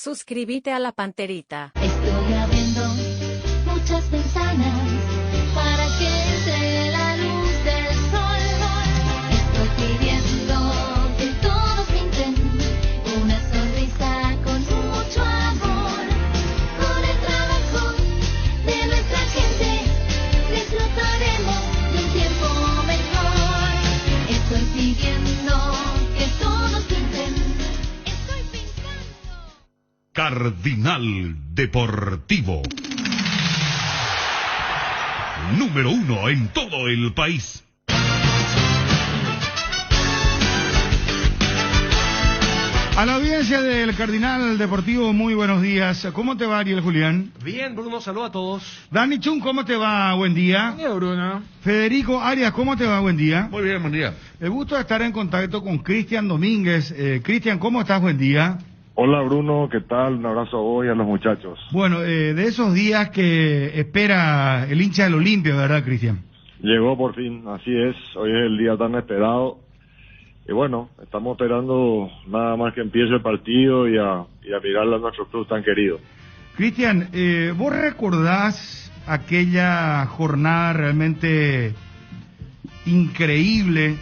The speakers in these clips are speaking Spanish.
Suscríbete a La Panterita. Estoy abriendo muchas ventanas para que entre la luz del sol. Estoy pidiendo que todos pinten una sonrisa con mucho amor. Con el trabajo de nuestra gente disfrutaremos de un tiempo mejor. Estoy pidiendo que todos pinten. Estoy pintando. Cardinal Deportivo. Número 1 en todo el país. A la audiencia del Cardinal Deportivo, muy buenos días. ¿Cómo te va, Ariel Julián? Bien, Bruno, saludos a todos. Dani Chun, ¿cómo te va? Buen día. Bien, Bruno. Federico Arias, ¿cómo te va? Buen día. Muy bien, buen día. El gusto de estar en contacto con Cristian Domínguez. Cristian, ¿cómo estás? Buen día. Hola Bruno, ¿qué tal? Un abrazo a vos y a los muchachos. Bueno, de esos días que espera el hincha del Olimpia, ¿verdad, Cristian? Llegó por fin, así es, hoy es el día tan esperado. Y bueno, estamos esperando nada más que empiece el partido y a mirarle a nuestro club tan querido. Cristian, ¿vos recordás aquella jornada realmente increíble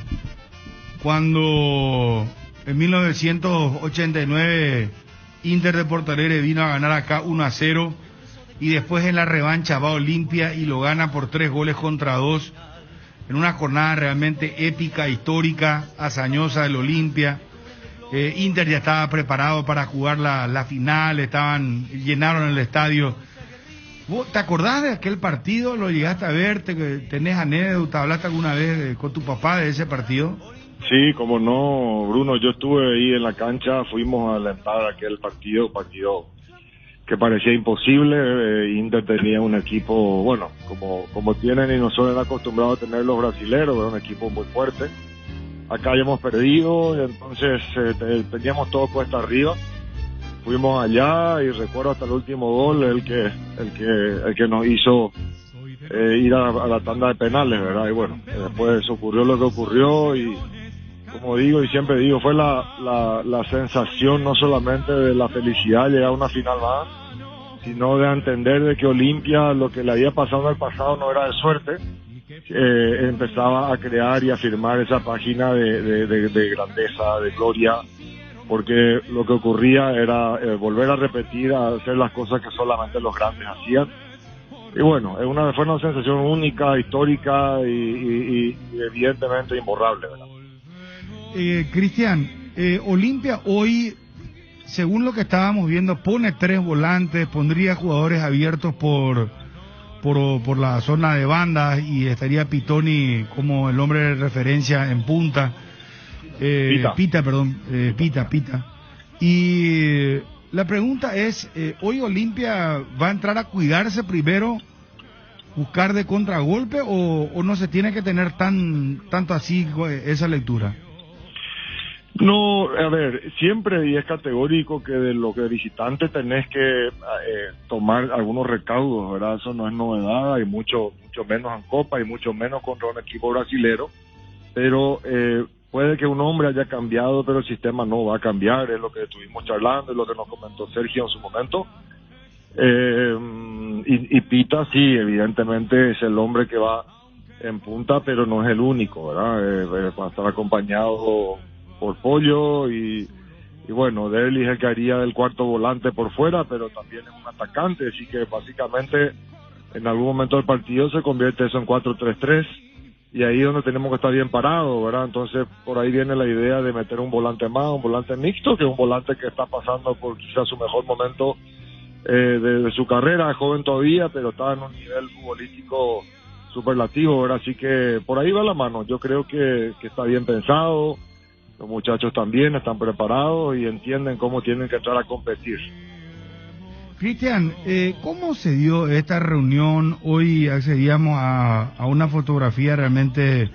cuando en 1989 Inter de Porto Alegre vino a ganar acá 1-0 y después en la revancha va a Olimpia y lo gana por 3-2 en una jornada realmente épica, histórica, hazañosa del Olimpia? Inter ya estaba preparado para jugar la final, llenaron el estadio. ¿Vos te acordás de aquel partido? ¿Lo llegaste a ver? ¿Tenés anécdota? ¿Hablaste alguna vez con tu papá de ese partido? Sí, como no, Bruno, yo estuve ahí en la cancha, fuimos a alentar aquel partido que parecía imposible. Inter tenía un equipo, bueno, como tienen y nos suelen acostumbrados a tener los brasileros, era un equipo muy fuerte. Acá habíamos perdido, y entonces teníamos todo cuesta arriba. Fuimos allá y recuerdo hasta el último gol, el que nos hizo ir a la tanda de penales, ¿verdad? Y bueno, después ocurrió lo que ocurrió y, como digo y siempre digo, fue la sensación no solamente de la felicidad de llegar a una final más, sino de entender de que Olimpia, lo que le había pasado en el pasado no era de suerte. Empezaba a crear y a firmar esa página de grandeza, de gloria, porque lo que ocurría era volver a repetir, a hacer las cosas que solamente los grandes hacían. Y bueno, fue una sensación única, histórica y evidentemente imborrable, ¿verdad? Cristian, Olimpia hoy, según lo que estábamos viendo, pone 3 volantes, pondría jugadores abiertos por la zona de bandas y estaría Pitoni como el hombre de referencia en punta. Pita. Y la pregunta es, ¿hoy Olimpia va a entrar a cuidarse primero, buscar de contragolpe o no se tiene que tener tanto así esa lectura? No, a ver, siempre y es categórico que de lo que visitante tenés que tomar algunos recaudos, ¿verdad? Eso no es novedad, hay mucho menos en Copa y mucho menos contra un equipo brasilero, pero puede que un hombre haya cambiado, pero el sistema no va a cambiar, es lo que estuvimos charlando, es lo que nos comentó Sergio en su momento. Y Pita sí, evidentemente es el hombre que va en punta, pero no es el único, ¿verdad? Va a estar acompañado por Pollo y bueno, Derli es el que haría del cuarto volante por fuera, pero también es un atacante, así que básicamente en algún momento del partido se convierte eso en 4-3-3 y ahí es donde tenemos que estar bien parados, ¿verdad? Entonces por ahí viene la idea de meter un volante más, un volante mixto, que es un volante que está pasando por quizás su mejor momento de su carrera, joven todavía, pero está en un nivel futbolístico superlativo, ¿verdad? Así que por ahí va la mano, yo creo que está bien pensado. Los muchachos también están preparados y entienden cómo tienen que entrar a competir. Cristian, ¿cómo se dio esta reunión? Hoy accedíamos a una fotografía realmente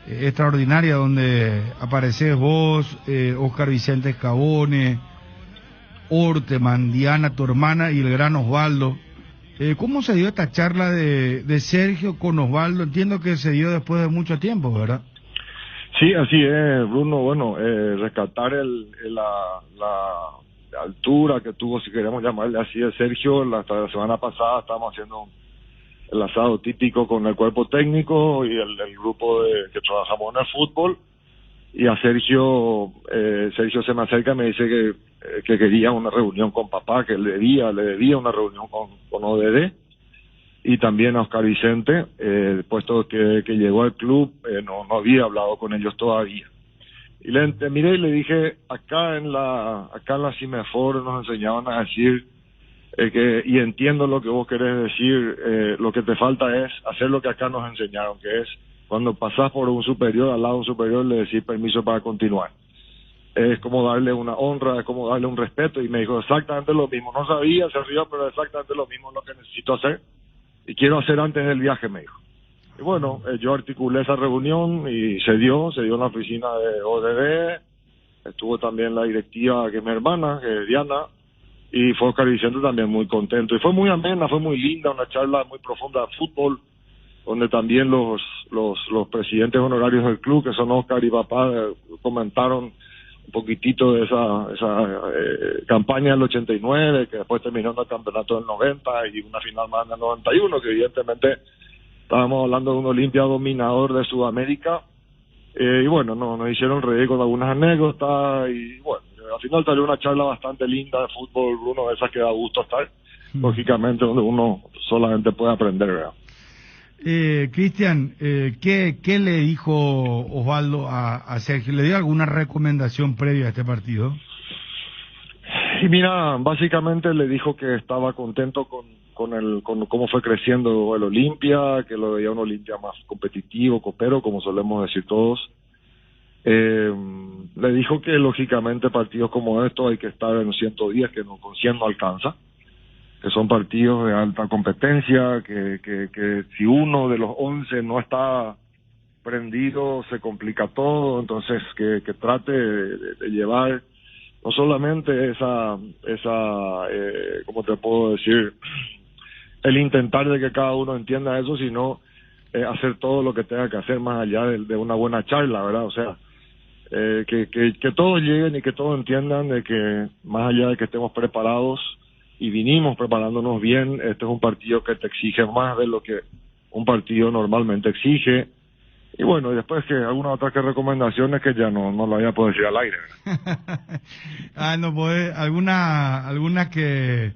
extraordinaria donde apareces vos, Oscar Vicente Escabone, Orteman, Diana, tu hermana y el gran Osvaldo. ¿Cómo se dio esta charla de Sergio con Osvaldo? Entiendo que se dio después de mucho tiempo, ¿verdad? Sí, así es, Bruno. Bueno, rescatar altura que tuvo, si queremos llamarle así, de Sergio. Hasta la semana pasada estábamos haciendo el asado típico con el cuerpo técnico y el grupo que trabajamos en el fútbol. Y a Sergio se me acerca y me dice que quería una reunión con papá, que le debía una reunión con ODD, y también a Oscar Vicente, puesto que llegó al club, no había hablado con ellos todavía. Y le miré y le dije, acá en la Cimefor nos enseñaban a decir y entiendo lo que vos querés decir, lo que te falta es hacer lo que acá nos enseñaron, que es cuando pasás por un superior, al lado de un superior, le decís permiso para continuar. Es como darle una honra, es como darle un respeto. Y me dijo exactamente lo mismo. No sabía, se rió, pero exactamente lo mismo es lo que necesito hacer. Y quiero hacer antes del viaje, me dijo. Y bueno, yo articulé esa reunión y se dio en la oficina de ODD. Estuvo también la directiva, que es mi hermana, que es Diana, y fue Oscar Vicente también muy contento. Y fue muy amena, fue muy linda, una charla muy profunda de fútbol, donde también los presidentes honorarios del club, que son Oscar y papá, comentaron un poquitito de esa campaña del 89, que después terminó en el campeonato del 90 y una final más en el 91, que evidentemente estábamos hablando de un Olimpia dominador de Sudamérica. Y bueno, nos hicieron reír con algunas anécdotas y bueno, al final salió una charla bastante linda de fútbol, Bruno, de esas que da gusto estar, lógicamente, donde uno solamente puede aprender, ¿verdad? Cristian, ¿qué le dijo Osvaldo a Sergio? ¿Le dio alguna recomendación previa a este partido? Y mira, básicamente le dijo que estaba contento con cómo fue creciendo el Olimpia, que lo veía un Olimpia más competitivo, copero, como solemos decir todos. Le dijo que lógicamente partidos como estos hay que estar en 110, que con 100 no alcanza, que son partidos de alta competencia, que si uno de los 11 no está prendido se complica todo. Entonces que trate de llevar no solamente esa ¿cómo te puedo decir? El intentar de que cada uno entienda eso, sino hacer todo lo que tenga que hacer más allá de una buena charla, ¿verdad? O sea, que todos lleguen y que todos entiendan de que más allá de que estemos preparados y vinimos preparándonos bien, este es un partido que te exige más de lo que un partido normalmente exige. Y bueno, y después que algunas otras recomendaciones que ya no lo voy a poder decir al aire. No puede, algunas que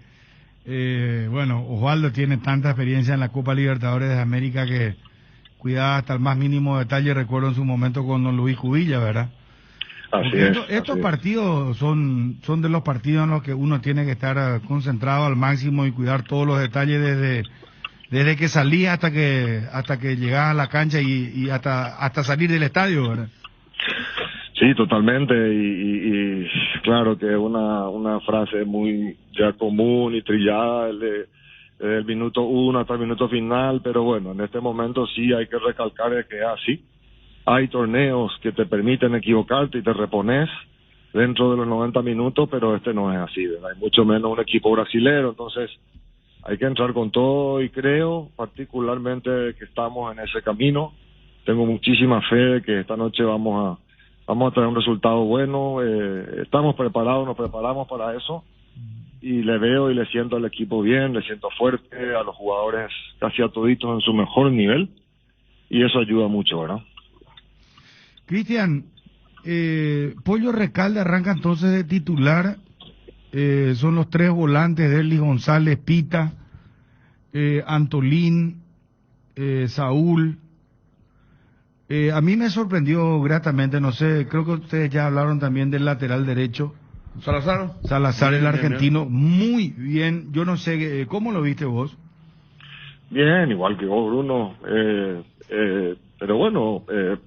bueno, Osvaldo tiene tanta experiencia en la Copa Libertadores de América que cuidaba hasta el más mínimo detalle. Recuerdo en su momento con don Luis Cubilla, ¿verdad? Estos partidos son de los partidos en los que uno tiene que estar concentrado al máximo y cuidar todos los detalles desde que salía hasta que llegaba a la cancha y hasta salir del estadio, ¿verdad? Sí, totalmente, y claro que es una frase muy ya común y trillada desde el minuto 1 hasta el minuto final, pero bueno, en este momento sí hay que recalcar que es así. Hay torneos que te permiten equivocarte y te repones dentro de los 90 minutos, pero este no es así, ¿verdad? Hay mucho menos un equipo brasilero, entonces hay que entrar con todo y creo particularmente que estamos en ese camino. Tengo muchísima fe de que esta noche vamos a tener un resultado bueno. Estamos preparados, nos preparamos para eso y le veo y le siento al equipo bien, le siento fuerte, a los jugadores casi a toditos en su mejor nivel y eso ayuda mucho, ¿verdad? Cristian, Pollo Recalde arranca entonces de titular. Son los tres volantes, Derlis González, Pita, Antolín, Saúl. A mí me sorprendió gratamente, no sé, creo que ustedes ya hablaron también del lateral derecho. Salazar, el argentino, muy bien. Yo no sé, ¿cómo lo viste vos? Bien, igual que vos, Bruno. Pero bueno, a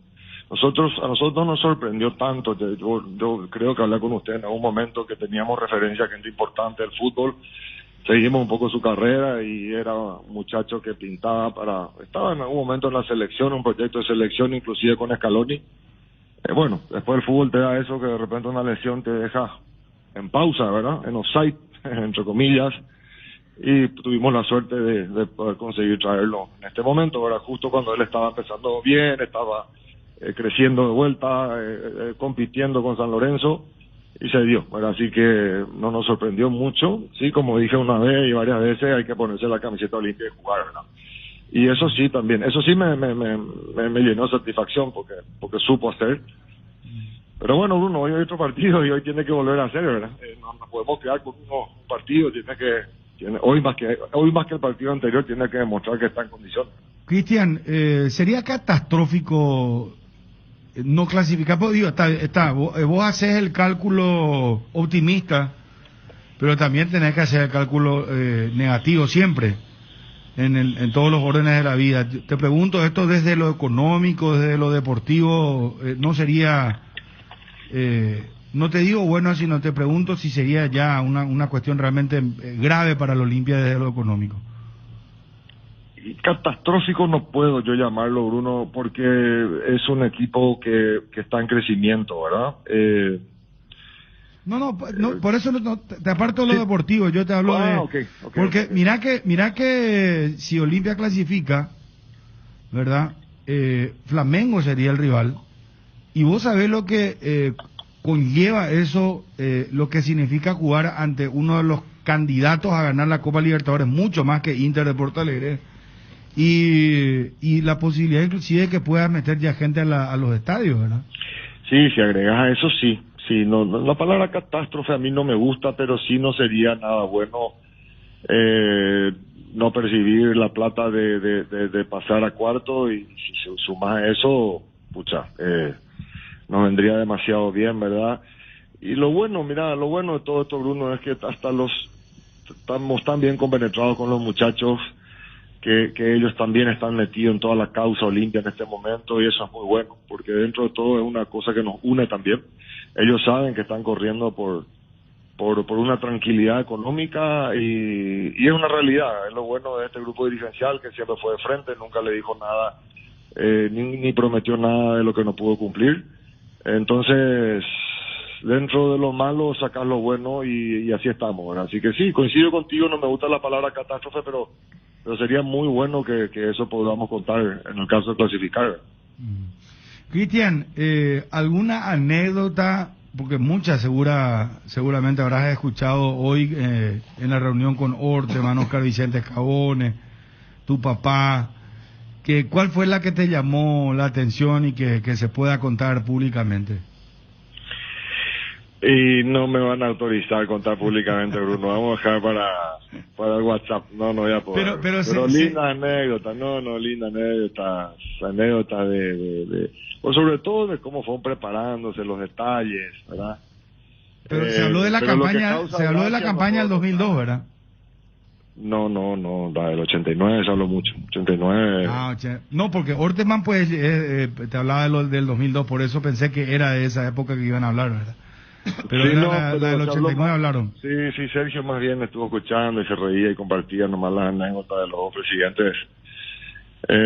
nosotros nos sorprendió tanto. Yo creo que hablé con usted en algún momento que teníamos referencia a gente importante del fútbol. Seguimos un poco su carrera y era un muchacho que pintaba estaba en algún momento en la selección, un proyecto de selección, inclusive con Scaloni. Bueno, después el fútbol te da eso, que de repente una lesión te deja en pausa, ¿verdad? En offside, entre comillas. Y tuvimos la suerte de poder conseguir traerlo en este momento, ¿verdad? Justo cuando él estaba empezando bien, estaba creciendo de vuelta, compitiendo con San Lorenzo. y se dio, ¿verdad? Así que no nos sorprendió mucho. Sí, como dije una vez y varias veces, hay que ponerse la camiseta olímpica y jugar, ¿verdad? Y eso sí también, eso sí me llenó de satisfacción porque supo hacer. Pero bueno, Bruno, hoy hay otro partido y hoy tiene que volver a hacer, ¿verdad? No nos podemos quedar con un partido, hoy más que el partido anterior tiene que demostrar que está en condiciones. Cristian, sería catastrófico no clasificar, pues digo, vos haces el cálculo optimista, pero también tenés que hacer el cálculo negativo siempre, en todos los órdenes de la vida. Te pregunto, esto desde lo económico, desde lo deportivo, no sería, no te digo bueno, sino te pregunto si sería ya una cuestión realmente grave para la Olimpia desde lo económico. Catastrófico no puedo yo llamarlo, Bruno, porque es un equipo que está en crecimiento, ¿verdad? No, por eso te aparto de lo deportivo, yo te hablo okay, porque okay. Mira que si Olimpia clasifica, ¿verdad? Flamengo sería el rival, y vos sabés lo que conlleva eso, lo que significa jugar ante uno de los candidatos a ganar la Copa Libertadores, mucho más que Inter de Porto Alegre. Y la posibilidad inclusive de que puedas meter ya gente a los estadios, ¿verdad? Sí, si agregas a eso, sí. No, la palabra catástrofe a mí no me gusta, pero sí no sería nada bueno no percibir la plata de pasar a cuarto, y si se suma a eso, pucha, nos vendría demasiado bien, ¿verdad? Y lo bueno de todo esto, Bruno, es que hasta estamos tan bien compenetrados con los muchachos, que ellos también están metidos en toda la causa Olimpia en este momento, y eso es muy bueno, porque dentro de todo es una cosa que nos une también. Ellos saben que están corriendo por una tranquilidad económica, y es una realidad. Es lo bueno de este grupo dirigencial, que siempre fue de frente, nunca le dijo nada, ni prometió nada de lo que no pudo cumplir. Entonces, dentro de lo malo sacas lo bueno, y así estamos, ¿verdad? Así que sí, coincido contigo, no me gusta la palabra catástrofe, pero sería muy bueno que eso podamos contar en el caso de clasificar. Cristian, ¿alguna anécdota? Porque muchas seguramente habrás escuchado hoy en la reunión con Orteman, Oscar Vicente Escabone, tu papá, ¿cuál fue la que te llamó la atención y que se pueda contar públicamente? Y no me van a autorizar a contar públicamente, Bruno. Vamos a dejar para el WhatsApp. No voy a poder. Pero linda anécdota, linda anécdota pues sobre todo de cómo fueron preparándose, los detalles, ¿verdad? Pero se habló de la campaña del 2002, ¿verdad? No, la del 89 se habló mucho. 89. No, porque Orteman pues te hablaba del 2002, por eso pensé que era de esa época que iban a hablar, ¿verdad? Pero sí, la del 89 hablaron. Sí, Sergio más bien estuvo escuchando y se reía y compartía nomás las anécdotas de los dos presidentes.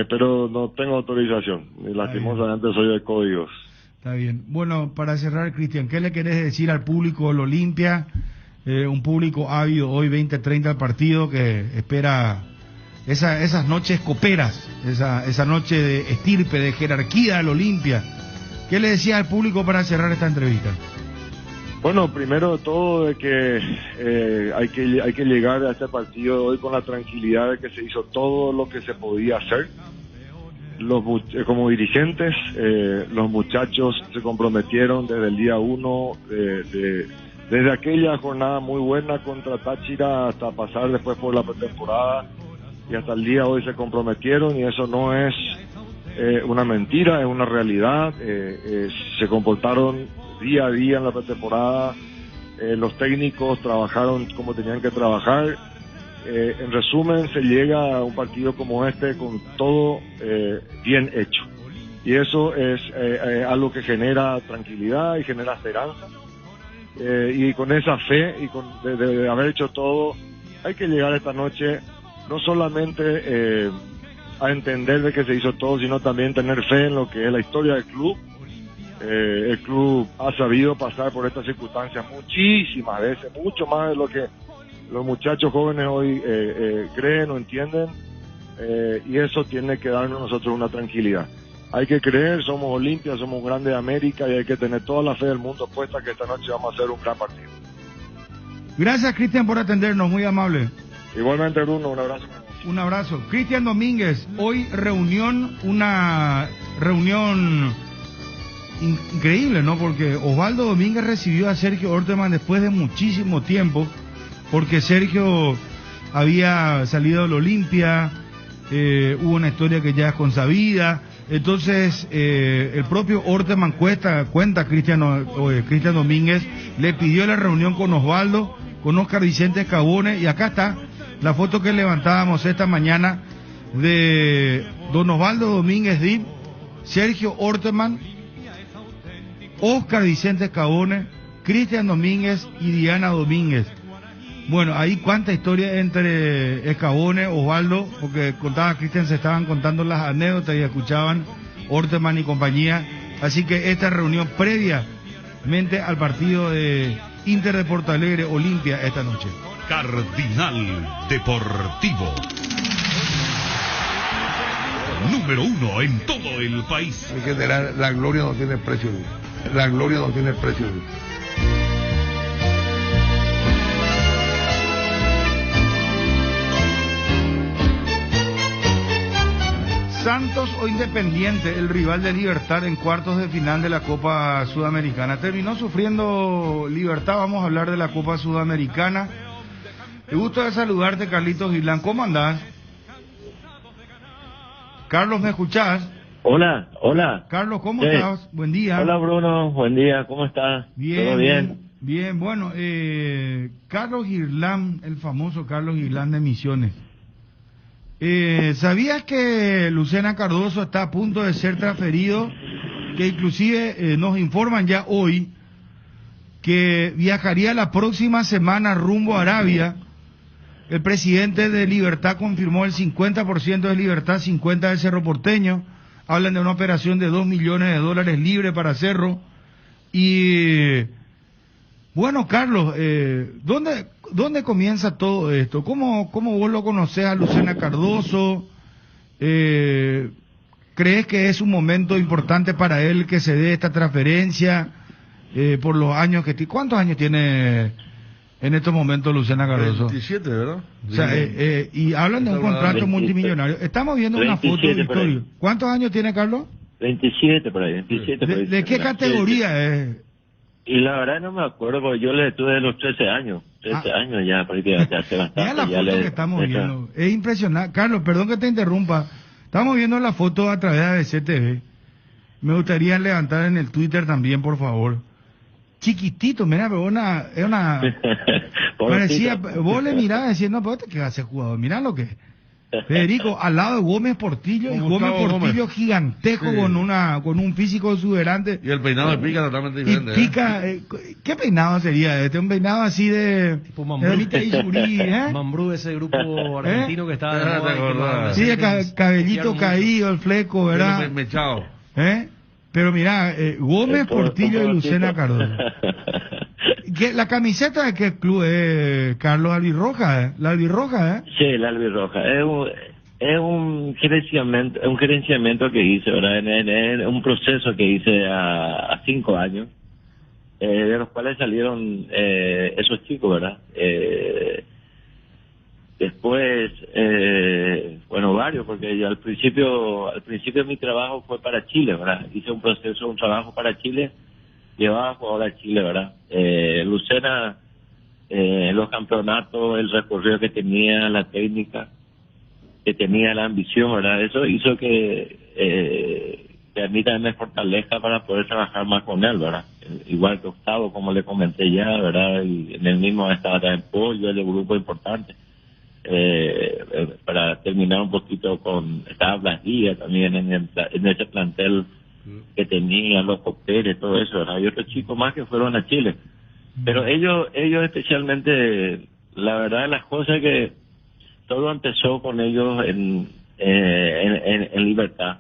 Pero no tengo autorización, y lastimosamente soy de códigos. Está bien. Bueno, para cerrar, Cristian, ¿qué le querés decir al público del Olimpia? Un público ávido hoy 20:30 al partido, que espera esas noches coperas, esa noche de estirpe, de jerarquía del Olimpia. ¿Qué le decía al público para cerrar esta entrevista? Bueno, primero de todo, de que hay que llegar a este partido de hoy con la tranquilidad de que se hizo todo lo que se podía hacer. Como dirigentes, los muchachos se comprometieron desde el día 1, desde aquella jornada muy buena contra Táchira hasta pasar después por la pretemporada, y hasta el día de hoy se comprometieron, y eso no es una mentira, es una realidad. Se comportaron día a día en la pretemporada, los técnicos trabajaron como tenían que trabajar. En resumen, se llega a un partido como este con todo bien hecho, y eso es algo que genera tranquilidad y genera esperanza, y con esa fe y de haber hecho todo, hay que llegar esta noche no solamente a entender de que se hizo todo, sino también tener fe en lo que es la historia del club. El club ha sabido pasar por estas circunstancias muchísimas veces, mucho más de lo que los muchachos jóvenes hoy creen o entienden, y eso tiene que darnos a nosotros una tranquilidad. hay que creer, somos Olimpia, somos grandes de América y hay que tener toda la fe del mundo puesta que esta noche vamos a hacer un gran partido. Gracias, Cristian, por atendernos, muy amable. Igualmente, Bruno, un abrazo. Un abrazo. Cristian Domínguez, hoy una reunión increíble, ¿no? Porque Osvaldo Domínguez recibió a Sergio Orteman después de muchísimo tiempo, porque Sergio había salido del Olimpia, hubo una historia que ya es consabida, entonces el propio Orteman cuenta Cristian Domínguez, le pidió la reunión con Osvaldo, con Oscar Vicente Escabone, y acá está la foto que levantábamos esta mañana de don Osvaldo Domínguez Dip, Sergio Orteman, Oscar Vicente Escabone, Cristian Domínguez y Diana Domínguez. Bueno, ahí cuánta historia entre Escabone, Osvaldo, porque contaba Cristian, se estaban contando las anécdotas y escuchaban Orteman y compañía. Así que esta reunión previamente al partido de Inter de Porto Alegre Olimpia esta noche. Cardinal Deportivo. Número 1 en todo el país. Hay que tener, la gloria no tiene precio. La gloria no tiene precio. Santos o Independiente, el rival de Libertad en cuartos de final de la Copa Sudamericana. Terminó sufriendo Libertad, vamos a hablar de la Copa Sudamericana. Me gusta de saludarte, Carlitos Gislán. ¿Cómo andás? Carlos, ¿me escuchás? Hola, hola. Carlos, ¿cómo estás? Buen día. Hola, Bruno, buen día, ¿cómo estás? Bien. ¿Todo bien? Bien, bueno, Carlos Gislán, el famoso Carlos Gislán de Misiones. ¿Sabías que Lucena Cardoso está a punto de ser transferido? Que inclusive nos informan ya hoy que viajaría la próxima semana rumbo a Arabia. El presidente de Libertad confirmó el 50% de Libertad, 50% del Cerro Porteño. Hablan de una operación de $2 millones libre para Cerro. Y bueno, Carlos, ¿dónde comienza todo esto? ¿Cómo vos lo conocés a Lucena Cardoso? ¿Crees que es un momento importante para él que se dé esta transferencia por los años que tiene? ¿Cuántos años tiene en estos momentos Lucena Cardoso? 27, ¿verdad? O sea, y hablan de un contrato multimillonario. Estamos viendo una foto de Victorio. ¿Cuántos años tiene, Carlos? 27 por ahí, 27 por ahí. ¿De qué categoría es? Y la verdad no me acuerdo, porque yo le tuve los 13 años. 13 años ya, porque ya hace bastante. Mira la foto que estamos viendo. Es impresionante. Carlos, perdón que te interrumpa. Estamos viendo la foto a través de ABC TV. Me gustaría levantar en el Twitter también, por favor. Chiquitito, mira, pero es una parecía, vos le mirabas diciendo, pero ¿qué hace jugador? Mirá lo que es. Federico, al lado de Gómez Portillo, y Gómez Portillo gigantesco, sí, con un físico exuberante. Y el peinado de Pica totalmente diferente. Y Pica, ¿qué peinado sería este? Un peinado así de... Tipo Mambrú. Mambrú, ese grupo argentino que estaba de moda. Sí, el cabellito caído, el fleco, ¿verdad? Mechado. Pero mira, Gómez Portillo y Lucena Cardoso. ¿La camiseta de qué club es, Carlos? ¿Albirroja? ¿La albirroja, eh? Sí, la albirroja. Es un gerenciamiento que hice, ¿verdad? En un proceso que hice a 5 años, de los cuales salieron esos chicos, ¿verdad? Después, bueno, varios, porque yo al principio mi trabajo fue para Chile, ¿verdad? Hice un trabajo para Chile, llevaba jugadores a Chile, ¿verdad? Lucena, los campeonatos, el recorrido que tenía, la técnica, que tenía, la ambición, ¿verdad? Eso hizo que a mí también me fortalezca para poder trabajar más con él, ¿verdad? Igual que Octavo, como le comenté ya, ¿verdad? Y en el mismo estaba también Pollo, el grupo importante. Para terminar un poquito estaba Blasía también en ese plantel que tenía, los cócteles, todo eso, ¿verdad? Hay otros chicos más que fueron a Chile, pero ellos especialmente, la verdad, las cosas que todo empezó con ellos en Libertad,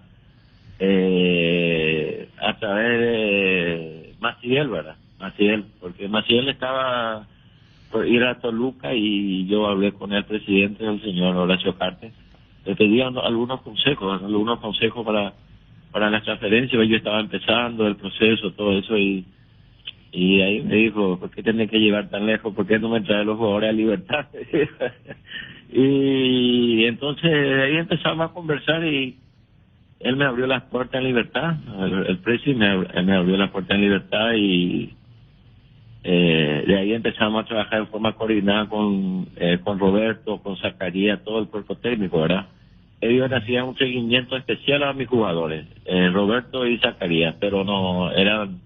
a través de Maciel, ¿verdad? Maciel, porque Maciel estaba por ir a Toluca y yo hablé con el presidente, el señor Horacio Cartes, le pedí algunos consejos para las transferencias. Yo estaba empezando el proceso, todo eso, y ahí me dijo, ¿por qué tenés que llevar tan lejos? ¿Por qué no me traes los jugadores a Libertad? Y entonces ahí empezamos a conversar y él me abrió las puertas en Libertad, el presi me abrió las puertas en Libertad, y de ahí empezamos a trabajar de forma coordinada con Roberto, con Zacarías, todo el cuerpo técnico, ¿verdad? Ellos hacían un seguimiento especial a mis jugadores, Roberto y Zacarías, pero no eran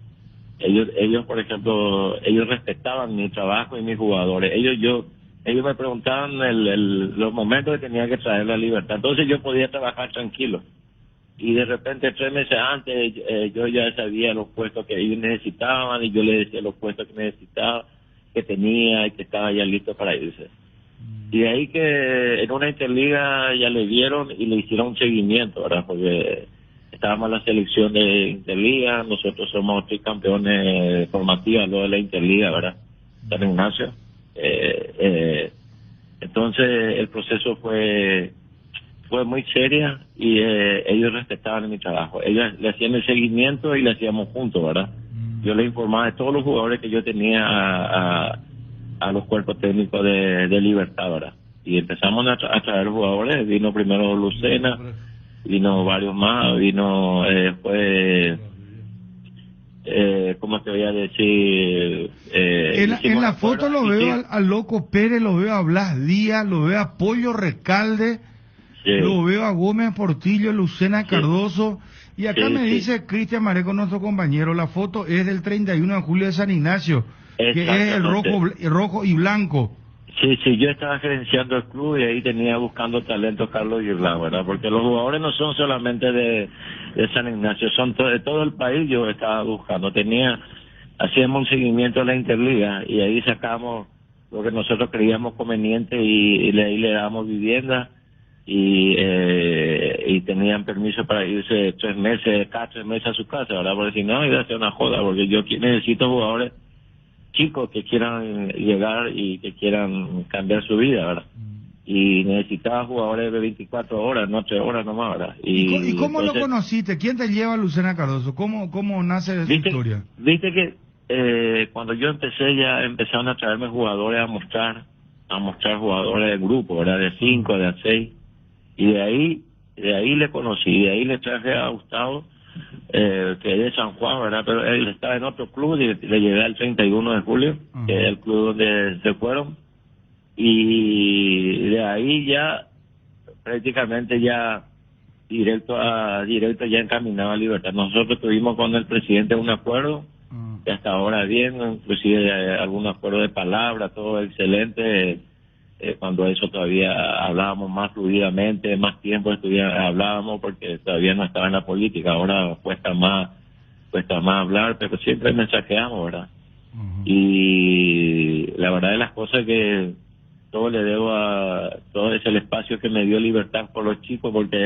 ellos por ejemplo, ellos respetaban mi trabajo y mis jugadores. Ellos me preguntaban los momentos que tenía que traer la Libertad, entonces yo podía trabajar tranquilo. Y de repente 3 meses antes yo ya sabía los puestos que ellos necesitaban, y yo les decía los puestos que necesitaba, que tenía y que estaba ya listo para irse. Y de ahí que en una interliga ya le vieron y le hicieron un seguimiento, ¿verdad? Porque estábamos en la selección de interliga, nosotros somos tricampeones formativas luego de la interliga, ¿verdad? San Ignacio. Entonces el proceso fue muy seria, y ellos respetaban mi trabajo. Ellos le hacían el seguimiento y le hacíamos juntos, ¿verdad? Yo le informaba de todos los jugadores que yo tenía a los cuerpos técnicos de Libertad, ¿verdad? Y empezamos a traer jugadores. Vino primero Lucena, vino varios más, vino después, ¿cómo te voy a decir? En la foto lo veo al Loco Pérez, lo veo a Blas Díaz, lo veo a Pollo Recalde, lo veo a Gómez Portillo, Lucena Cardoso, y acá me dice Cristian Mareco, nuestro compañero, la foto es del 31 de julio de San Ignacio, que es el rojo y blanco. Sí, yo estaba gerenciando el club y ahí tenía buscando talento Carlos Girlán, ¿verdad? Porque los jugadores no son solamente de San Ignacio, son de todo el país. Yo estaba buscando, hacíamos un seguimiento de la interliga y ahí sacamos lo que nosotros creíamos conveniente, y ahí le dábamos vivienda, y tenían permiso para irse 3 meses, cada 3 meses a su casa, ¿verdad? Porque si no, iba a ser una joda, porque yo necesito jugadores chicos que quieran llegar y que quieran cambiar su vida, ¿verdad? Y necesitaba jugadores de 24 horas, no 3 horas nomás, ¿verdad? ¿Y cómo entonces, lo conociste? ¿Quién te lleva a Lucena Cardoso? ¿Cómo nace esa historia? Viste que cuando yo empezaron a traerme jugadores a mostrar jugadores de grupo, ¿verdad? De 5, de 6, y de ahí le conocí, de ahí le traje a Gustavo, que es de San Juan, ¿verdad? Pero él estaba en otro club y le llevé al 31 de julio, que es el club donde se fueron, y de ahí ya prácticamente ya directo ya encaminado a Libertad. Nosotros tuvimos con el presidente un acuerdo, que hasta ahora bien, inclusive algún acuerdo de palabra, todo excelente. Cuando eso todavía hablábamos más fluidamente, más tiempo hablábamos, porque todavía no estaba en la política. Ahora cuesta más hablar, pero siempre mensajeamos, ¿verdad? Y la verdad de las cosas que todo le debo todo es el espacio que me dio Libertad por los chicos, porque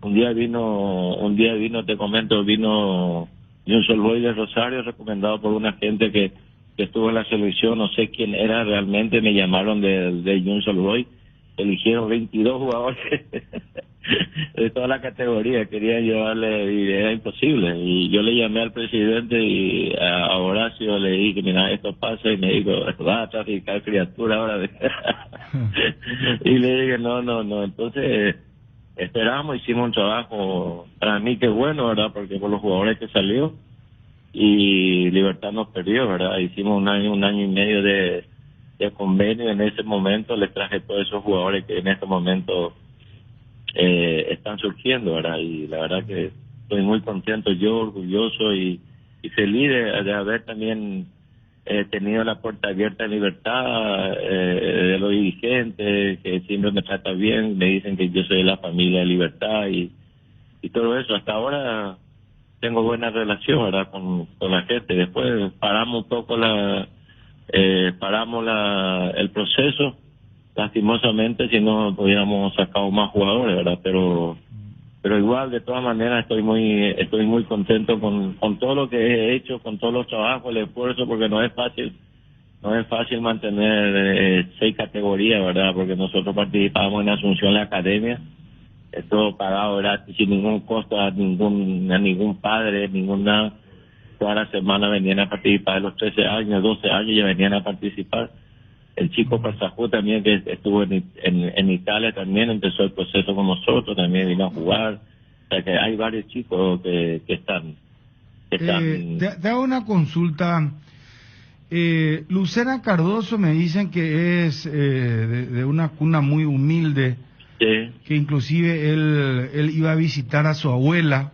un día vino, te comento, vino John Solboy de Rosario, recomendado por una gente que estuvo en la selección, no sé quién era realmente, me llamaron de John Solboy, eligieron 22 jugadores de toda la categoría, querían llevarle y era imposible, y yo le llamé al presidente y a Horacio le dije, mira, esto pasa, y me dijo, va a traficar criatura ahora. Y le dije, no, entonces esperamos, hicimos un trabajo, para mí que bueno, ¿verdad? Porque por los jugadores que salió, y Libertad nos perdió, ¿verdad? Hicimos un año y medio de convenio. En ese momento les traje todos esos jugadores que en este momento están surgiendo, ¿verdad? Y la verdad que estoy muy contento, yo orgulloso y feliz de haber también tenido la puerta abierta en Libertad, de los dirigentes que siempre me tratan bien, me dicen que yo soy de la familia de Libertad y todo eso. Hasta ahora tengo buena relación, ¿verdad? Con la gente. Después paramos un poco el proceso, lastimosamente, si no hubiéramos sacado más jugadores, ¿verdad? Pero igual, de todas maneras, estoy muy contento con todo lo que he hecho, con todos los trabajos, el esfuerzo, porque no es fácil mantener 6 categorías, ¿verdad? Porque nosotros participamos en Asunción, la academia, todo pagado gratis, sin ningún costo a ningún padre, ninguna. Toda la semana venían a participar, de los 13 años, 12 años ya venían a participar. El chico Pasajú también, que estuvo en Italia, también empezó el proceso con nosotros, también vino a jugar. O sea que hay varios chicos que están. Te hago una consulta. Lucena Cardoso me dicen que es de una cuna muy humilde, Sí. que inclusive él iba a visitar a su abuela.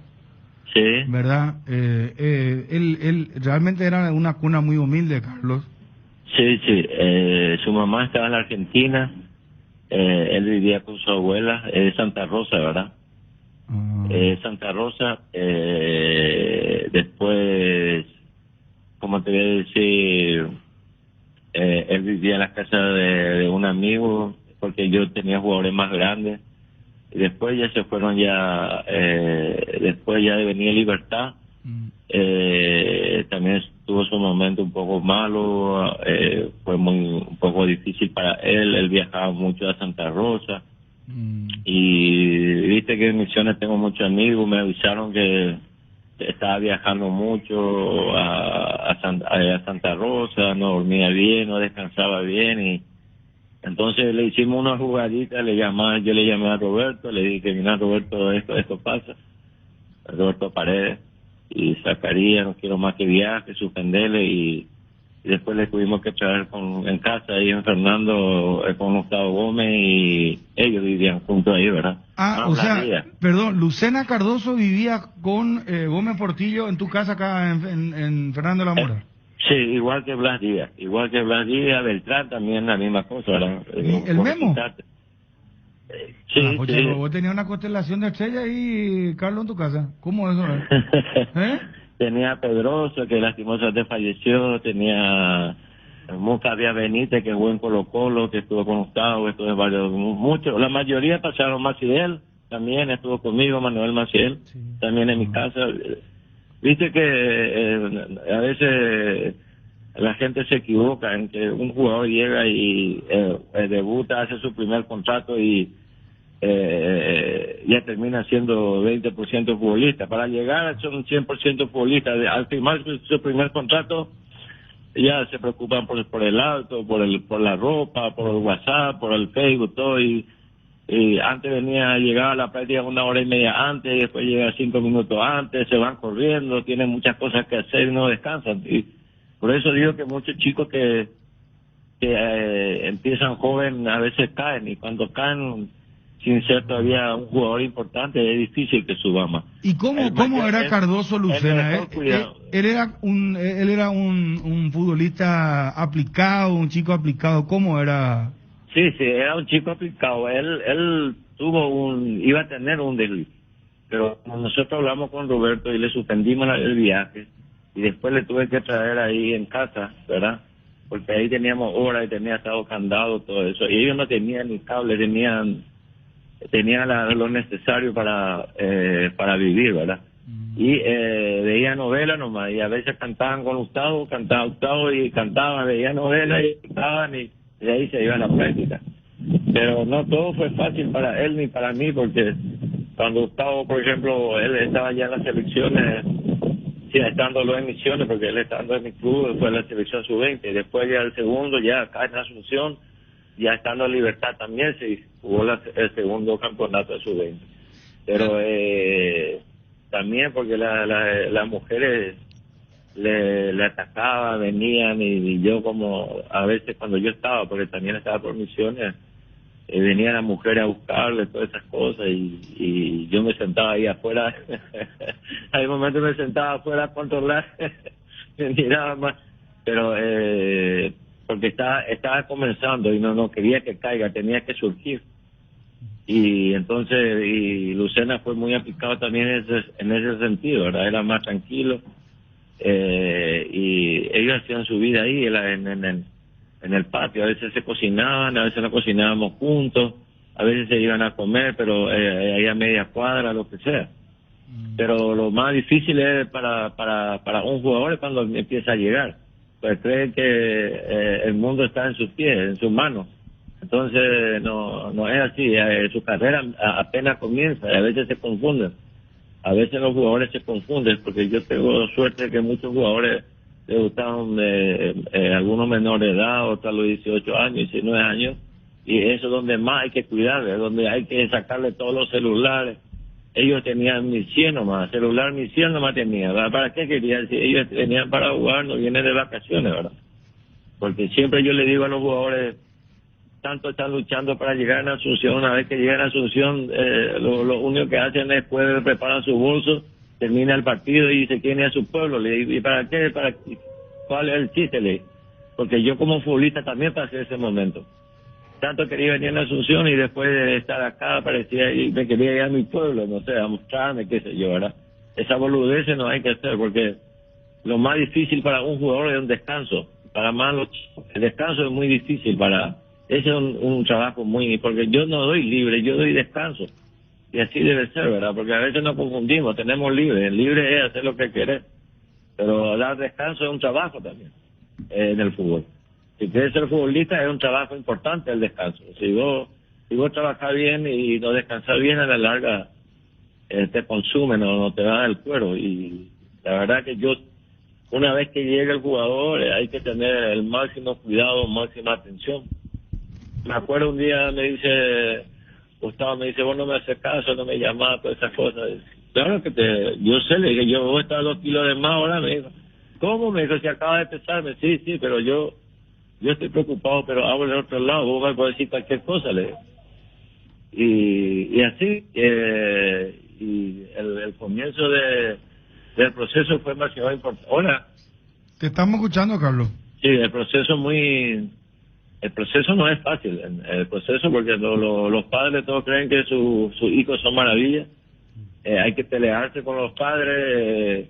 Sí. ¿Verdad? Él realmente era una cuna muy humilde, Carlos. Sí. Su mamá estaba en la Argentina. Él vivía con su abuela. Es Santa Rosa, ¿verdad? Santa Rosa. Después, como te voy a decir, él vivía en la casa de un amigo, porque yo tenía jugadores más grandes. Y después ya se fueron después ya de venir Libertad, también tuvo su momento un poco malo, fue un poco difícil para él viajaba mucho a Santa Rosa, y viste que en Misiones tengo muchos amigos, me avisaron que estaba viajando mucho a Santa Rosa, no dormía bien, no descansaba bien, y entonces le hicimos una jugadita, yo le llamé a Roberto, le dije, mira Roberto, esto pasa. Roberto Paredes y Zacarías, no quiero más que viaje, suspenderle, y después le tuvimos que traer en casa ahí en Fernando con Gustavo Gómez, y ellos vivían juntos ahí, ¿verdad? Perdón, Lucena Cardoso vivía con Gómez Portillo en tu casa acá en Fernando de la Mora. Sí, igual que Blas Díaz, Beltrán también la misma cosa, ¿verdad? ¿El Memo? Sí. Vos tenías una constelación de estrellas ahí, Carlos, en tu casa. ¿Cómo eso es? Tenía a Pedroso, que lastimosamente falleció, tenía Muca Díaz Benítez, que jugó en Colo-Colo, que estuvo con Gustavo, muchos, la mayoría pasaron. Maciel también estuvo conmigo, Manuel Maciel, también en mi casa. Viste que a veces la gente se equivoca en que un jugador llega y debuta, hace su primer contrato y ya termina siendo 20% futbolista. Para llegar a ser un 100% futbolista, al firmar su primer contrato, ya se preocupan por el auto, por la ropa, por el WhatsApp, por el Facebook, todo, y antes llegaba a la práctica 1 hora y media antes, y después llega 5 minutos antes, se van corriendo, tienen muchas cosas que hacer y no descansan. Y por eso digo que muchos chicos que empiezan joven a veces caen, y cuando caen sin ser todavía un jugador importante es difícil que suba más. ¿Y cómo era Cardoso, Lucena? Él era un futbolista aplicado, un chico aplicado. ¿Cómo era? Sí, era un chico aplicado. Él iba a tener un desliz, pero nosotros hablamos con Roberto y le suspendimos el viaje, y después le tuve que traer ahí en casa, ¿verdad? Porque ahí teníamos horas y tenía estado candado, todo eso, y ellos no tenían ni cable, tenían lo necesario para vivir, ¿verdad? Y veía novela nomás, y a veces cantaban con Gustavo, veía novela y cantaban, y de ahí se iba a la práctica. Pero no todo fue fácil para él ni para mí, porque cuando Gustavo, por ejemplo, él estaba ya en las selecciones, estando en Misiones, porque él estando en mi club, fue la selección sub-20, y después ya el segundo, ya acá en Asunción, ya estando en Libertad también se jugó el segundo campeonato de sub-20. Pero también porque las mujeres le atacaban, venían, y yo como a veces cuando yo estaba, porque también estaba por Misiones, venían las mujeres a buscarle todas esas cosas, y yo me sentaba ahí afuera. Hay momentos me sentaba afuera a controlar, me miraba más, pero porque estaba comenzando y no quería que caiga, tenía que surgir. Y entonces, Lucena fue muy aplicado también en ese sentido, ¿verdad? Era más tranquilo, y ellos hacían su vida ahí en el patio. A veces se cocinaban, a veces no cocinábamos juntos, a veces se iban a comer, pero ahí a media cuadra, lo que sea. Pero lo más difícil es para un jugador es cuando empieza a llegar, pues cree que el mundo está en sus pies, en sus manos. Entonces, no es así. Su carrera apenas comienza, a veces se confunden. A veces los jugadores se confunden, porque yo tengo suerte que muchos jugadores debutaron algunos menores de edad, otros a los 18 años, 19 años, y eso es donde más hay que cuidarle, donde hay que sacarle todos los celulares. Ellos tenían 1100 nomás, celular 1100 nomás tenía, ¿verdad? ¿Para qué querían? Si ellos tenían para jugar, no vienen de vacaciones, ¿verdad? Porque siempre yo le digo a los jugadores, tanto están luchando para llegar a Asunción, una vez que llegan a Asunción, lo único que hacen es después preparan su bolso, termina el partido y se quieren a su pueblo. Le digo, ¿y para qué? ¿Cuál es el chiste? Le digo, porque yo como futbolista también pasé ese momento. Tanto quería venir a Asunción y después de estar acá parecía y me quería ir a mi pueblo, no sé, a mostrarme, qué sé yo, ¿verdad? Esa boludez no hay que hacer, porque lo más difícil para un jugador es un descanso. Para más el descanso es muy difícil para... Ese es un trabajo muy... Porque yo no doy libre, yo doy descanso. Y así debe ser, ¿verdad? Porque a veces nos confundimos, tenemos libre. El libre es hacer lo que querés. Pero dar descanso es un trabajo también en el fútbol. Si quieres ser futbolista es un trabajo importante el descanso. Si vos trabajas bien y no descansas bien, a la larga te consume, no te da el cuero. Y la verdad que una vez que llega el jugador, hay que tener el máximo cuidado, máxima atención. Me acuerdo un día Gustavo me dice, vos no me haces caso, no me llamás, todas esas cosas. Claro que yo sé, le dije, yo voy a estar 2 kilos de más ahora, me dijo. ¿Cómo? Me dijo, si acaba de pesarme. Sí, pero yo estoy preocupado, pero hablo del otro lado, vos me podés decir cualquier cosa, le digo. Y así, y el comienzo del proceso fue demasiado importante. Hola. Te estamos escuchando, Carlos. Sí, el proceso no es fácil, el proceso, porque los padres todos creen que sus hijos son maravillas. Hay que pelearse con los padres.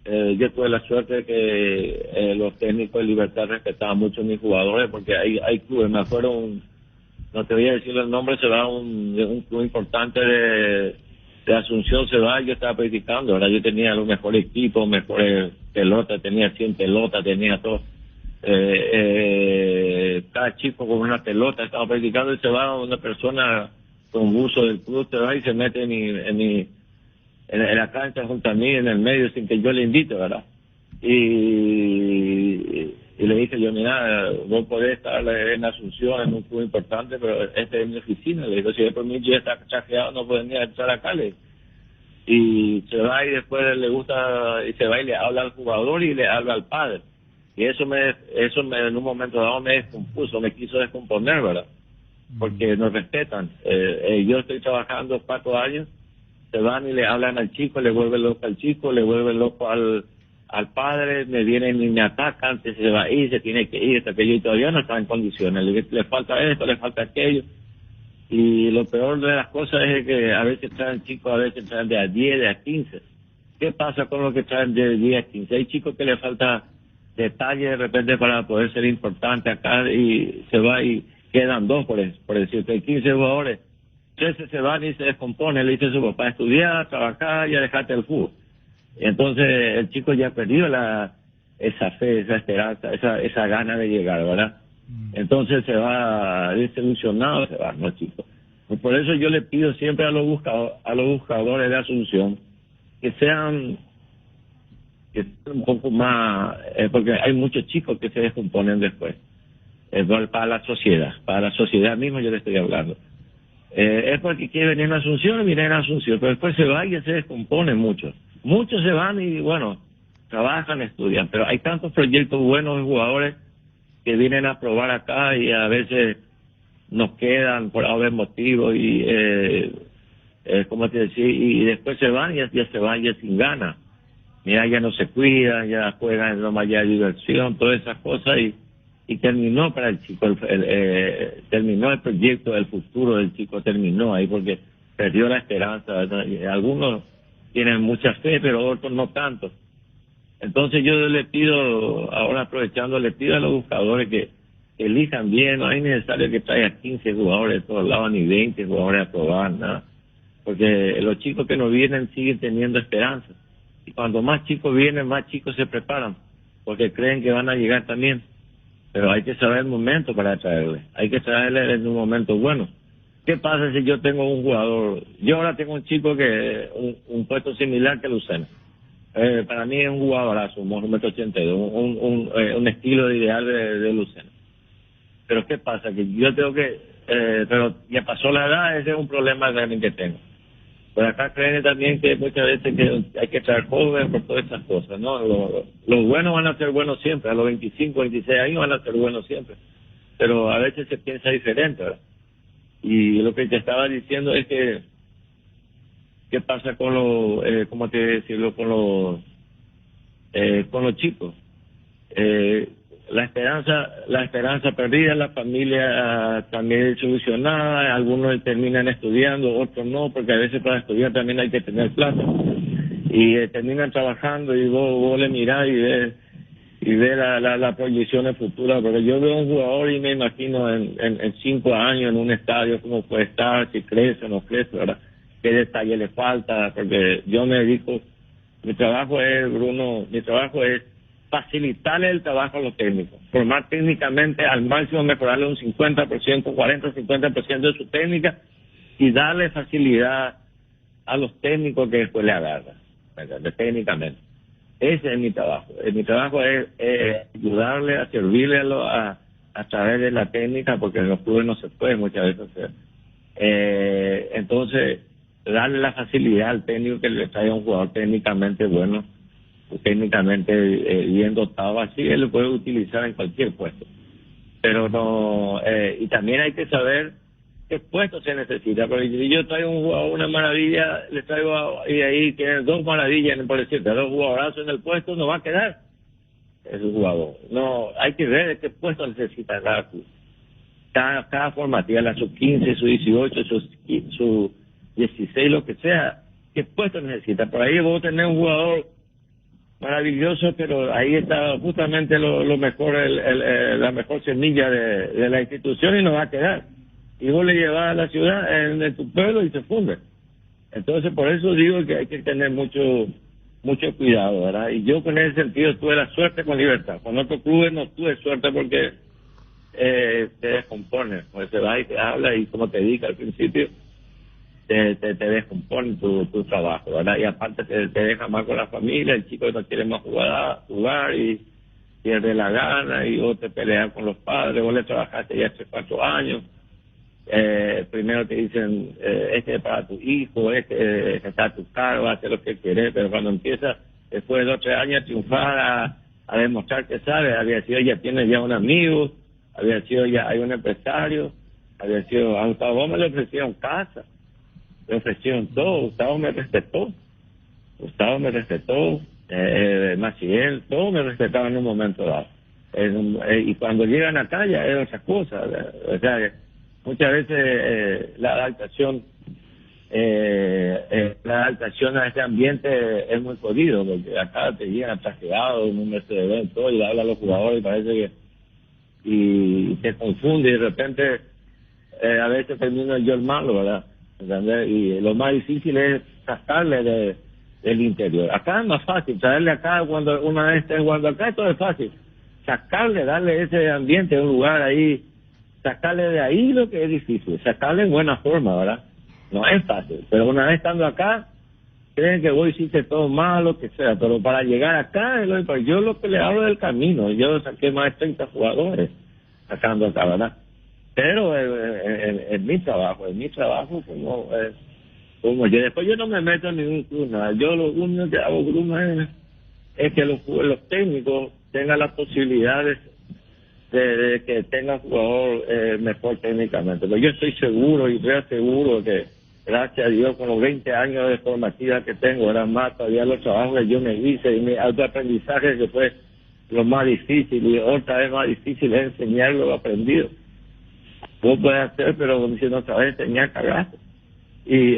Yo tuve la suerte de que los técnicos de Libertad respetaban mucho a mis jugadores, porque hay clubes, me acuerdo, no te voy a decir el nombre, se va un club importante de Asunción, se va, yo estaba practicando, ahora yo tenía los mejores equipos, mejores pelotas, tenía 100 pelotas, tenía todo. Cada chico con una pelota estaba practicando, y se va una persona con buzo del club, se va y se mete en la cancha junto a mí, en el medio, sin que yo le invite, ¿verdad? Y le dije yo, mira, vos podés estar en Asunción, en un club importante, pero esta es mi oficina. Le digo, si es por mí yo está chajeado, no puedo ni entrar acá. Y se va y después le gusta, y se va y le habla al jugador y le habla al padre. Y eso en un momento dado me descompuso, me quiso descomponer, ¿verdad? Porque nos respetan. Yo estoy trabajando 4 años, se van y le hablan al chico, le vuelven loco al chico, le vuelven loco al padre, me vienen y me atacan, se va a ir, se tiene que ir, hasta que yo todavía no está en condiciones, le falta esto, le falta aquello. Y lo peor de las cosas es que a veces traen chicos, a veces traen de a 10, de a 15. ¿Qué pasa con los que traen de 10 a 15? Hay chicos que le falta detalle de repente para poder ser importante acá, y se va y quedan 2, por decirte, hay 15 jugadores, 13 se van y se descomponen, le dice a su papá, estudiar, trabajar, ya dejate el fútbol. Y entonces el chico ya perdió esa fe, esa esperanza, esa gana de llegar, ¿verdad? Entonces se va desilusionado, se va, no, chicos. Por eso yo le pido siempre a los buscadores de Asunción que sean un poco más, porque hay muchos chicos que se descomponen después, para la sociedad misma yo le estoy hablando. Es porque quiere venir a Asunción, vienen a Asunción, pero después se va y se descomponen muchos se van y bueno, trabajan, estudian, pero hay tantos proyectos buenos de jugadores que vienen a probar acá y a veces nos quedan por haber motivos y como te decía, y después se van y ya se van ya sin ganas. Mira, ya no se cuidan, ya juegan nomás ya diversión, todas esas cosas, y terminó para el chico, terminó el proyecto, el futuro del chico terminó ahí porque perdió la esperanza, ¿verdad? Y algunos tienen mucha fe, pero otros no tanto. Entonces yo le pido, ahora aprovechando, le pido a los buscadores que elijan bien, no es necesario que traigan 15 jugadores de todos lados, ni 20 jugadores a probar, nada, porque los chicos que no vienen siguen teniendo esperanza. Y cuando más chicos vienen, más chicos se preparan, porque creen que van a llegar también. pero hay que saber el momento para traerle. Hay que traerle en un momento bueno. ¿Qué pasa si yo tengo un jugador? Yo ahora tengo un chico que un puesto similar que Lucena. Para mí es un jugadorazo, un 1,82 m, un estilo ideal de Lucena. Pero ¿qué pasa? Que yo tengo que... pero ya pasó la edad, ese es un problema también que tengo. Pero acá creen también que muchas veces que hay que traer jóvenes por todas esas cosas, ¿no? Los buenos van a ser buenos siempre, a los 25, 26 años van a ser buenos siempre. Pero a veces se piensa diferente, ¿verdad? Y lo que te estaba diciendo es que ¿qué pasa con los, cómo te decirlo, con los chicos? La esperanza perdida, la familia también solucionada, algunos terminan estudiando, otros no, porque a veces para estudiar también hay que tener plata. Y terminan trabajando y vos le mirás y ves la proyección futura, porque yo veo un jugador y me imagino en 5 años en un estadio cómo puede estar, si crece o no crece, ¿verdad? Qué detalle le falta, porque yo me dedico, mi trabajo es facilitarle el trabajo a los técnicos, formar técnicamente al máximo, mejorarle un 50%, 40-50% de su técnica y darle facilidad a los técnicos que después le agarran, técnicamente. Ese es mi trabajo. Mi trabajo es ayudarle, a servirle a través de la técnica, porque en los clubes no se puede muchas veces hacer. Entonces, darle la facilidad al técnico que le traiga un jugador técnicamente bueno, técnicamente bien dotado, así él lo puede utilizar en cualquier puesto. Pero no, y también hay que saber qué puesto se necesita, porque si yo traigo un jugador, una maravilla, le traigo y ahí tiene 2 maravillas, por decirte, 2 jugadorazos en el puesto, no va a quedar ese jugador. No, hay que ver de qué puesto necesita cada formativa, la sub-15, sub-18, su 16, lo que sea, qué puesto necesita. Por ahí vos tenés un jugador maravilloso, pero ahí está justamente lo mejor, la mejor semilla de la institución y no va a quedar. Y vos le llevas a la ciudad, en tu pueblo, y se funde. Entonces, por eso digo que hay que tener mucho cuidado, ¿verdad? Y yo con ese sentido tuve la suerte con Libertad. Con otros clubes no tuve suerte porque te descompone. Pues se va y te habla y como te dije al principio, te descompone tu trabajo, ¿verdad? Y aparte te deja mal con la familia, el chico no quiere más jugar y pierde la gana y vos te peleas con los padres, vos le trabajaste ya 3-4 años. Primero te dicen, este es para tu hijo, este está a tu cargo, hace lo que quieres, pero cuando empieza, después de 2 o 3 años, a triunfar, a demostrar que sabe, había sido tiene ya un amigo, había sido hay un empresario, había sido, a Gustavo me le ofrecieron casa, le ofrecieron todo, Gustavo me respetó, Maciel, todos me respetaban en un momento dado. Y cuando llegan acá ya es otra cosa, o sea, muchas veces la adaptación a este ambiente es muy jodido, porque acá te llegan trajeados en un Mercedes, todo, y hablan a los jugadores y parece que y te confunde y de repente a veces termina yo el malo, ¿verdad? ¿Entendés? Y lo más difícil es sacarle del interior. Acá es más fácil, traerle acá cuando una vez esté jugando acá, todo es fácil. Sacarle, darle ese ambiente, un lugar ahí, sacarle de ahí lo que es difícil, sacarle en buena forma, ¿verdad? No es fácil, pero una vez estando acá, creen que vos hiciste todo mal, lo que sea, pero para llegar acá, yo lo que le hablo del camino, yo saqué más de 30 jugadores sacando acá, ¿verdad? Pero en mi trabajo como yo, después yo no me meto en ningún club, nada, yo lo único que hago, Bruno, es que los técnicos tengan las posibilidades de que tenga un jugador mejor técnicamente. Pero yo estoy seguro y reaseguro que, gracias a Dios, con los 20 años de formativa que tengo, era más todavía los trabajos que yo me hice y mi autoaprendizaje, que fue lo más difícil, y otra vez más difícil es enseñar lo aprendido. Vos puedes hacer, pero si no sabes enseñar, cagaste. Y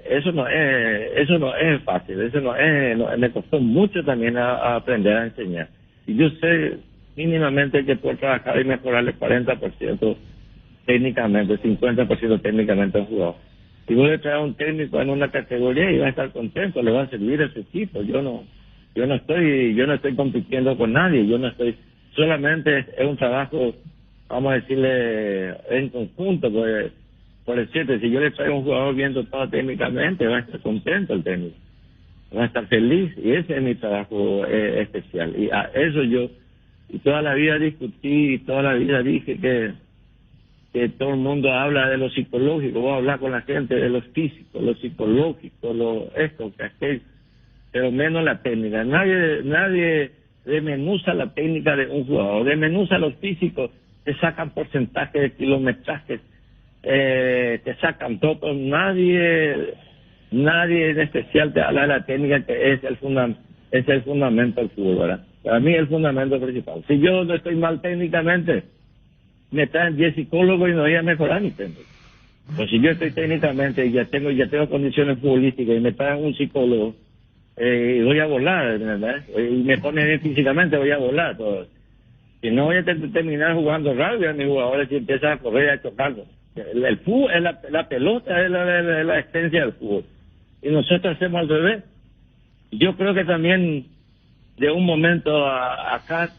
eso no es fácil, me costó mucho también a aprender a enseñar. Y yo sé mínimamente que puedo trabajar y mejorarle 40% técnicamente, 50% técnicamente al jugador. Si vos le traes a un técnico en una categoría y va a estar contento, le va a servir a ese equipo. Yo no estoy compitiendo con nadie, yo no estoy solamente es un trabajo, vamos a decirle, en conjunto, por decirte, si yo le traigo a un jugador bien dotado técnicamente, va a estar contento el técnico, va a estar feliz, y ese es mi trabajo especial. Y a eso yo, y toda la vida discutí, y toda la vida dije que todo el mundo habla de lo psicológico, voy a hablar con la gente de lo físico, lo psicológico, esto, que aquello, pero menos la técnica. Nadie desmenuza la técnica de un jugador, desmenuza los físicos, te sacan porcentaje de kilometrajes, te sacan todo, nadie en especial te habla de la técnica, que es el fundamento del fútbol, ¿verdad? Para mí es el fundamento principal. Si yo no estoy mal técnicamente, me traen 10 psicólogos y no voy a mejorar mi técnica. Pues si yo estoy técnicamente y ya tengo condiciones futbolísticas y me traen un psicólogo, voy a volar, ¿verdad? Y me ponen bien físicamente, voy a volar. Todo. Si no voy a terminar jugando rugby a mis jugadores si empiezan a correr y a chocarlos. El fútbol, la pelota es la esencia del fútbol. Y nosotros hacemos al revés. Yo creo que también de un momento acá,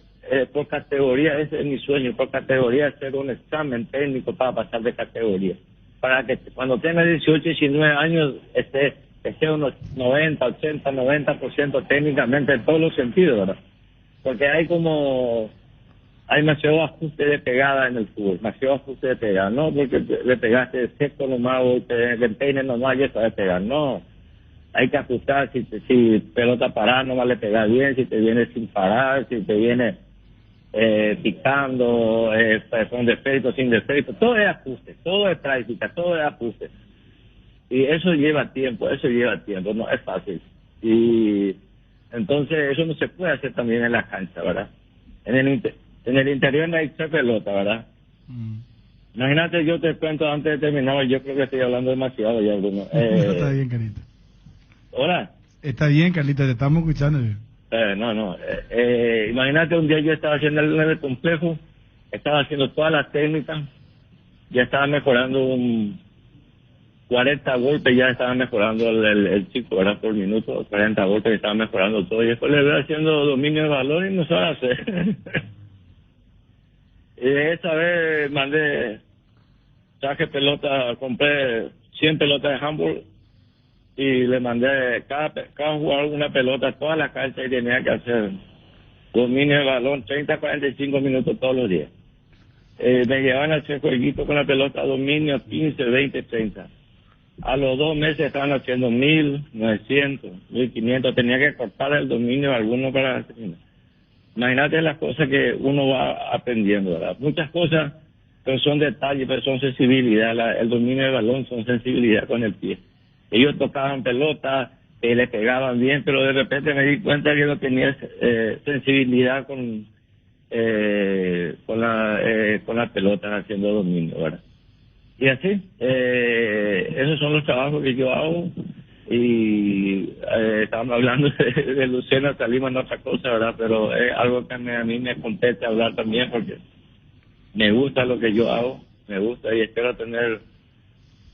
por categoría, ese es mi sueño, por categoría hacer un examen técnico para pasar de categoría. Para que cuando tenga 18, 19 años esté unos 90, 80, 90% técnicamente en todos los sentidos, ¿verdad? Porque hay demasiado ajuste de pegada en el fútbol, demasiado ajuste de pegada, no porque le pegaste sexto nomás o te peine nomás y eso de pegar, no. Hay que ajustar, si pelota parada no vale pegar bien, si te viene sin parar, si te viene picando, con defecto, sin defecto, todo es ajuste, todo es práctica, todo es ajuste. Y eso lleva tiempo, no es fácil. Y entonces eso no se puede hacer también en la cancha, ¿verdad? En el interior no hay tres pelotas, ¿verdad? Imagínate, yo te cuento antes de terminar, yo creo que estoy hablando demasiado ya, Bruno. Está bien, Carlito. ¿Hola? Está bien, Carlito, te estamos escuchando. Imagínate, un día yo estaba haciendo el complejo, estaba haciendo todas las técnicas, ya estaba mejorando 40 golpes, ya estaba mejorando el chico, ¿verdad? Por minuto, 40 golpes, estaba mejorando todo, y después le voy haciendo dominio de balón y no sabe hacer. Y esa vez traje pelota, compré 100 pelotas de handball, y le mandé cada jugador una pelota a toda la cancha y tenía que hacer dominio de balón 30 a 45 minutos todos los días. Me llevaban a hacer jueguitos con la pelota, dominio 15, 20, 30. A los 2 meses estaban haciendo 1,900, 1,500. Tenía que cortar el dominio de alguno para hacer. Imagínate las cosas que uno va aprendiendo, ¿verdad? Muchas cosas, pero son detalles, pero son sensibilidad. El dominio de balón son sensibilidad con el pie. Ellos tocaban pelota, le pegaban bien, pero de repente me di cuenta que no tenía sensibilidad con la pelota haciendo dominio, ¿verdad? Y así, esos son los trabajos que yo hago. Y estábamos hablando de Lucena, salimos en otra cosa, ¿verdad? Pero es algo que a mí me compete hablar también, porque me gusta lo que yo hago, me gusta, y espero tener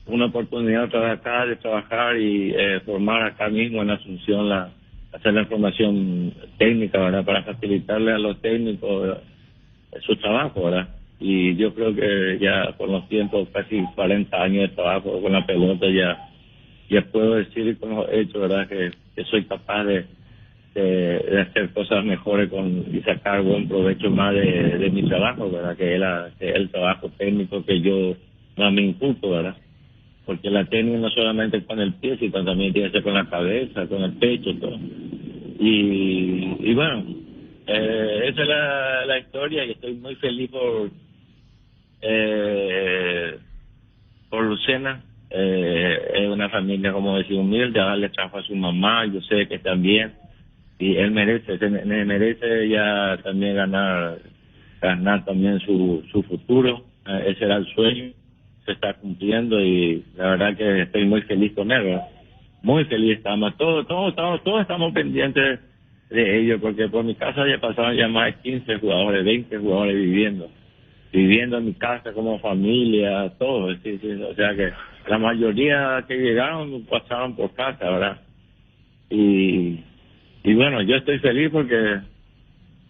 una oportunidad de trabajar y formar acá mismo en Asunción, hacer la información técnica, ¿verdad? Para facilitarle a los técnicos su trabajo, ¿verdad? Y yo creo que ya con los tiempos, casi 40 años de trabajo con la pelota, ya puedo decir con los hechos, ¿verdad? Que soy capaz de hacer cosas mejores y sacar buen provecho más de mi trabajo, ¿verdad? Que es el trabajo técnico que yo no me inculco, ¿verdad? Porque la técnica no solamente con el pie, sino también tiene que ser con la cabeza, con el pecho, todo. Y bueno, esa es la historia, y estoy muy feliz por Lucena. Es una familia, como decía, humilde, le trajo a su mamá, yo sé que también, y él merece ya también ganar también su futuro. Ese era el sueño, se está cumpliendo, y la verdad que estoy muy feliz con él, ¿verdad? Muy feliz estamos, todos estamos pendientes de ello, porque por mi casa ya pasaron ya más de 15 jugadores, 20 jugadores viviendo en mi casa como familia, todo, sí, o sea que la mayoría que llegaron pasaron por casa, ¿verdad? Y bueno, yo estoy feliz porque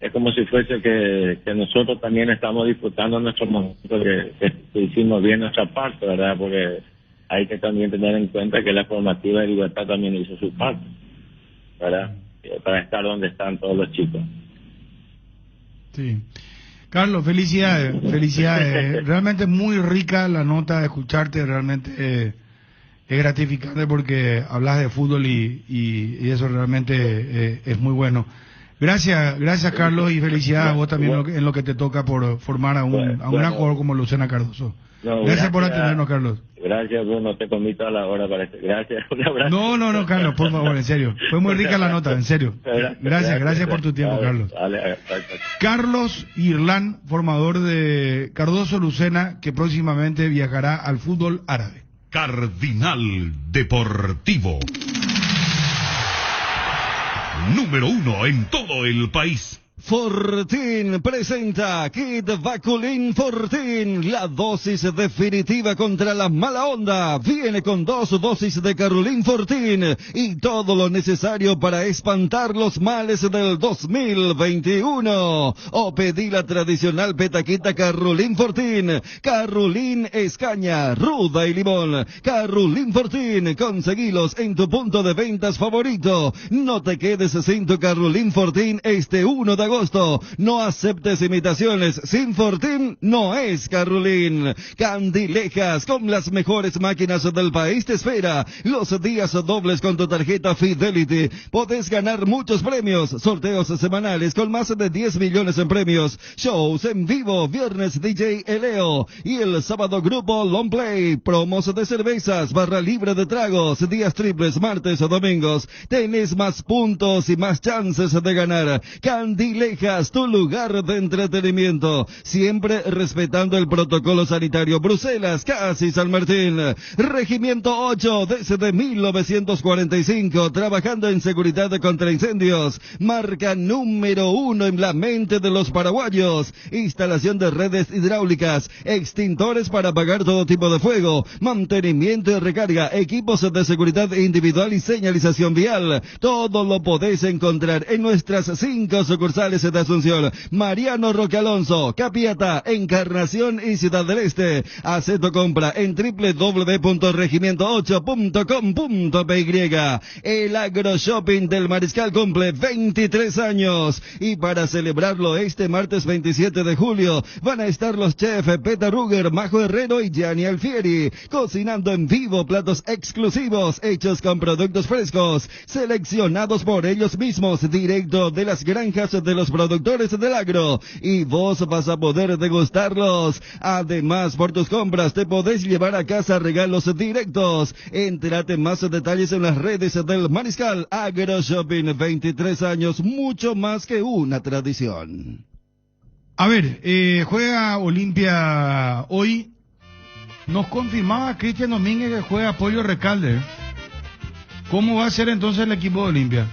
es como si fuese que nosotros también estamos disfrutando nuestros momentos, que hicimos bien nuestra parte, ¿verdad? Porque hay que también tener en cuenta que la formativa de Libertad también hizo su parte, ¿verdad? Para estar donde están todos los chicos. Sí. Carlos, felicidades, felicidades. Realmente muy rica la nota de escucharte, realmente es gratificante porque hablas de fútbol y eso realmente es muy bueno. Gracias Carlos, y felicidades a vos también en lo que te toca por formar a un jugador como Lucena Cardoso. No, gracias por atendernos, Carlos. Gracias, Bruno, te comí toda la hora para gracias, un abrazo. No, Carlos, por favor, en serio. Fue muy rica la nota, en serio. Gracias por tu tiempo, Carlos. Carlos Irlán, formador de Cardoso Lucena, que próximamente viajará al fútbol árabe. Cardinal Deportivo. Número 1 en todo el país. Fortin presenta Kit Vaculin Fortin, la dosis definitiva contra la mala onda. Viene con 2 dosis de Carolín Fortin y todo lo necesario para espantar los males del 2021. O pedí la tradicional petaquita Carolín Fortin. Carolín Escaña, ruda y limón. Carolín Fortin, conseguilos en tu punto de ventas favorito. No te quedes sin tu Carolín Fortin este 1 de agosto. No aceptes imitaciones. Sin Fortín no es Carolín. Candilejas, con las mejores máquinas del país, te espera. Los días dobles con tu tarjeta Fidelity. Podés ganar muchos premios. Sorteos semanales con más de 10 millones en premios. Shows en vivo. Viernes DJ Eleo. Y el sábado grupo Long Play. Promos de cervezas. Barra libre de tragos. Días triples, martes o domingos. Tenés más puntos y más chances de ganar. Candilejas, tu lugar de entretenimiento, siempre respetando el protocolo sanitario. Bruselas, casi San Martín. Regimiento 8, desde 1945, trabajando en seguridad contra incendios. Marca número 1 en la mente de los paraguayos. Instalación de redes hidráulicas, extintores para apagar todo tipo de fuego, mantenimiento y recarga, equipos de seguridad individual y señalización vial. Todo lo podés encontrar en nuestras 5 sucursales de Asunción, Mariano Roque Alonso, Capiata, Encarnación y Ciudad del Este. Haz tu compra en www.regimiento8.com.py. El Agro Shopping del Mariscal cumple 23 años y para celebrarlo este martes 27 de julio van a estar los chefs Peter Ruger, Majo Herrero y Gianni Alfieri cocinando en vivo platos exclusivos hechos con productos frescos seleccionados por ellos mismos directo de las granjas de los productores del agro, y vos vas a poder degustarlos. Además, por tus compras te podés llevar a casa regalos directos. Entérate más detalles en las redes del Mariscal. Agro Shopping, 23 años, mucho más que una tradición. A ver, juega Olimpia hoy. Nos confirmaba Cristian Domínguez que juega Pollo Recalde. ¿Cómo va a ser entonces el equipo de Olimpia?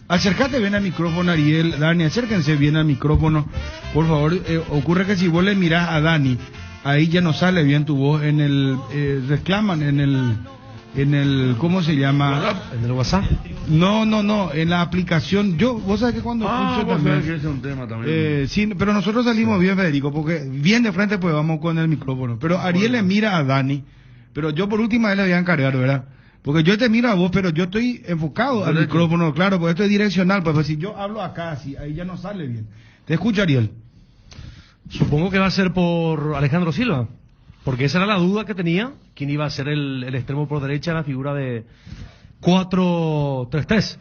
Acércate bien al micrófono, Ariel, Dani, acérquense bien al micrófono, por favor. Ocurre que si vos le mirás a Dani, ahí ya no sale bien tu voz. En el reclaman en el ¿cómo se llama? ¿En el WhatsApp? No, en la aplicación. Vos sabés que cuando escucho también, que es un tema también. sí, pero nosotros salimos bien, Federico, porque bien de frente pues vamos con el micrófono. Pero Ariel le mira a Dani, pero yo por última vez le voy a encargar, ¿verdad? Porque yo te miro a vos, pero yo estoy enfocado al micrófono, claro, porque esto es direccional, pues si yo hablo acá, así, ahí ya no sale bien. Te escucho, Ariel. Supongo que va a ser por Alejandro Silva, porque esa era la duda que tenía, quién iba a ser el extremo por derecha, la figura de 4-3-3,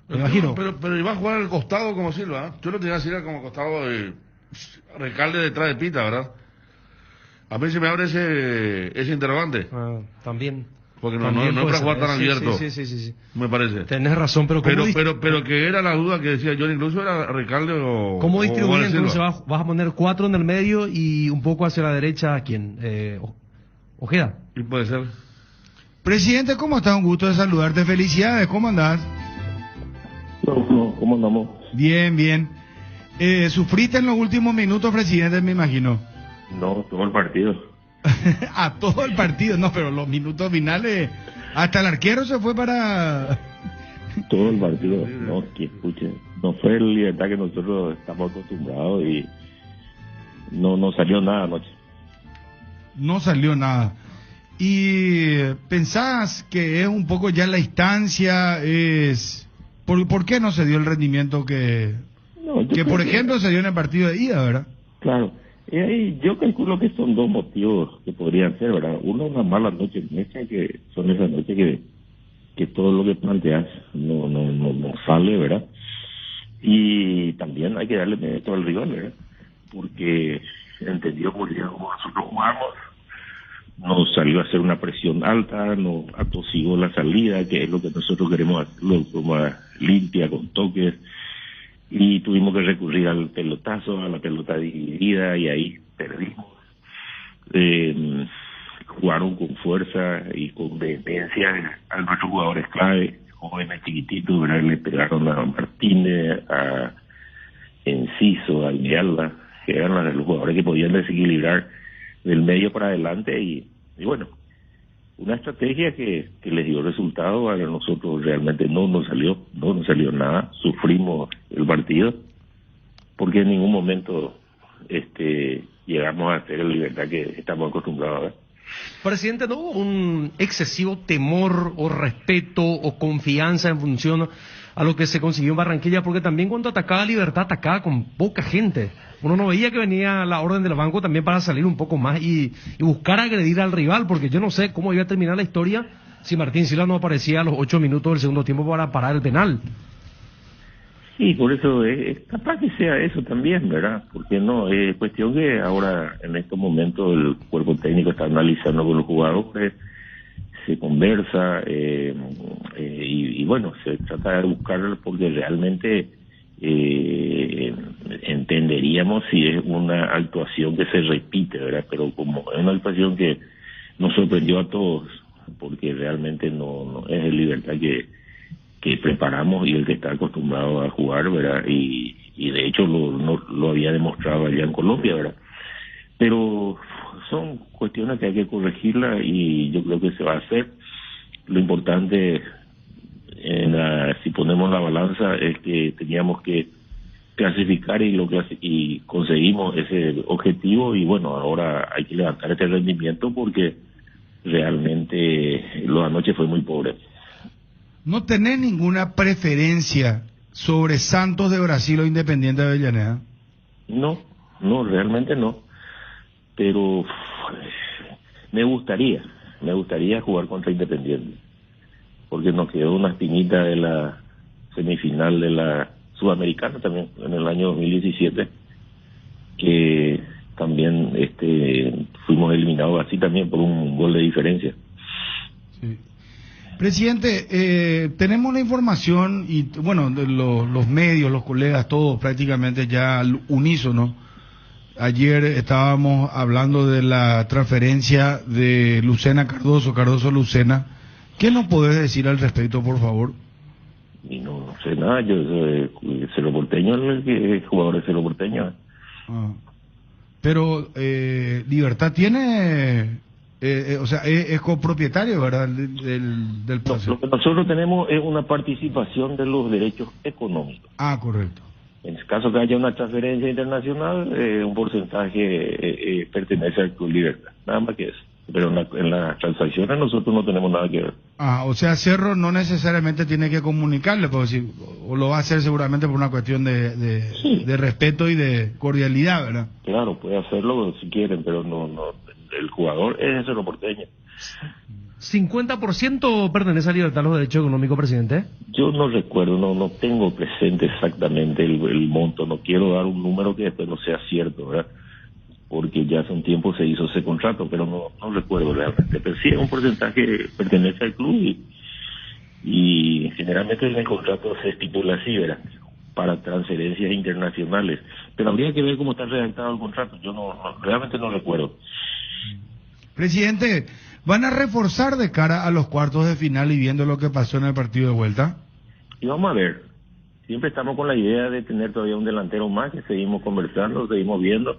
me imagino. Pero iba a jugar al costado como Silva, ¿eh? Yo lo tenía a Silva como costado de Recalde detrás de Pita, ¿verdad? A mí se me abre ese interrogante. También. Porque no es para jugar tan abierto. Sí. Me parece. Tenés razón, pero que era la duda que decía yo, incluso era Recalde o... ¿Cómo distribuir entonces? Vas a poner 4 en el medio y un poco hacia la derecha, ¿quién? Ojeda. Y puede ser. Presidente, ¿cómo estás? Un gusto de saludarte. Felicidades, ¿cómo andás? No, ¿cómo andamos? Bien. ¿Sufriste en los últimos minutos, presidente, me imagino? No, todo el partido. A todo el partido, no, pero los minutos finales, hasta el arquero se fue para... Todo el partido, no, que escuche. no fue el Libertad que nosotros estamos acostumbrados y no salió nada anoche. No salió nada. ¿Y pensás que es un poco ya la instancia? ¿Por qué no se dio el rendimiento que por ejemplo se dio en el partido de ida, verdad? Claro. Yo calculo que son dos motivos que podrían ser, ¿verdad? Uno, una mala noche mecha, que son esas noches que todo lo que planteas no sale, ¿verdad? Y también hay que darle mérito al rival, ¿verdad? Porque entendió muy bien cómo nosotros jugamos, nos salió a hacer una presión alta, nos atosigó la salida, que es lo que nosotros queremos hacerlo, como limpia, con toques, y tuvimos que recurrir al pelotazo, a la pelota dividida, y ahí perdimos. Jugaron con fuerza y con vehemencia a nuestros jugadores clave, jóvenes chiquititos, ¿verdad? Le pegaron a Martínez, a Enciso, a Almealba, que eran los jugadores que podían desequilibrar del medio para adelante, y bueno, una estrategia que les dio resultado. A nosotros realmente no nos salió nada, sufrimos el partido, porque en ningún momento llegamos a hacer el Libertad que estamos acostumbrados a ver. Presidente, ¿no hubo un excesivo temor o respeto o confianza en función a lo que se consiguió en Barranquilla? Porque también cuando atacaba Libertad, atacaba con poca gente. Uno no veía que venía la orden del banco también para salir un poco más y buscar agredir al rival, porque yo no sé cómo iba a terminar la historia si Martín Silva no aparecía a los 8 minutos del segundo tiempo para parar el penal. Sí, por eso es capaz que sea eso también, ¿verdad? Porque no, es cuestión que ahora, en estos momentos, el cuerpo técnico está analizando con los jugadores, se conversa, y bueno, se trata de buscar, porque realmente entenderíamos si es una actuación que se repite, ¿verdad? Pero como es una actuación que nos sorprendió a todos, porque realmente no es el Libertad que preparamos y el que está acostumbrado a jugar, ¿verdad? Y de hecho lo había demostrado allá en Colombia, ¿verdad? Pero son cuestiones que hay que corregirlas y yo creo que se va a hacer. Lo importante, si ponemos la balanza, es que teníamos que clasificar y conseguimos ese objetivo, y bueno, ahora hay que levantar este rendimiento porque realmente lo de anoche fue muy pobre. ¿No tenés ninguna preferencia sobre Santos de Brasil o Independiente de Avellaneda? No, realmente no. Pero me gustaría jugar contra Independiente, porque nos quedó una espinita de la semifinal de la Sudamericana también en el año 2017, que también fuimos eliminados así también por un gol de diferencia. Sí. Presidente, tenemos la información y bueno, los medios, los colegas, todos prácticamente ya al unísono. Ayer estábamos hablando de la transferencia de Lucena Cardoso Lucena. ¿Qué nos podés decir al respecto, por favor? Y no sé nada, yo soy Cerro Porteño, el jugador de Cerro Porteño. Pero Libertad tiene... o sea, es copropietario, ¿verdad? Del lo que nosotros tenemos es una participación de los derechos económicos. Ah, correcto. En el caso que haya una transferencia internacional, un porcentaje pertenece al Club Libertad, nada más que eso. Pero en las transacciones nosotros no tenemos nada que ver. Ah, o sea, Cerro no necesariamente tiene que comunicarle, o lo va a hacer seguramente por una cuestión de respeto y de cordialidad, ¿verdad? Claro, puede hacerlo si quieren, pero no el jugador es Cerro Porteño. 50% pertenece a Libertad los derechos económicos, presidente. Yo no recuerdo, no tengo presente exactamente el monto, no quiero dar un número que después no sea cierto, ¿verdad? Porque ya hace un tiempo se hizo ese contrato, pero no recuerdo realmente. Pero sí, un porcentaje pertenece al club y generalmente en el contrato se estipula así, ¿verdad? Para transferencias internacionales. Pero habría que ver cómo está redactado el contrato. Yo realmente no recuerdo. Presidente, ¿van a reforzar de cara a los cuartos de final y viendo lo que pasó en el partido de vuelta? Y vamos a ver. Siempre estamos con la idea de tener todavía un delantero más, que seguimos conversando, seguimos viendo.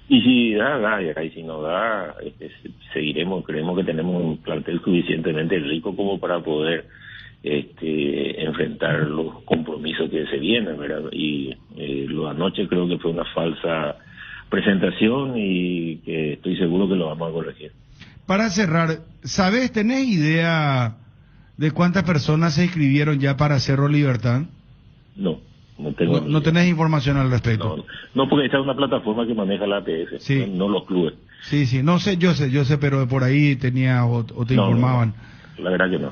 Y si da, y si no da, seguiremos. Creemos que tenemos un plantel suficientemente rico como para poder enfrentar los compromisos que se vienen, ¿verdad? Y lo de anoche creo que fue una falsa presentación y que estoy seguro que lo vamos a corregir. Para cerrar, tenés idea de cuántas personas se inscribieron ya para Cerro Libertad? No tengo. No tenés información al respecto. No, porque esta es una plataforma que maneja la APF, sí. no los clubes. Sí, no sé, yo sé, pero por ahí tenía o te informaban. No, la verdad que no.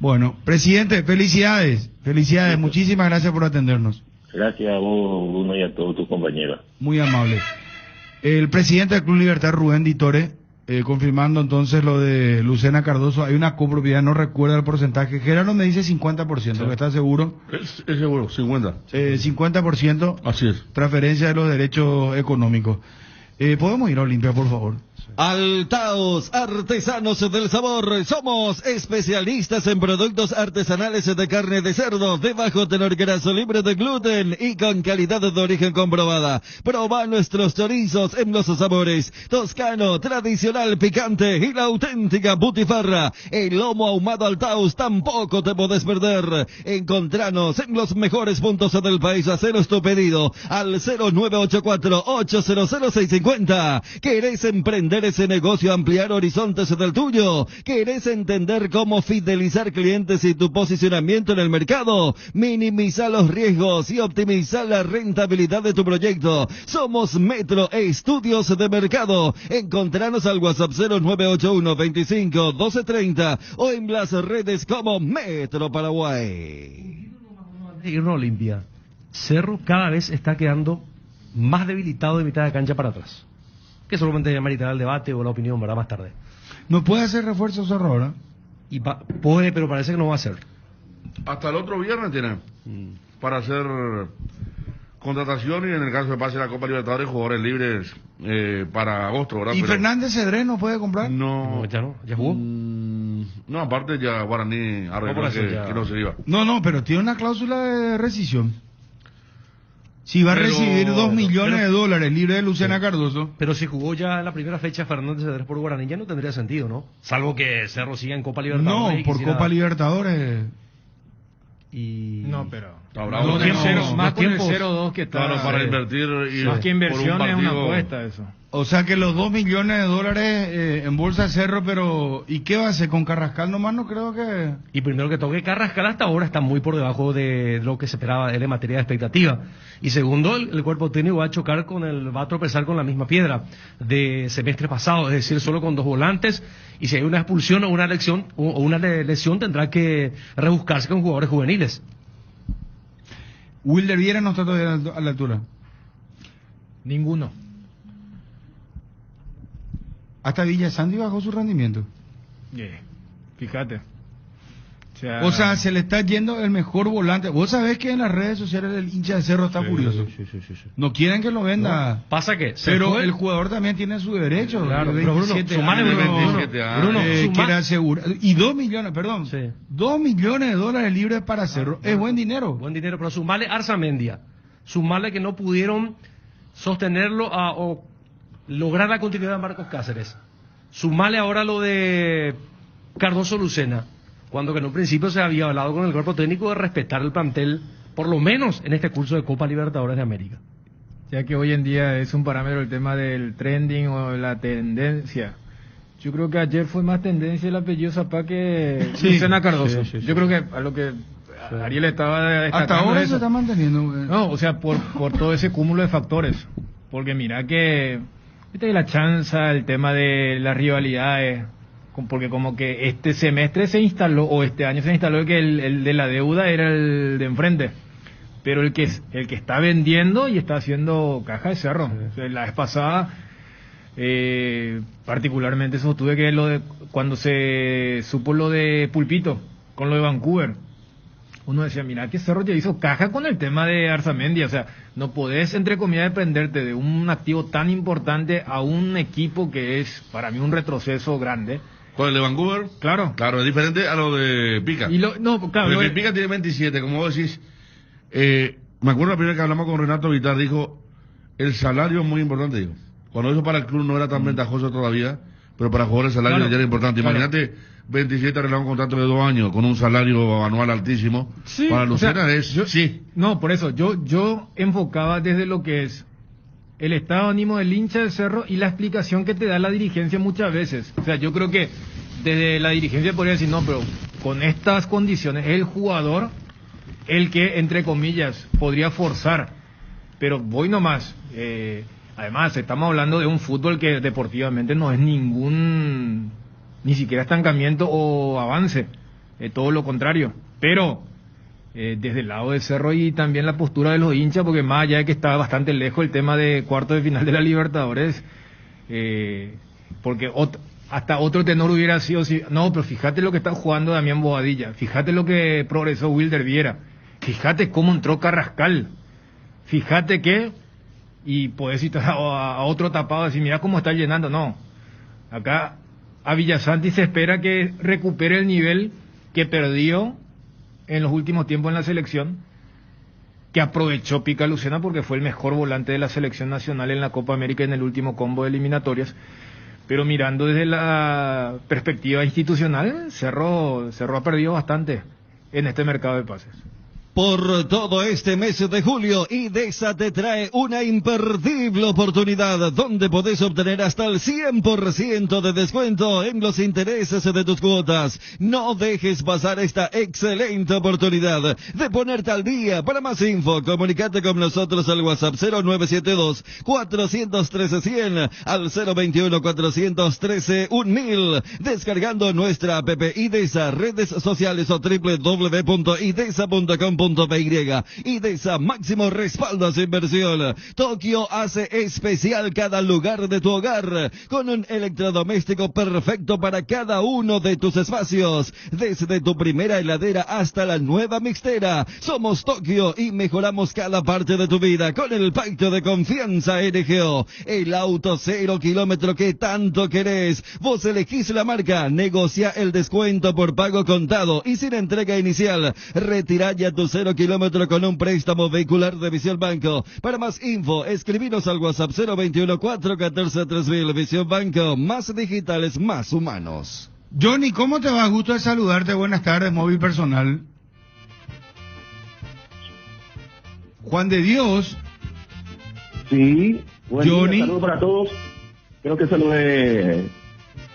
Bueno, presidente, felicidades, muchísimas gracias por atendernos. Gracias a vos, Bruno, y a todos tus compañeros. Muy amable. El presidente del Club Libertad, Rubén Ditore, confirmando entonces lo de Lucena Cardoso, hay una copropiedad, no recuerda el porcentaje, Gerardo me dice 50%, sí. ¿Que está seguro? Es seguro, 50. 50%. Así es. Transferencia de los derechos económicos. ¿Podemos ir a Olimpia, por favor? Altaos, artesanos del sabor, somos especialistas en productos artesanales de carne de cerdo, de bajo tenor graso, libre de gluten y con calidad de origen comprobada. Proba nuestros chorizos en los sabores toscano, tradicional, picante y la auténtica butifarra. El lomo ahumado Altaos tampoco te podés perder. Encontranos en los mejores puntos del país. Hacenos tu pedido al 0984-800-650. ¿Querés emprender ese negocio, ampliar horizontes del tuyo? ¿Querés entender cómo fidelizar clientes y tu posicionamiento en el mercado? Minimiza los riesgos y optimiza la rentabilidad de tu proyecto. Somos Metro Estudios de Mercado. Encontranos al WhatsApp 0981-25-1230 o en las redes como Metro Paraguay. Irnos a Olimpia. Cerro cada vez está quedando más debilitado de mitad de cancha para atrás. Que solamente ameritará el debate o la opinión, ¿verdad? Más tarde. ¿No puede hacer refuerzo Cerro ahora? Puede, pero parece que no va a hacer. Hasta el otro viernes tiene para hacer contratación y en el caso de pase la Copa Libertadores, jugadores libres para agosto, ¿verdad? ¿Y pero Fernández Cedrés no puede comprar? No, ya jugó. No, aparte ya Guaraní arregló que no se iba. No, pero tiene una cláusula de rescisión. Si va a recibir 2 millones de dólares libre de Lucena Cardoso. Pero si jugó ya en la primera fecha Fernández Cedrés por Guaraní, ya no tendría sentido, ¿no? Salvo que Cerro siga en Copa Libertadores. No, por Copa Libertadores. No, pero más con el 0-2 que está. Claro, para invertir y más que inversión por un es una partido. apuesta eso. O sea que los 2 millones de dólares en Bolsa de Cerro, pero ¿y qué va a hacer con Carrascal nomás? No creo que... Y primero que toque, Carrascal hasta ahora está muy por debajo de lo que se esperaba de él en materia de expectativa. Y segundo, el cuerpo técnico va a tropezar con la misma piedra de semestre pasado, es decir, solo con 2 volantes, y si hay una expulsión o una lesión tendrá que rebuscarse con jugadores juveniles. Wilder Viera no está todavía a la altura. Ninguno. Hasta Villa Sandy bajó su rendimiento. Fíjate. O sea, se le está yendo el mejor volante. Vos sabés que en las redes sociales el hincha de Cerro está furioso. Sí. No quieren que lo venda. No, pasa que... Pero el jugador también tiene su derecho. Claro, pero Bruno, quiere asegurar. Y 2 millones, perdón. Sí. 2 millones de dólares libres para Cerro. Es buen dinero. Buen dinero, pero sumale Arzamendia. Sumale que no pudieron sostenerlo o lograr la continuidad de Marcos Cáceres. Sumale ahora lo de Cardoso Lucena, cuando que en un principio se había hablado con el cuerpo técnico de respetar el plantel, por lo menos en este curso de Copa Libertadores de América. Ya que hoy en día es un parámetro el tema del trending o la tendencia. Yo creo que ayer fue más tendencia el apellido Zapá que Lucena Cardoso. Sí. Yo creo que a lo que Ariel estaba destacando. Hasta ahora eso. se está manteniendo. No, o sea, por todo ese cúmulo de factores. Porque mira que... Viste la chanza, el tema de las rivalidades, porque como que este semestre se instaló, o este año se instaló que el de la deuda era el de enfrente, pero el que está vendiendo y está haciendo caja de Cerro. O sea, la vez pasada, particularmente sostuve que cuando se supo lo de Pulpito, con lo de Vancouver, uno decía, mira que Cerro ya hizo caja con el tema de Arzamendia, o sea, no podés, entre comillas, dependerte de un activo tan importante a un equipo que es, para mí, un retroceso grande. ¿Con el de Vancouver? Claro. Claro, es diferente a lo de Pica. Claro, Pica tiene 27, como vos decís. Me acuerdo la primera vez que hablamos con Renato Vitar, dijo, el salario es muy importante, digo. Cuando eso para el club no era tan ventajoso todavía, pero para jugadores el salario Claro, ya era importante. claro. Imagínate 27 arreglar un contrato de 2 años con un salario anual altísimo. Sí, para Lucena o sea, es, yo- sí. No, por eso, yo enfocaba desde lo que es el estado de ánimo del hincha del Cerro y la explicación que te da la dirigencia muchas veces. O sea, yo creo que desde la dirigencia podría decir, no, pero con estas condiciones, el jugador, el que, entre comillas, podría forzar, pero voy nomás. Además, estamos hablando de un fútbol que deportivamente no es ni siquiera estancamiento o avance, todo lo contrario. Pero desde el lado de Cerro y también la postura de los hinchas, porque más allá de que está bastante lejos el tema de cuarto de final de la Libertadores, porque hasta otro tenor hubiera sido, no, pero fíjate lo que está jugando Damián Bobadilla, fíjate lo que progresó Wilder Viera, fíjate cómo entró Carrascal, fíjate que, y puedes citar a otro tapado y decir, mira cómo está llenando. No, acá a Villasanti se espera que recupere el nivel que perdió en los últimos tiempos en la selección, que aprovechó Pica Lucena porque fue el mejor volante de la selección nacional en la Copa América en el último combo de eliminatorias. Pero mirando desde la perspectiva institucional, Cerro ha perdido bastante en este mercado de pases. Por todo este mes de julio, IDESA te trae una imperdible oportunidad donde podés obtener hasta el 100% de descuento en los intereses de tus cuotas. No dejes pasar esta excelente oportunidad de ponerte al día. Para más info, comunicate con nosotros al WhatsApp 0972-413-100 al 021-413-1000, descargando nuestra app IDESA, redes sociales o www.idesa.com.py. IDESA, máximo respaldo a su inversión. Tokio hace especial cada lugar de tu hogar con un electrodoméstico perfecto para cada uno de tus espacios, desde tu primera heladera hasta la nueva mixtera. Somos Tokio y mejoramos cada parte de tu vida con el pacto de confianza NGO, el auto 0 kilómetro que tanto querés. Vos elegís la marca, negocia el descuento por pago contado y sin entrega inicial. Retira ya tu 0 kilómetro con un préstamo vehicular de Visión Banco. Para más info, escribinos al WhatsApp 021-414-3000. Visión Banco, más digitales, más humanos. Johnny, ¿cómo te va? Gusto de saludarte. Buenas tardes, móvil personal. Juan de Dios. Sí, buen Johnny. día, saludos para todos. Creo que saludé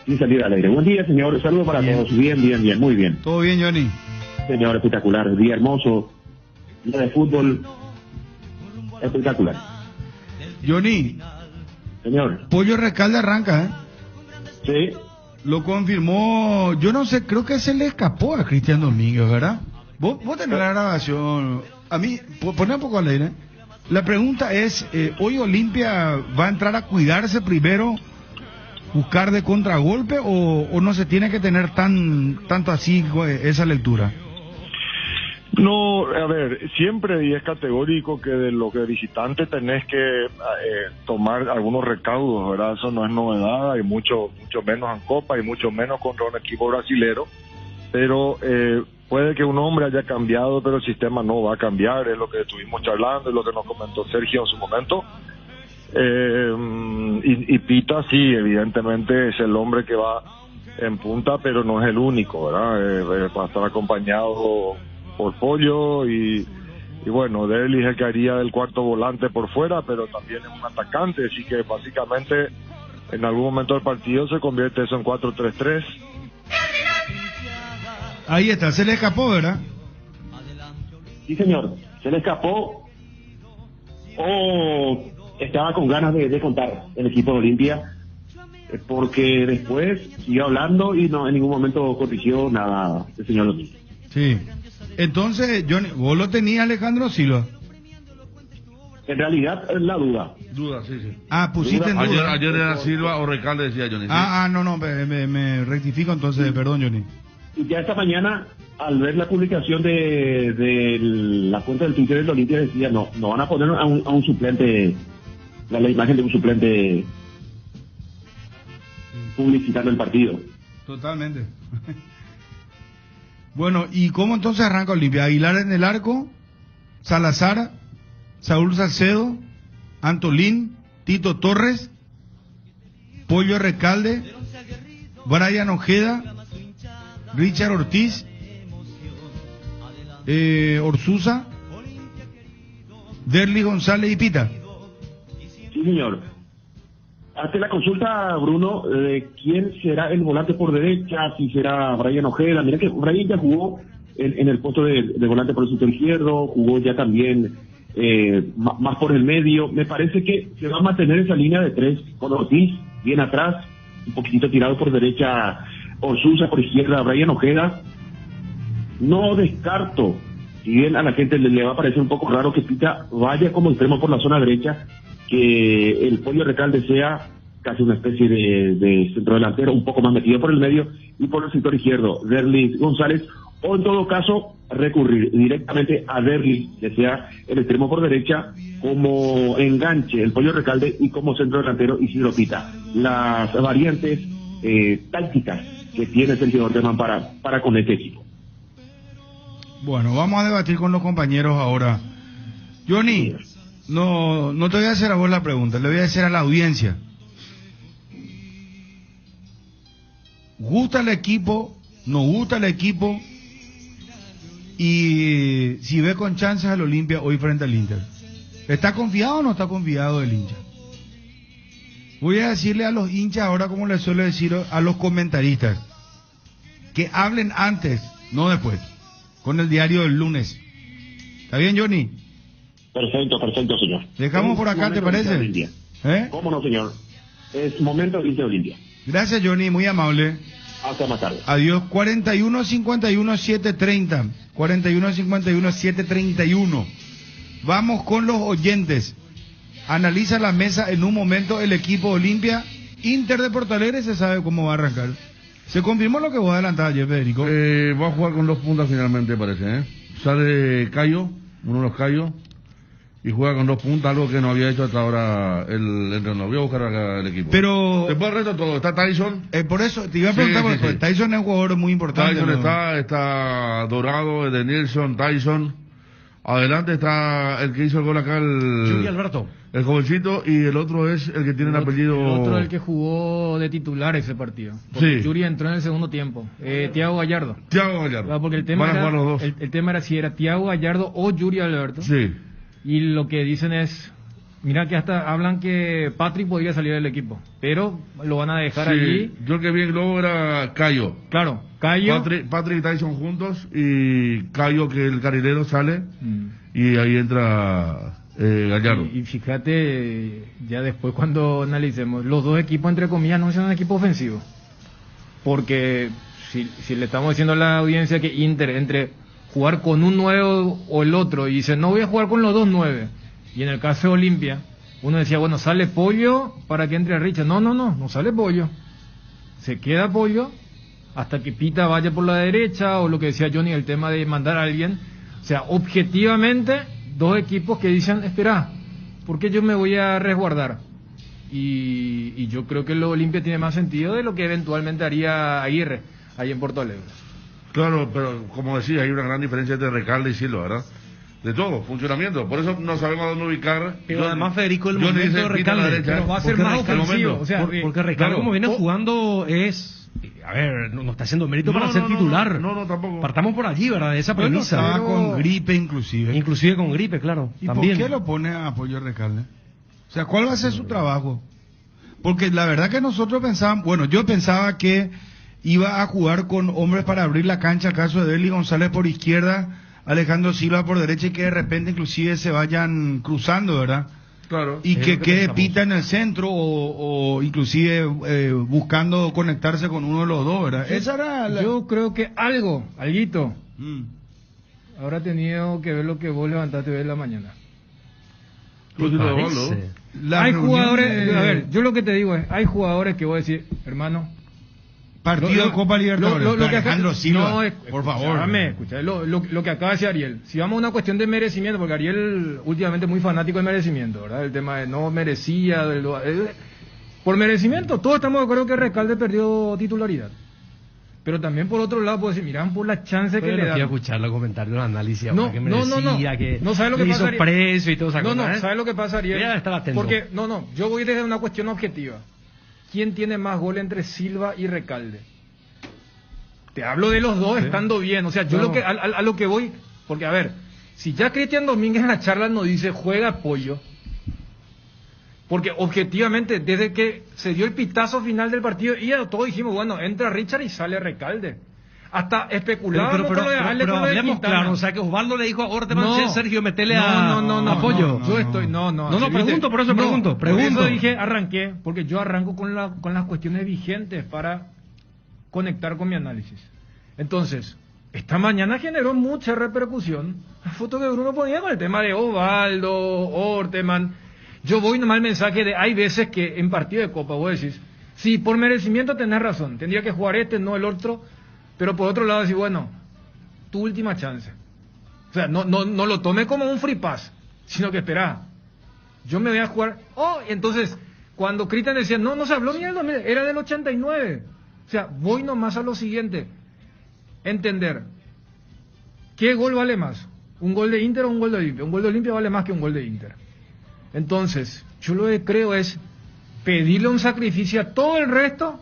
sin salir al aire. Buen día, señor, saludos para Bien. todos. Bien, muy bien. ¿Todo bien, Johnny? Señor, espectacular, día hermoso, día de fútbol, espectacular. Johnny, Señor, Pollo Recalde arranca, ¿eh? sí, Lo confirmó, yo no sé, creo que se le escapó a Cristian Domínguez, ¿verdad? Vos tenés la grabación. A mí, poné un poco al aire. La pregunta es, ¿hoy Olimpia va a entrar a cuidarse primero, buscar de contragolpe o no se tiene que tener tanto así esa lectura? No, a ver, siempre y es categórico que de lo que visitante tenés que tomar algunos recaudos, ¿verdad? Eso no es novedad, hay mucho menos en Copa y mucho menos contra un equipo brasilero, pero puede que un hombre haya cambiado, pero el sistema no va a cambiar, es lo que estuvimos charlando, es lo que nos comentó Sergio en su momento. Y Pita sí, evidentemente es el hombre que va en punta, pero no es el único, ¿verdad? Va a estar acompañado por Pollo y bueno, Derli es el que haría del cuarto volante por fuera, pero también es un atacante, así que básicamente en algún momento del partido se convierte eso en 4-3-3. Ahí está, se le escapó, ¿verdad? sí, señor, se le escapó o estaba con ganas de contar el equipo de Olimpia, porque después siguió hablando y no en ningún momento corrigió nada el señor Domínguez. Sí. Entonces, Johnny, vos lo tenías, Alejandro Silva. En realidad, es la duda. Duda, sí. Ah, pusiste en duda. Ayer era Silva o Recalde, decía Johnny. ¿sí? No, me rectifico entonces, perdón, Johnny. Y ya esta mañana, al ver la publicación de la cuenta del Twitter de Olimpia, decía, no van a poner a un suplente, la imagen de un suplente publicitando el partido. Totalmente. Bueno, ¿y cómo entonces arranca Olimpia? Aguilar en el arco, Salazar, Saúl Salcedo, Antolín, Tito Torres, Pollo Recalde, Brian Ojeda, Richard Ortiz, Orsusa, Derly González y Pita. Sí, señor. Hace la consulta, Bruno, de quién será el volante por derecha, si será Brian Ojeda. Mira que Brian ya jugó en el puesto de volante por el sector izquierdo, jugó ya también más por el medio. Me parece que se va a mantener esa línea de tres con Ortiz bien atrás, un poquitito tirado por derecha Orsusa, por izquierda Brian Ojeda. No descarto, si bien a la gente le va a parecer un poco raro que Pita vaya como extremo por la zona derecha, que el Pollo Recalde sea casi una especie de centro delantero, un poco más metido por el medio, y por el sector izquierdo Derly González, o en todo caso recurrir directamente a Derly, que sea el extremo por derecha, como enganche el Pollo Recalde y como centro delantero Isidro Pita. Las variantes tácticas que tiene Sergio Orteman para con este equipo. Bueno, vamos a debatir con los compañeros ahora. Johnny, no te voy a hacer a vos la pregunta, le voy a hacer a la audiencia. ¿Gusta el equipo? ¿No gusta el equipo? Y si ve con chances al Olimpia hoy frente al Inter. ¿Está confiado o no está confiado el hincha? Voy a decirle a los hinchas ahora, como les suelo decir a los comentaristas, que hablen antes, no después, con el diario del lunes. ¿Está bien, Johnny? Perfecto, señor. Dejamos por acá, ¿te parece? ¿Cómo no, señor? Es momento de irse a Olimpia. Gracias, Johnny, muy amable. Hasta más tarde. Adiós. 41-51-730. 41-51-731. Vamos con los oyentes. Analiza la mesa en un momento el equipo Olimpia. Inter de Porto Alegre se sabe cómo va a arrancar. ¿Se confirmó lo que vos adelantabas ayer, Federico? Va a jugar con 2 puntas finalmente, parece, Sale Cayo, uno de los Cayos, y juega con 2 puntas, algo que no había hecho hasta ahora el entrenador. Voy a buscar acá el equipo. Pero después el resto todo, está Tyson. Por eso te iba a preguntar, porque Tyson es un jugador muy importante. Tyson está Dorado, Edenilson, Tyson. Adelante está el que hizo el gol acá, Yuri Alberto. El jovencito, y el otro es el que tiene el apellido. El otro es el que jugó de titular ese partido. Porque Sí. Yuri entró en el segundo tiempo. Thiago Gallardo. Porque el tema era, el tema era si era Thiago Gallardo o Yuri Alberto. Sí. Y lo que dicen es, mira que hasta hablan que Patrick podría salir del equipo, pero lo van a dejar allí. Yo el que vi en Globo era Cayo. Claro, Cayo. Patrick y Tyson juntos, y Cayo, que el carrilero, sale, y ahí entra Gallardo. Y fíjate, ya después cuando analicemos, los dos equipos, entre comillas, no son un equipo ofensivo. Porque si le estamos diciendo a la audiencia que Inter, entre jugar con un 9 o el otro, y dice, no voy a jugar con los dos 9. Y en el caso de Olimpia, uno decía, bueno, sale Pollo para que entre Richard. No sale Pollo. Se queda Pollo hasta que Pita vaya por la derecha, o lo que decía Johnny, el tema de mandar a alguien. O sea, objetivamente, dos equipos que dicen, espera, ¿por qué yo me voy a resguardar? Y yo creo que lo Olimpia tiene más sentido de lo que eventualmente haría Aguirre ahí en Porto Alegre. Claro, pero como decía, hay una gran diferencia entre Recalde y Silva, ¿verdad? De todo, funcionamiento. Por eso no sabemos a dónde ubicar. Pero además, Federico, el momento de Recalde, pero va a ser más ofensivo. O sea, porque Recalde, como viene jugando, es... A ver, no está haciendo mérito para ser titular. No, tampoco. Partamos por allí, ¿verdad? De esa premisa. Estaba con gripe, inclusive. Inclusive con gripe, claro. ¿Y también. por qué lo pone a Pollo Recalde? O sea, ¿cuál va a ser su trabajo? Porque la verdad que nosotros pensábamos... Bueno, yo pensaba que iba a jugar con hombres para abrir la cancha, caso de Derly González por izquierda, Alejandro Silva por derecha, y que de repente inclusive se vayan cruzando, ¿verdad? Claro. Y que quede Pita en el centro, o inclusive buscando conectarse con uno de los dos, ¿verdad? Esa era Yo creo que alguito, habrá tenido que ver lo que vos levantaste hoy en la mañana. Hay jugadores, a ver, yo lo que te digo es, hay jugadores que voy a decir, hermano, partido de Copa Libertadores, Alejandro Silva, por favor. Escucha, lo que acaba de decir Ariel. Si vamos a una cuestión de merecimiento, porque Ariel últimamente es muy fanático de merecimiento, ¿verdad? El tema de no merecía, por merecimiento, todos estamos de acuerdo que Recalde perdió titularidad. Pero también por otro lado, puedo decir, miran por las chances que le dan. No quiero escuchar los comentarios, los análisis, que merecía, que no sabe lo que pasa, hizo precio y todo esa cosa. ¿Sabe lo que pasa, Ariel? Voy a estar atento. Porque, yo voy desde una cuestión objetiva. ¿quién tiene más gol entre Silva y Recalde? Te hablo de los dos estando bien. O sea, yo a lo que voy, porque a ver, si ya Cristian Domínguez en la charla nos dice juega Pollo, porque objetivamente desde que se dio el pitazo final del partido y todos dijimos, bueno, entra Richard y sale Recalde. Hasta especulábamos con lo de Ale, pero con lo de hablemos Quintana. claro, o sea que Osvaldo le dijo a Orteman, Sergio, metele a Pollo. Yo estoy, no, pregunto, por eso pregunto. Por eso dije, arranqué, porque yo arranco con las cuestiones vigentes para conectar con mi análisis. Entonces, esta mañana generó mucha repercusión la foto que Bruno ponía con el tema de Osvaldo, Orteman. Yo voy nomás el mensaje de, hay veces que en partido de Copa vos decís, sí, por merecimiento tenés razón, tendría que jugar no el otro, pero por otro lado decís, bueno, tu última chance. O sea, no lo tome como un free pass, sino que espera, yo me voy a jugar. Entonces, cuando Cristian decía, no se habló ni del 2000, era del 89. O sea, voy nomás a lo siguiente, entender, ¿qué gol vale más? ¿Un gol de Inter o un gol de Olimpia? Un gol de Olimpia vale más que un gol de Inter. Entonces, yo lo que creo es pedirle un sacrificio a todo el resto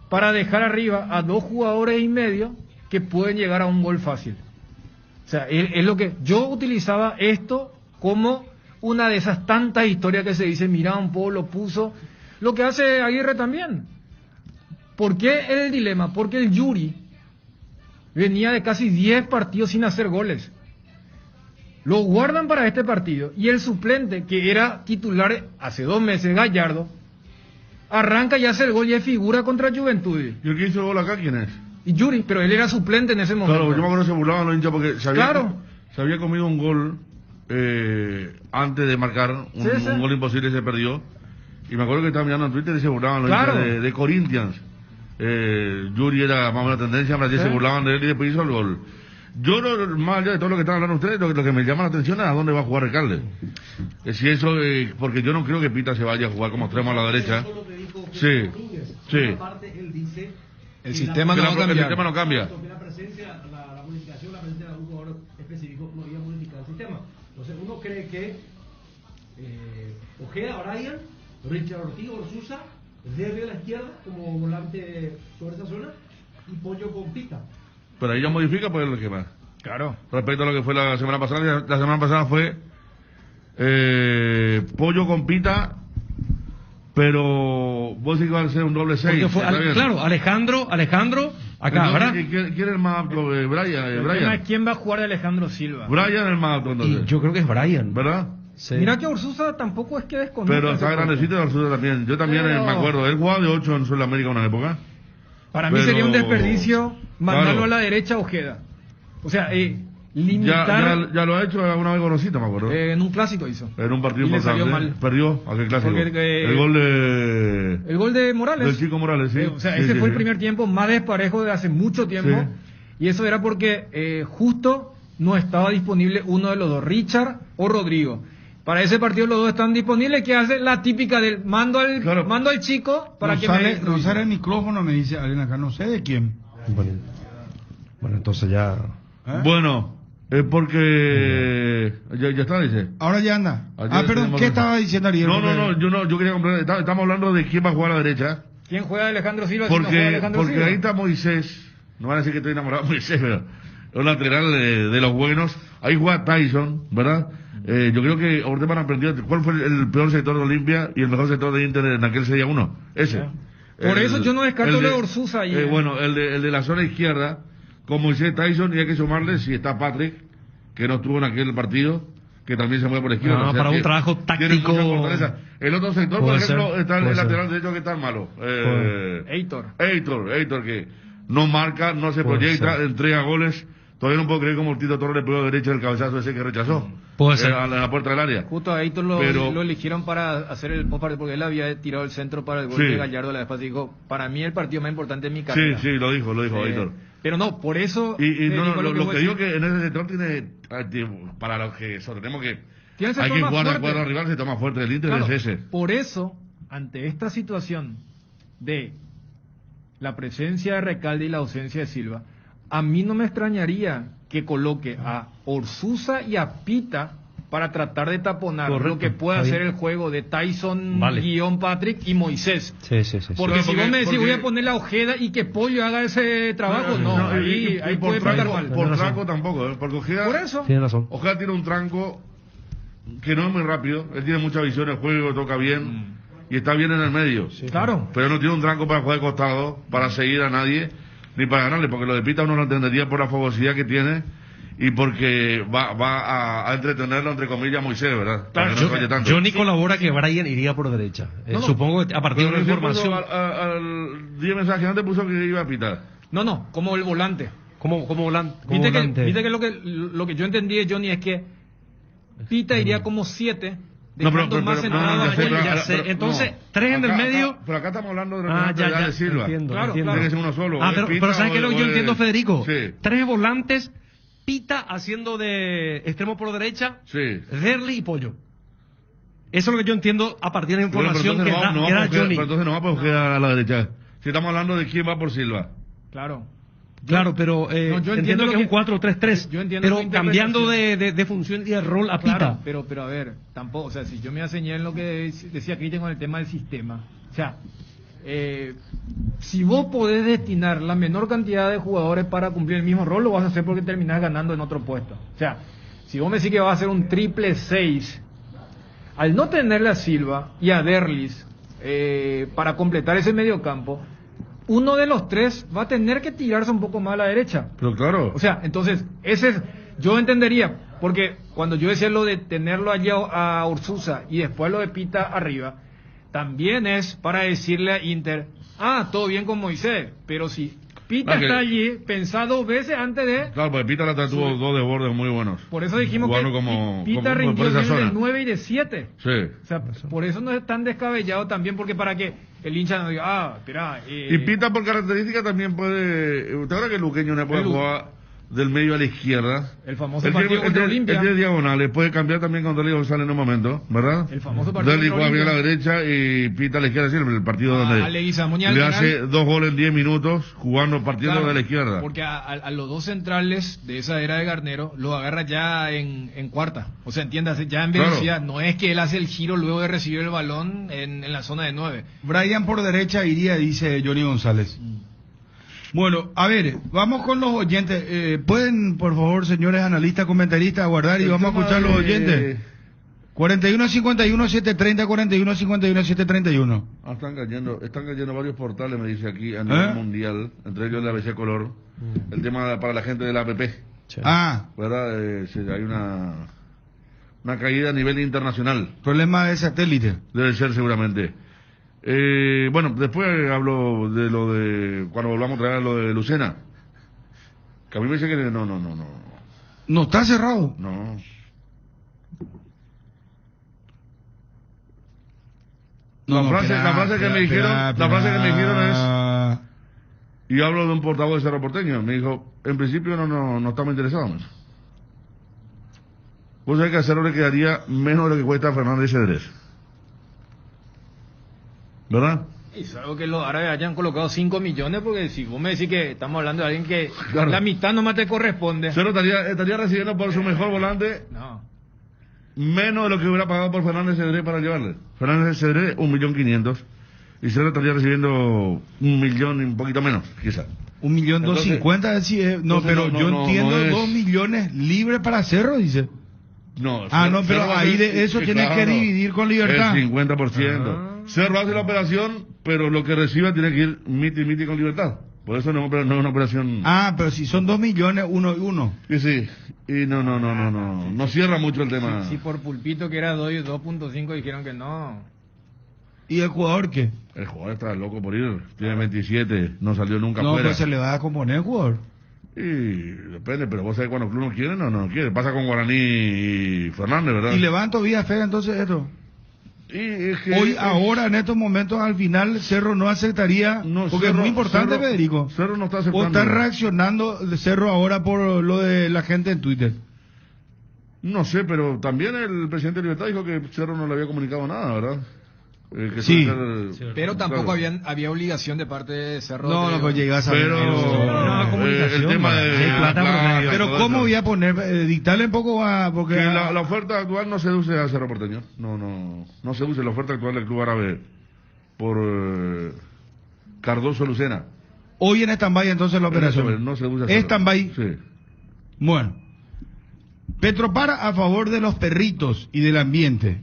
para dejar arriba a 2 jugadores y medio que pueden llegar a un gol fácil. O sea, es lo que yo utilizaba esto como una de esas tantas historias que se dice, mira, un poco lo puso, lo que hace Aguirre también. ¿Por qué el dilema? Porque el Yuri venía de casi 10 partidos sin hacer goles. Lo guardan para este partido y el suplente, que era titular hace 2 meses, Gallardo, arranca y hace el gol y es figura contra Juventud. ¿Y el que hizo el gol acá quién es? Y Yuri, pero él era suplente en ese momento. Claro, yo me acuerdo que se burlaban los hinchas porque se había comido un gol antes de marcar, un gol imposible y se perdió. Y me acuerdo que estaba mirando en Twitter y se burlaban los hinchas de Corinthians. Yuri era más o menos tendencia, se burlaban de él y después hizo el gol. Yo, más allá de todo lo que están hablando ustedes, lo que me llama la atención es a dónde va a jugar Recalde. Si eso, porque yo no creo que Pita se vaya a jugar como extremo a la derecha. Sí. El sistema no cambia. El sistema no cambia. La presencia, la modificación, la presencia de algún jugador específico no iba a modificar el sistema. Entonces uno cree que Ojeda, Brian, Richard Ortiz, Orsusa, desde la izquierda como volante sobre esa zona y Pollo con Pita. Pero ahí ya modifica, pues es lo que más. Claro. Respecto a lo que fue la semana pasada, la semana pasada fue Pollo con Pita, pero vos sí que va a ser un doble 6. Claro, Alejandro, acá, ¿verdad? ¿Quién es el más apto? Brian. ¿Quién va a jugar de Alejandro Silva? Brian es el más apto, entonces. Y yo creo que es Brian. ¿Verdad? Sí. Mira que Orsusa tampoco es que desconozca. Pero está grandecito de Orsusa también. Yo también me acuerdo. Él jugaba de 8 en Sudamérica una época. Para mí sería un desperdicio mandarlo a la derecha a Ojeda. O sea, limitar... Ya lo ha hecho alguna vez con Rosita, me acuerdo. En un clásico hizo. En un partido y importante. le salió mal. Perdió aquel clásico. El gol de Morales. Del Chico Morales, sí. O sea, ese fue el primer tiempo más desparejo de hace mucho tiempo. Sí. Y eso era porque justo no estaba disponible uno de los dos, Richard o Rodrigo. Para ese partido los dos están disponibles, que hace la típica del mando al chico para no que no sale el micrófono, me dice alguien acá, no sé de quién. Bueno, entonces ya... Bueno, es porque... Ya está, dice. Ahora ya anda. Perdón, ¿qué estaba diciendo Ariel? Yo quería comprar... Estamos hablando de quién va a jugar a la derecha. ¿Quién juega de Alejandro Silva? Porque ahí está Moisés. No van a decir que estoy enamorado de Moisés, pero... Un lateral de los buenos. Ahí juega Tyson, ¿verdad? Yo creo que Orteman aprendió cuál fue el peor sector de Olimpia y el mejor sector de Inter en aquel 6-1. Ese. Por eso yo no descarto de Orsusa ahí. Bueno, el de la zona izquierda, con Moisés, Tyson, y hay que sumarle si está Patrick, que no estuvo en aquel partido, que también se mueve por la izquierda. Para un trabajo táctico. El otro sector, por ejemplo, está el lateral derecho que está malo. Heitor, que no marca, no se proyecta, entrega goles. Todavía no puedo creer cómo el Tito Torres le pegó derecho el cabezazo ese que rechazó. Puede ser. A la puerta del área. Justo a Heitor lo eligieron para hacer el post porque él había tirado el centro para el gol de Gallardo. La después dijo, para mí el partido más importante es mi carrera. Sí, lo dijo Heitor. Pero no, por eso... Lo que digo que en ese sector tiene... Para los que sostenemos que hay que jugar de acuerdo al rival, se toma fuerte del Inter, es ese. Por eso, ante esta situación de la presencia de Recalde y la ausencia de Silva, a mí no me extrañaría que coloque a Orsusa y a Pita para tratar de taponar Correcto, lo que pueda está hacer bien. el juego de Tyson, Vale. Patrick y Moisés. Sí. Porque Claro, si vos me decís porque- voy a poner la Ojeda y que Pollo haga ese trabajo, ahí por puede pintar tranco, mal. por tranco tampoco, porque Ojeda, Por eso. Tienes razón. Ojeda tiene un tranco que no es muy rápido, él tiene mucha visión en el juego, toca bien y está bien en el medio. Claro. Pero no tiene un tranco para jugar de costado, para seguir a nadie, ni para ganarle, porque lo de Pita uno lo entendería por la fogosidad que tiene y porque va a entretenerlo, entre comillas, a Moisés, ¿verdad? Para que no falle tanto. Johnny colabora que Brian iría por derecha. No. Supongo que a partir de Pero una recién puso información. al 10 mensajes antes puso que iba a pitar. No, como el volante. ¿Cómo volante? Viste que lo que yo entendí de Johnny es que Pita iría como 7, dejando más centrado a Johnny. ya sé. Entonces, 3 en el medio. Pero acá estamos hablando de Ya, de Silva. entiendo. Claro, Tiene que ser uno solo. o es Pero Pita ¿sabes qué es lo que yo o entiendo, Federico? Sí. 3 volantes, Pita haciendo de extremo por derecha, Sí. Derli y Pollo. Eso es lo que yo entiendo a partir de la Bueno, pero información entonces que da pero Johnny. entonces no va a poder a la derecha. Si estamos hablando de quién va por Silva. Claro. Claro, pero yo entiendo que es un 4-3-3. Yo entiendo pero tu cambiando interpretación. de función y de rol a Claro, Pita. pero a ver, tampoco, o sea, si yo me enseñé en lo que decía Cristian con el tema del sistema, o sea, si vos podés destinar la menor cantidad de jugadores para cumplir el mismo rol, lo vas a hacer porque terminás ganando en otro puesto. O sea, si vos me decís que vas a hacer un 6-6, al no tenerle a Silva y a Derlis para completar ese medio campo, uno de los tres va a tener que tirarse un poco más a la derecha. Pero claro. O sea, entonces, yo entendería, porque cuando yo decía lo de tenerlo allá a Ursusa y después lo de Pita arriba, también es para decirle a Inter, todo bien con Moisés, pero si Pita está allí, pensá 2 veces antes de... Claro, porque Pita la tuvo 2 desbordes muy buenos. Por eso dijimos Jugando que como Pita por rindió esa bien zona. de 9 y de 7. Sí. O sea, por eso no es tan descabellado también, porque para que el hincha no diga, espera... Y Pita por característica también puede... ¿Usted ahora que el Luqueño no puede jugar del medio a la izquierda? El famoso partido contra Olimpia. El de diagonales puede cambiar también cuando Derli González en un momento, ¿verdad? El famoso partido Derli contra juega bien a la Olimpia. derecha y Pita a la izquierda, siempre el partido donde Leguizamón y le Almiral. hace 2 goles en 10 minutos jugando partiendo Claro, de la izquierda. Porque a los 2 centrales de esa era de Garnero lo agarra ya en cuarta. O sea, entiéndase, ya en velocidad. Claro. No es que él hace el giro luego de recibir el balón en la zona de 9. Brian por derecha iría, dice Johnny González. Bueno, a ver, vamos con los oyentes. ¿Pueden, por favor, señores analistas, comentaristas, aguardar y El vamos a tema escuchar los de- oyentes? 41-51-730, 41-51-731. Están cayendo varios portales, me dice aquí, a nivel mundial, entre ellos la ABC Color. El tema para la gente de la APP. ¿Verdad? Hay una caída a nivel internacional. Problema de satélite. Debe ser seguramente. Bueno, después hablo de lo de... Cuando volvamos a traer lo de Lucena. Que a mí me dice que no. No está cerrado. No. La frase que me dijeron es... Y hablo de un portavoz de Cerro Porteño. Me dijo, en principio no estamos interesados. Vos sabés que a Cerro le quedaría menos de lo que cuesta Fernández Cedrés. ¿Verdad? Y es algo que los árabes hayan colocado 5 millones, porque si vos me decís que estamos hablando de alguien que Claro. la mitad nomás te corresponde. Cerro estaría recibiendo por su mejor volante menos de lo que hubiera pagado por Fernández Cedrés para llevarle. Fernández Cedrés, 1.500.000. Y Cerro estaría recibiendo 1 millón y un poquito menos, quizás. 1.250.000, sí, no, pero yo entiendo no es- 2 millones libres para Cerro, dice. No, No, pero ahí de eso tienes que dividir con Libertad. El 50%. Cerro hace la operación, pero lo que reciba tiene que ir miti con Libertad. Por eso no es una operación... Pero si son 2 millones, 1 y 1. Sí. Y no cierra mucho el tema. Si por Pulpito que era 2.5 dijeron que no. ¿Y el jugador qué? El jugador está loco por ir. Tiene 27, no salió nunca No, fuera. pues se le va a componer el jugador. Y depende, pero vos sabés cuando el club no quiere, no quiere. Pasa con Guaraní y Fernández, ¿verdad? Y levanto vía fea entonces esto. Y es que Hoy, ahora, en estos momentos, al final, Cerro no aceptaría, porque es Cerro- muy importante, Cerro- Federico. Cerro no está O aceptando. está reaccionando el Cerro ahora por lo de la gente en Twitter. No sé, pero también el presidente de Libertad dijo que Cerro no le había comunicado nada, ¿verdad? Que Sí. Pero tampoco claro. había obligación de parte de Cerro. No, pues llegas a Pero... comunicación. El tema de plata promedio. Pero ¿cómo voy a poner? Dictarle un poco a... Porque que la oferta actual no seduce al Cerro Porteño. No seduce la oferta actual del Club Árabe por Cardoso Lucena. Hoy en stand-by entonces la operación. No seduce al Cerro. ¿Stand-by? Sí. Bueno. Petropar a favor de los perritos y del ambiente.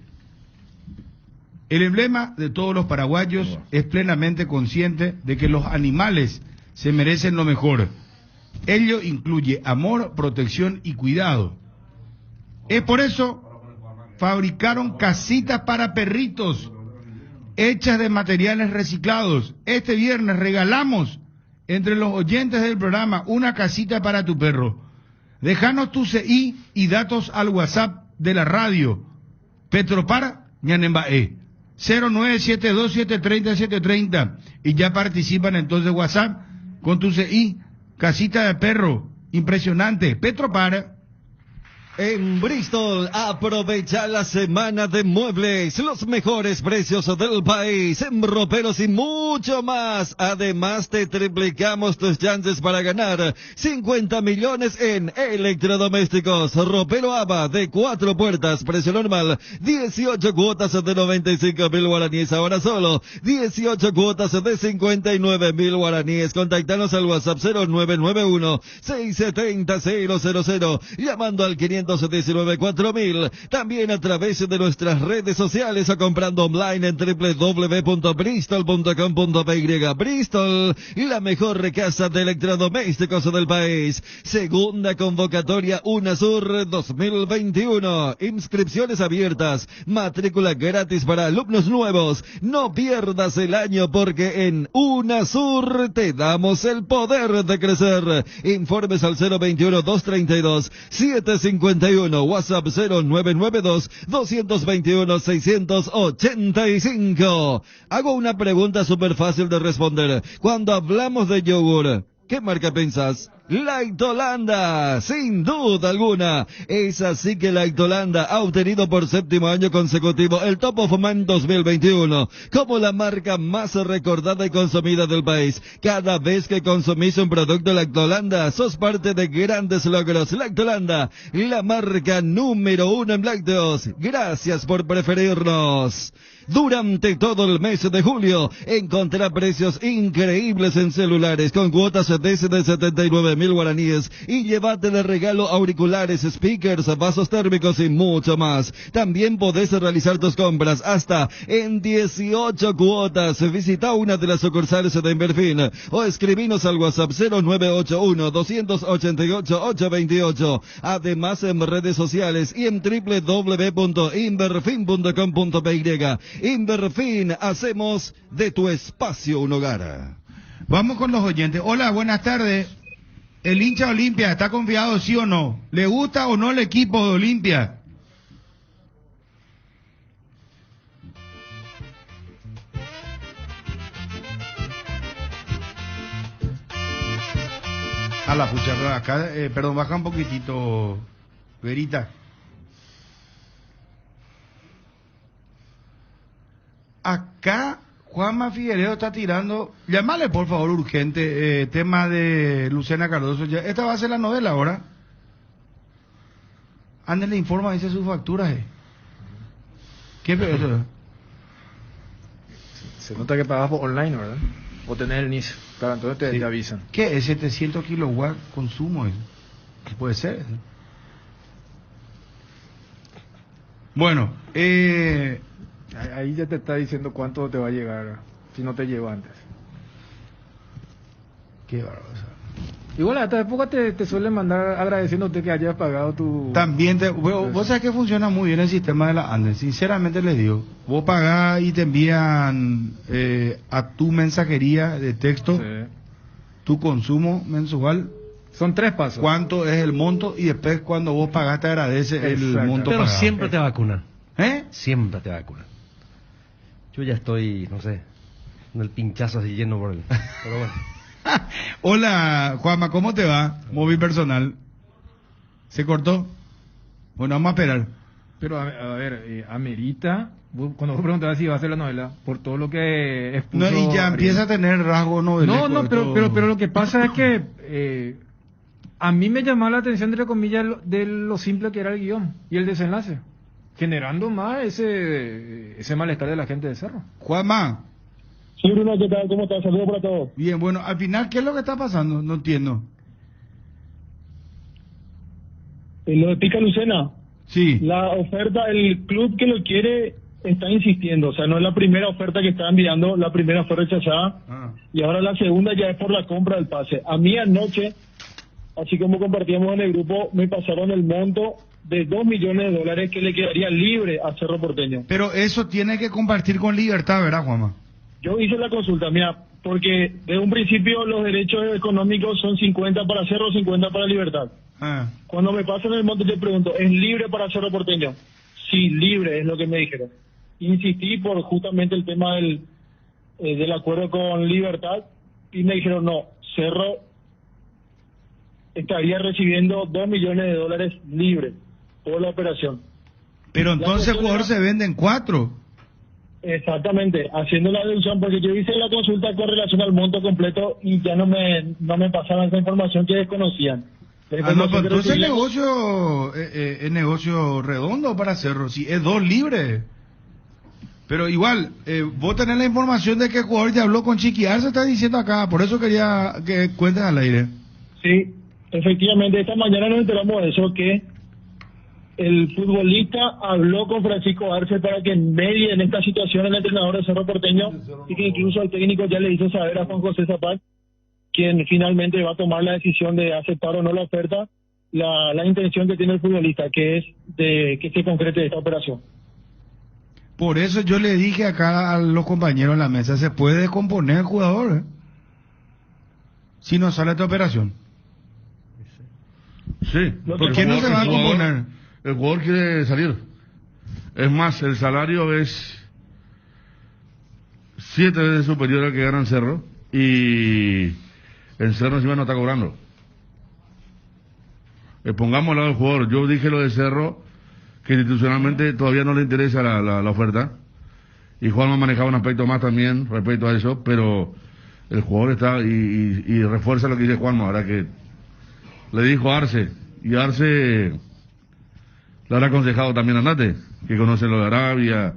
El emblema de todos los paraguayos es plenamente consciente de que los animales se merecen lo mejor. Ello incluye amor, protección y cuidado. Es por eso fabricaron casitas para perritos hechas de materiales reciclados. Este viernes regalamos entre los oyentes del programa una casita para tu perro. Déjanos tu CI y datos al WhatsApp de la radio. Petropar Ñanembaé 0972730730 y ya participan entonces WhatsApp con tu CI, casita de perro, impresionante. Petropar. En Bristol, aprovecha la semana de muebles, los mejores precios del país, en roperos y mucho más. Además, te triplicamos tus chances para ganar 50 millones en electrodomésticos. Ropero ABA de 4 puertas, precio normal, 18 cuotas de 95.000 guaraníes, ahora solo 18 cuotas de 59.000 guaraníes. Contactanos al WhatsApp 0991-670-000, llamando al 519-4000, también a través de nuestras redes sociales o comprando online en www.bristol.com.py. Bristol, la mejor casa de electrodomésticos del país. Segunda convocatoria UNASUR 2021. Inscripciones abiertas, matrícula gratis para alumnos nuevos. No pierdas el año porque en UNASUR te damos el poder de crecer. Informes al 021-232-751, WhatsApp 0992-221-685. Hago una pregunta súper fácil de responder. Cuando hablamos de yogur, ¿qué marca pensás? Lactolanda, sin duda alguna. Es así que Lactolanda ha obtenido por 7º año consecutivo el Top of Mind 2021 como la marca más recordada y consumida del país. Cada vez que consumís un producto Lactolanda, sos parte de grandes logros. Lactolanda, la marca número 1 en lácteos. Gracias por preferirnos. Durante todo el mes de julio, encontrá precios increíbles en celulares con cuotas desde 79.000 guaraníes y llévate de regalo auriculares, speakers, vasos térmicos y mucho más. También podés realizar tus compras hasta en 18 cuotas. Visita una de las sucursales de Inverfin o escribinos al WhatsApp 0981-288-828. Además en redes sociales y en www.inverfin.com.py. Inverfin, hacemos de tu espacio un hogar. Vamos con los oyentes. Hola, buenas tardes. ¿El hincha Olimpia está confiado, sí o no? ¿Le gusta o no el equipo de Olimpia? A la pucha, acá, perdón, baja un poquitito, Verita. Acá Juanma Figueiredo está tirando, llámale por favor urgente, tema de Lucena Cardoso. Esta va a ser la novela ahora. Ándale, informa, dice sus facturas. ¿Qué es eso? Se nota que pagas por online, ¿verdad? O tenés el NIS, claro, entonces te avisan. ¿Qué es 700 kilowatts consumo? ¿Qué puede ser? Bueno, ahí ya te está diciendo cuánto te va a llegar si no te lleva antes. Qué bárbaro. Igual a esta época te suelen mandar agradeciéndote que hayas pagado tu... También vos sabés que funciona muy bien el sistema de la Andes. Sinceramente les digo, vos pagás y te envían a tu mensajería de texto tu consumo mensual. Son 3 pasos. Cuánto es el monto y después cuando vos pagás te agradece el monto pero pagado. Siempre te vacunan. Siempre te vacunan. Yo ya estoy, no sé, con el pinchazo así lleno por el... Pero bueno. Hola, Juanma, ¿cómo te va? Móvil personal. ¿Se cortó? Bueno, vamos a esperar. Pero a ver, amerita Cuando vos preguntabas si va a hacer la novela, por todo lo que expuso... No, y ya empieza a tener rasgo novelesco. No, pero lo que pasa es que a mí me llamó la atención, entre comillas, de lo simple que era el guión y el desenlace, generando más ese malestar de la gente de Cerro. Juanma. Sí, Bruno, ¿qué tal? ¿Cómo estás? Saludos para todos. Bien, bueno, al final, ¿qué es lo que está pasando? No entiendo. Lo de Pica Lucena. Sí. La oferta, el club que lo quiere está insistiendo, o sea, no es la primera oferta que está enviando, la primera fue rechazada, y ahora la segunda ya es por la compra del pase. A mí anoche, así como compartíamos en el grupo, me pasaron el monto de $2 millones que le quedaría libre a Cerro Porteño. Pero eso tiene que compartir con Libertad, ¿verdad, Juanma? Yo hice la consulta, mira, porque de un principio los derechos económicos son 50 para Cerro, 50 para Libertad. Cuando me pasan el monto te pregunto, ¿es libre para Cerro Porteño? Sí, libre, es lo que me dijeron. Insistí por justamente el tema del acuerdo con Libertad y me dijeron no, Cerro estaría recibiendo $2 millones libre por la operación. Pero entonces el jugador se vende en 4. Exactamente, haciendo la deducción, porque yo hice la consulta con relación al monto completo y ya no me pasaban esa información que desconocían. No, pero entonces el negocio redondo para Cerro, si es 2 libres. Pero igual, vos tenés la información de que el jugador ya habló con Chiquiar, se está diciendo acá, por eso quería que cuentes al aire. Sí, efectivamente, esta mañana nos enteramos de eso, que el futbolista habló con Francisco Arce para que medie en esta situación el entrenador de Cerro Porteño, y que incluso el técnico ya le hizo saber a Juan José Zapag, quien finalmente va a tomar la decisión de aceptar o no la oferta, la intención que tiene el futbolista, que es de que se concrete esta operación. Por eso yo le dije acá a los compañeros en la mesa, se puede descomponer el jugador, si no sale esta operación. Sí. ¿Por qué no se va a componer? El jugador quiere salir. Es más, el salario es 7 veces superior al que gana en Cerro, y en Cerro encima no está cobrando. Pongamos al lado del jugador. Yo dije lo de Cerro, que institucionalmente todavía no le interesa la oferta, y Juanma manejaba un aspecto más también respecto a eso, pero el jugador está y refuerza lo que dice Juanma, ahora que le dijo a Arce, y Arce le habrá aconsejado también a Nate, que conoce lo de Arabia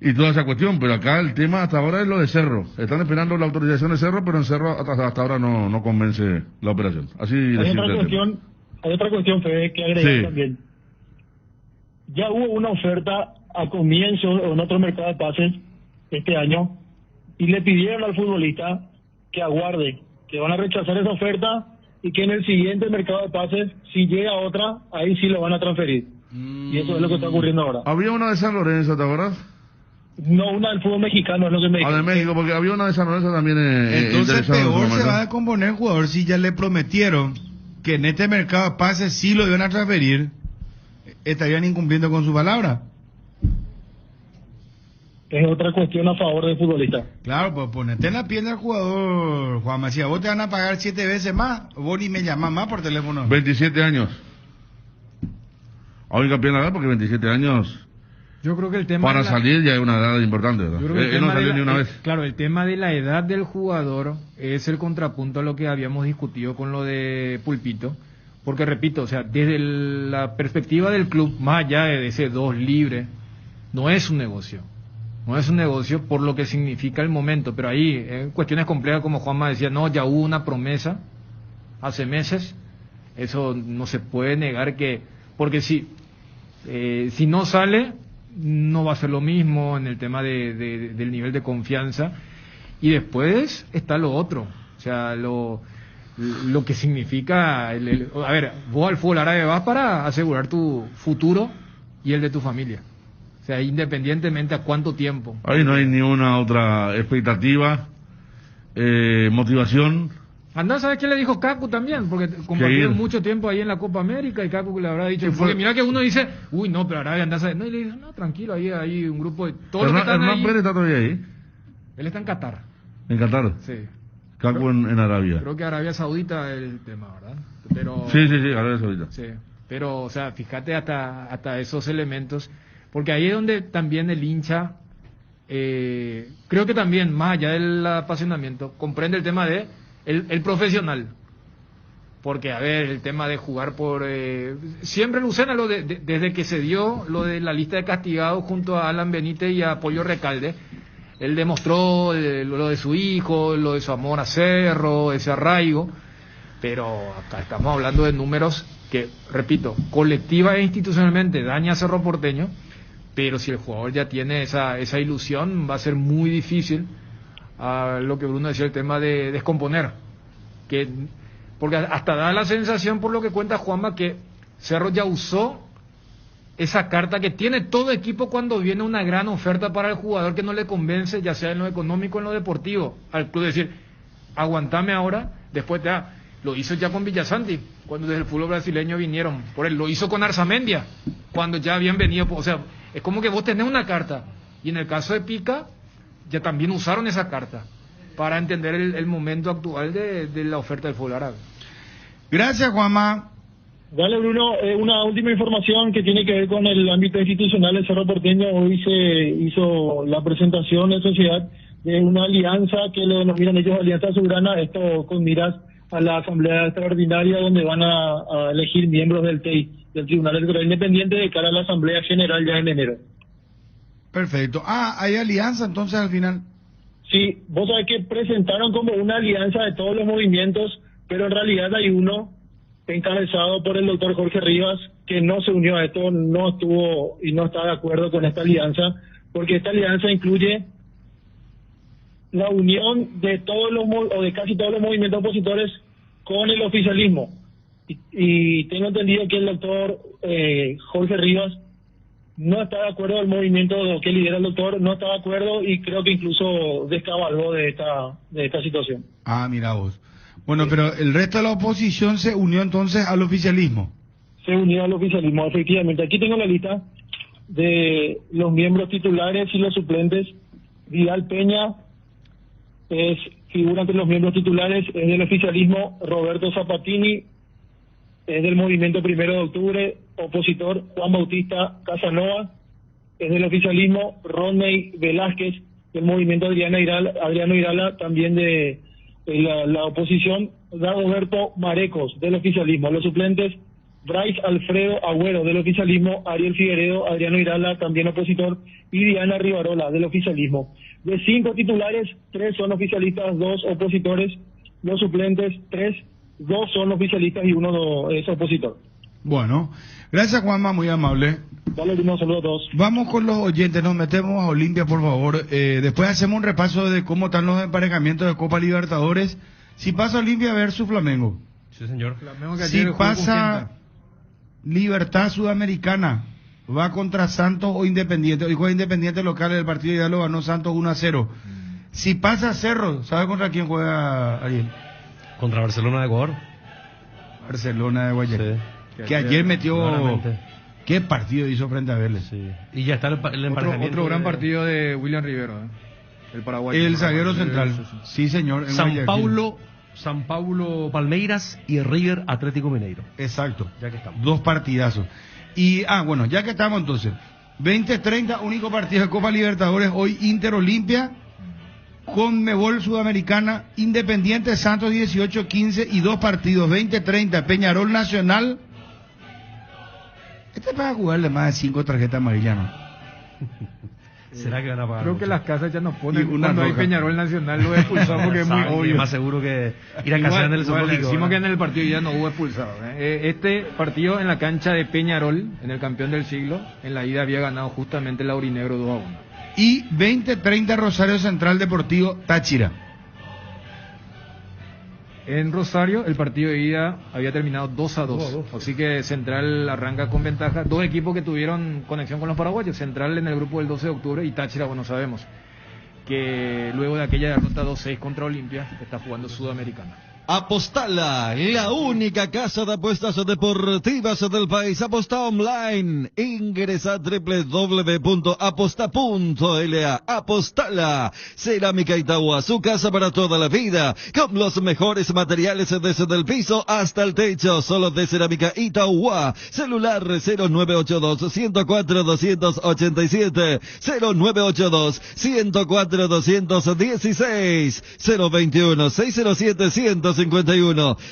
y toda esa cuestión, pero acá el tema hasta ahora es lo de Cerro. Están esperando la autorización de Cerro, pero en Cerro hasta ahora no convence la operación. Así hay otra cuestión, Fede, que agregar también. Ya hubo una oferta a comienzo en otro mercado de pases este año y le pidieron al futbolista que aguarde, que van a rechazar esa oferta y que en el siguiente mercado de pases, si llega otra, ahí sí lo van a transferir. Y eso es lo que está ocurriendo ahora. Había una de San Lorenzo, ¿te acuerdas? No, una del fútbol mexicano es lo que me dijeron. De México, porque había una de San Lorenzo también. Entonces peor se va a descomponer el jugador si ya le prometieron que en este mercado de pases sí lo iban a transferir, estarían incumpliendo con su palabra. Es otra cuestión a favor del futbolista. Claro, pues ponete en la piel del jugador, Juan Macías. Vos te van a pagar 7 veces más, vos ni me llamás más por teléfono. 27 años. A única pena, porque 27 años... Yo creo que el tema para salir ya es una edad importante, ¿verdad? Él no salió ni una vez. Claro, el tema de la edad del jugador es el contrapunto a lo que habíamos discutido con lo de Pulpito, porque repito, o sea, desde la perspectiva del club, más allá de ese 2 libre, no es un negocio. No es un negocio por lo que significa el momento, pero ahí, en cuestiones complejas, como Juanma decía, no, ya hubo una promesa hace meses, eso no se puede negar que, porque si no sale, no va a ser lo mismo en el tema del nivel de confianza, y después está lo otro, o sea, lo que significa, a ver, vos al fútbol árabe vas para asegurar tu futuro y el de tu familia, o sea, independientemente a cuánto tiempo. Ahí no hay ni una otra expectativa, motivación. Andá, ¿sabes qué le dijo Cacu también? Porque compartieron mucho tiempo ahí en la Copa América y Cacu le habrá dicho... Porque mira que uno dice, uy, no, pero Arabia andá, ¿sabes? No, y le dijo, no, tranquilo, ahí hay un grupo de... Todos los que están ahí... Pérez está todavía ahí. Él está en Qatar. ¿En Qatar? Sí. Cacu en Arabia. Creo que Arabia Saudita es el tema, ¿verdad? Pero... Sí, Arabia Saudita. Sí, pero, o sea, fíjate hasta esos elementos... Porque ahí es donde también el hincha, creo que también, más allá del apasionamiento, comprende el tema de el profesional. Porque, a ver, el tema de jugar por... siempre Lucena, desde que se dio lo de la lista de castigados junto a Alan Benítez y a Pollo Recalde, él demostró lo de su hijo, lo de su amor a Cerro, ese arraigo, pero acá estamos hablando de números que, repito, colectiva e institucionalmente daña a Cerro Porteño, pero si el jugador ya tiene esa ilusión, va a ser muy difícil, lo que Bruno decía, el tema de descomponer, porque hasta da la sensación, por lo que cuenta Juanma, que Cerro ya usó esa carta que tiene todo equipo cuando viene una gran oferta para el jugador que no le convence, ya sea en lo económico o en lo deportivo, al club decir, aguantame ahora, después te da. Lo hizo ya con Villasanti, cuando desde el fútbol brasileño vinieron, por él lo hizo con Arzamendia, cuando ya habían venido, o sea, es como que vos tenés una carta, y en el caso de Pica, ya también usaron esa carta, para entender el momento actual de la oferta del fútbol árabe. Gracias, Juanma. Dale, Bruno, una última información que tiene que ver con el ámbito institucional del Cerro Porteño. Hoy se hizo la presentación en sociedad de una alianza que lo denominan ellos Alianza Soberana, esto con miras a la Asamblea Extraordinaria, donde van a elegir miembros del TEI, del Tribunal Electoral Independiente, de cara a la Asamblea General ya en enero. Perfecto. ¿Hay alianza entonces al final? Sí, vos sabés que presentaron como una alianza de todos los movimientos, pero en realidad hay uno encabezado por el doctor Jorge Rivas, que no se unió a esto, no estuvo y no está de acuerdo con esta alianza, porque esta alianza incluye la unión de todos o de casi todos los movimientos opositores con el oficialismo. Y tengo entendido que el doctor Jorge Rivas no está de acuerdo, el movimiento que lidera el doctor no está de acuerdo, y creo que incluso descabalgó de esta situación. Mira vos. Bueno, pero el resto de la oposición se unió entonces al oficialismo. Se unió al oficialismo, efectivamente. Aquí tengo la lista de los miembros titulares y los suplentes. Vidal Peña figura entre los miembros titulares, es del oficialismo. Roberto Zapatini es del movimiento 1 de octubre, opositor. Juan Bautista Casanova es del oficialismo. Rodney Velázquez del movimiento Adriano Irala, también de la oposición. Dagoberto Marecos del oficialismo. Los suplentes: Bryce Alfredo Agüero del oficialismo, Ariel Figueredo, Adriano Irala, también opositor, y Diana Rivarola del oficialismo. De 5 titulares, 3 son oficialistas, 2 opositores. Los suplentes, 2 son oficialistas y 1 es opositor. Bueno, gracias, Juanma, muy amable. Dale, un saludo a todos. Vamos con los oyentes, nos metemos a Olimpia, por favor. Después hacemos un repaso de cómo están los emparejamientos de Copa Libertadores. Si pasa Olimpia versus Flamengo. Sí, señor. Si pasa Libertad Sudamericana, va contra Santos o Independiente. Hoy juega Independiente local, el partido ya lo ganó Santos 1-0. Si pasa Cerro, ¿sabe contra quién juega Ariel? Contra Barcelona de Ecuador. Barcelona de Guayaquil. Sí. Que ayer metió... Claramente. ¿Qué partido hizo frente a Vélez? Sí. Y ya está el emparejamiento. Otro gran partido de William Rivero, el paraguayo. El zaguero central. Sí, señor. San Paulo Palmeiras y River Atlético Mineiro. Exacto. Ya que estamos. 2 partidazos. Y, bueno, ya que estamos entonces. 20-30, único partido de Copa Libertadores. Hoy Inter Olimpia, Conmebol Sudamericana, Independiente Santos 18-15 y 2 partidos. 20-30, Peñarol Nacional. Este es para jugarle más de 5 tarjetas amarillas, ¿no? ¿Será que van a pagar? Creo que las casas ya nos ponen una cuando roja. Hay Peñarol Nacional lo expulsado porque es muy obvio. Más seguro que ir a casa en el zoológico. Decimos que en el partido ya no hubo expulsado. Este partido en la cancha de Peñarol, en el campeón del siglo, en la ida había ganado justamente el Aurinegro 2-1. Y 20-30 Rosario Central Deportivo Táchira. En Rosario el partido de ida había terminado 2-2, así que Central arranca con ventaja. 2 equipos que tuvieron conexión con los paraguayos, Central en el grupo del 12 de octubre y Táchira, bueno, sabemos que luego de aquella derrota 2-6 contra Olimpia está jugando Sudamericana. Apostala, la única casa de apuestas deportivas del país. Aposta online. Ingresa a www.aposta.la. Apostala. Cerámica Itagua, su casa para toda la vida. Con los mejores materiales desde el piso hasta el techo. Solo de Cerámica Itagua. Celular 0982-104-287. 0982-104-216. 021-607-151.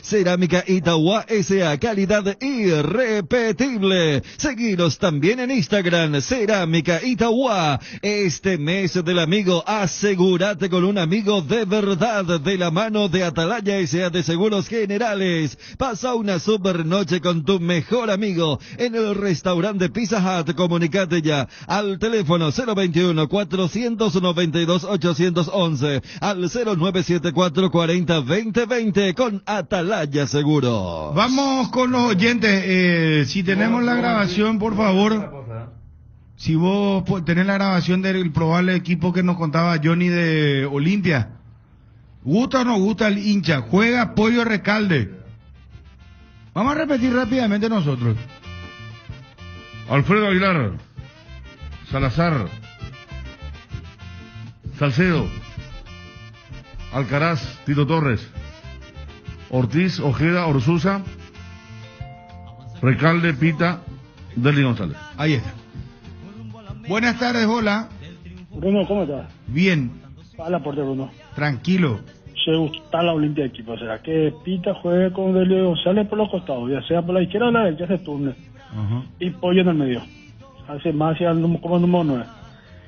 Cerámica Itagua S.A. Calidad irrepetible. Seguinos también en Instagram, Cerámica Itagua. Este mes del amigo, asegúrate con un amigo de verdad, de la mano de Atalaya S.A. de Seguros Generales. Pasa una super noche con tu mejor amigo en el restaurante Pizza Hut. Comunicate ya al teléfono 021-492-811, al 0974-40-2020 con Atalaya Seguro. Vamos con los oyentes. Si tenemos la grabación, por favor. Si vos tenés la grabación del probable equipo que nos contaba Johnny de Olimpia. ¿Gusta o no gusta el hincha? Juega Pollo Recalde. Vamos a repetir rápidamente nosotros. Alfredo Aguilar, Salazar, Salcedo, Alcaraz, Tito Torres, Ortiz, Ojeda, Orsuza, Recalde, Pita, Derly González. Ahí está. Buenas tardes, hola. Bruno, ¿cómo estás? Bien. Hola, portero Bruno. Tranquilo. Se gusta la Olimpia de equipo. ¿Será que Pita juegue con Derly González por los costados? Ya sea por la izquierda o la derecha, se turne. Y Pollo en el medio. Hace más como número 9.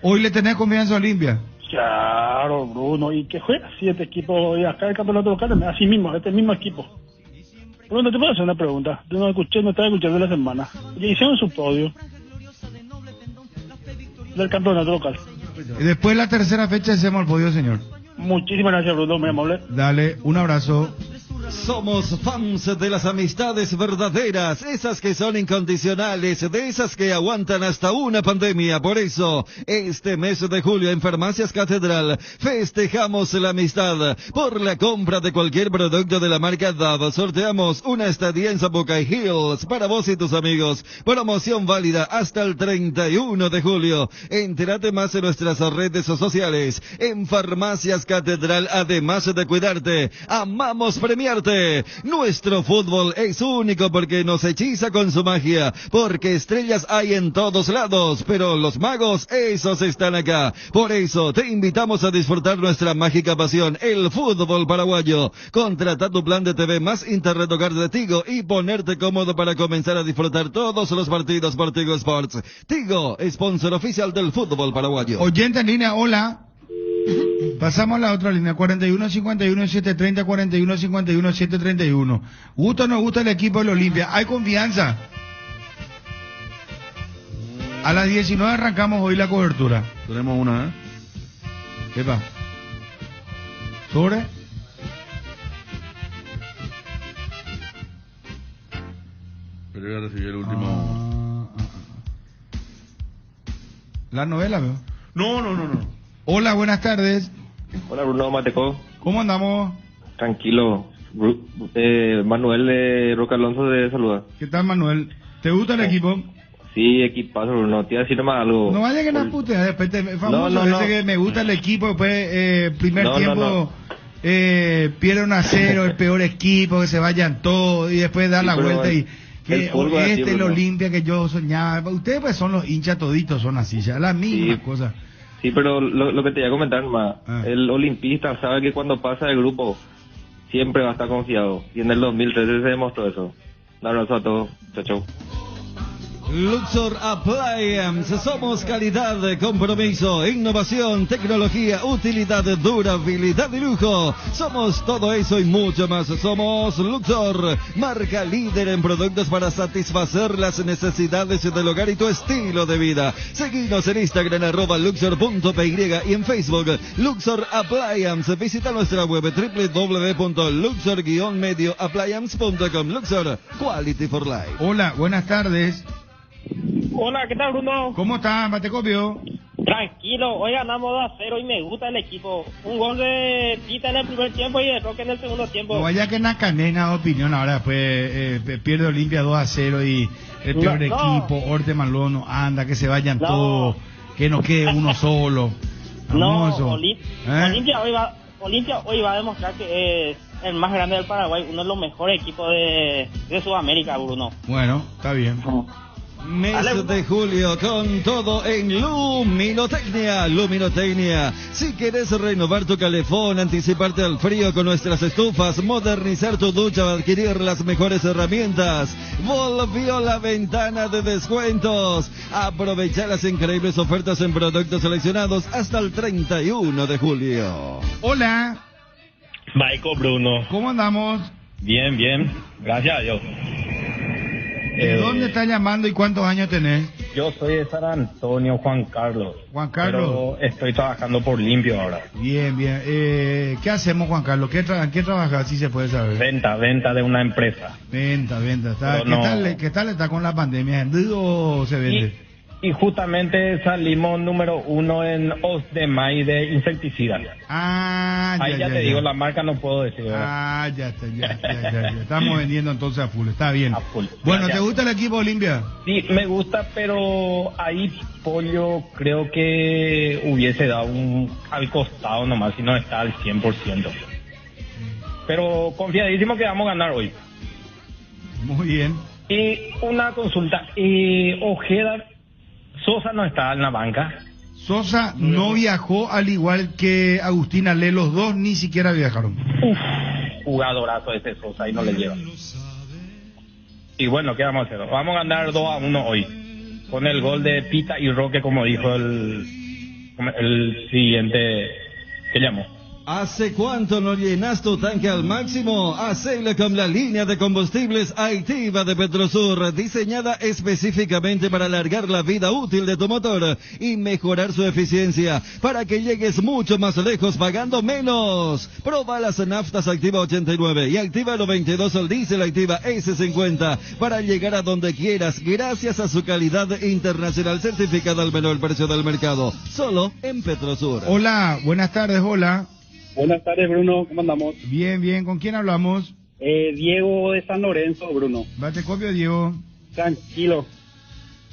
¿Hoy le tenés confianza a Olimpia? Claro, Bruno. ¿Y que juega 7 equipos? Y acá el campeonato local, así mismo, este mismo equipo. Bruno, te puedo hacer una pregunta. Yo no estaba escuchando la semana. Ya hicieron su podio del campeonato local. Y después de la tercera fecha hacemos el podio, señor. Muchísimas gracias, Bruno, muy amable. Dale, un abrazo. Somos fans de las amistades verdaderas, esas que son incondicionales, de esas que aguantan hasta una pandemia. Por eso, este mes de julio en Farmacias Catedral festejamos la amistad. Por la compra de cualquier producto de la marca DAV, sorteamos una estadía en Zapucay Hills para vos y tus amigos. Promoción válida hasta el 31 de julio. Entérate más en nuestras redes sociales. En Farmacias Catedral, además de cuidarte, amamos premiarte. Nuestro fútbol es único porque nos hechiza con su magia, porque estrellas hay en todos lados, pero los magos, esos están acá. Por eso te invitamos a disfrutar nuestra mágica pasión, el fútbol paraguayo. Contrata tu plan de TV más Internet Hogar de Tigo y ponerte cómodo para comenzar a disfrutar todos los partidos por Tigo Sports. Tigo, sponsor oficial del fútbol paraguayo. Oyente en línea, hola. Pasamos a la otra línea, 41-51-730, 41-51-731. ¿Gusta o no gusta el equipo de la Olimpia? ¿Hay confianza? A las 19 arrancamos hoy la cobertura. Tenemos una, ¿Qué va? ¿Sobre? Pero voy a recibir el último. La novela, veo. No. Hola, buenas tardes. Hola, Bruno Mateco. ¿Cómo andamos? Tranquilo. Manuel de Roca Alonso de Saluda. ¿Qué tal, Manuel? ¿Te gusta el equipo? Sí, equipazo, Bruno. Te iba a decir nomás algo. No vaya que la putea, después famoso, ese que me gusta el equipo, después primer tiempo pierde 1-0, el peor equipo, que se vayan todos y después dar la vuelta y que el Olimpia que yo soñaba. Ustedes pues son los hinchas toditos, son así, ya las mismas cosas. Sí, pero lo que te voy a comentar más, el olimpista sabe que cuando pasa el grupo siempre va a estar confiado. Y en el 2013 se demostró eso. Un abrazo a todos. Chau. Luxor Appliance, somos calidad, compromiso, innovación, tecnología, utilidad, durabilidad y lujo. Somos todo eso y mucho más. Somos Luxor, marca líder en productos para satisfacer las necesidades del hogar y tu estilo de vida. Seguinos en Instagram @luxor.py y en Facebook Luxor Appliance. Visita nuestra web www.luxor-medioappliance.com. Luxor, Quality for Life. Hola, buenas tardes. Hola, ¿qué tal, Bruno? ¿Cómo estás, Matecopio? Tranquilo, hoy ganamos 2-0 y me gusta el equipo. Un gol de Pita en el primer tiempo y de Roque en el segundo tiempo. No vaya que Nacanena da opinión ahora, después pierde Olimpia 2-0 y el peor equipo, Orteman luego no anda, que se vayan todos, que no quede uno solo. Olimpia hoy va a demostrar que es el más grande del Paraguay, uno de los mejores equipos de Sudamérica, Bruno. Bueno, está bien. Mes de julio con todo en Luminotecnia. Luminotecnia. Si quieres renovar tu calefón, anticiparte al frío con nuestras estufas, modernizar tu ducha o adquirir las mejores herramientas, volvió la ventana de descuentos. Aprovecha las increíbles ofertas en productos seleccionados hasta el 31 de julio. Hola. Michael, Bruno. ¿Cómo andamos? Bien, bien. Gracias a Dios. ¿De dónde estás llamando y cuántos años tenés? Yo soy de San Antonio, Juan Carlos. Juan Carlos. Pero estoy trabajando por Limpio ahora. Bien, bien. ¿Qué hacemos, Juan Carlos? ¿Qué trabajas, si se puede saber? Venta de una empresa. Venta. ¿Qué tal está con la pandemia? ¿Vendido o se vende? Y justamente salimos número 1 en Osdemay de insecticidas. Ahí ya te digo, la marca no puedo decir. ¿Verdad? Ya está. Estamos vendiendo entonces a full, está bien. A full. Bueno, Ya. ¿te gusta el equipo Olimpia? Sí, me gusta, pero ahí Pollo creo que hubiese dado al costado nomás, si no está al 100%. Pero confiadísimo que vamos a ganar hoy. Muy bien. Y una consulta, Ojeda, Sosa no está en la banca. Sosa no viajó, al igual que Agustín Ale, los dos ni siquiera viajaron. Jugadorazo ese Sosa y no le lleva. Y bueno, ¿qué vamos a hacer? Vamos a ganar 2-1 hoy, con el gol de Pita y Roque, como dijo el siguiente que llamó. ¿Hace cuánto no llenas tu tanque al máximo? Hacelo con la línea de combustibles Activa de Petrosur, diseñada específicamente para alargar la vida útil de tu motor y mejorar su eficiencia, para que llegues mucho más lejos pagando menos. Proba las naftas Activa 89 y Activa 92 o el diésel Activa S50 para llegar a donde quieras, gracias a su calidad internacional certificada al menor precio del mercado, solo en Petrosur. Hola, buenas tardes, hola. Buenas tardes, Bruno, ¿cómo andamos? Bien, ¿con quién hablamos? Diego de San Lorenzo, Bruno. Bate copio, Diego. Tranquilo.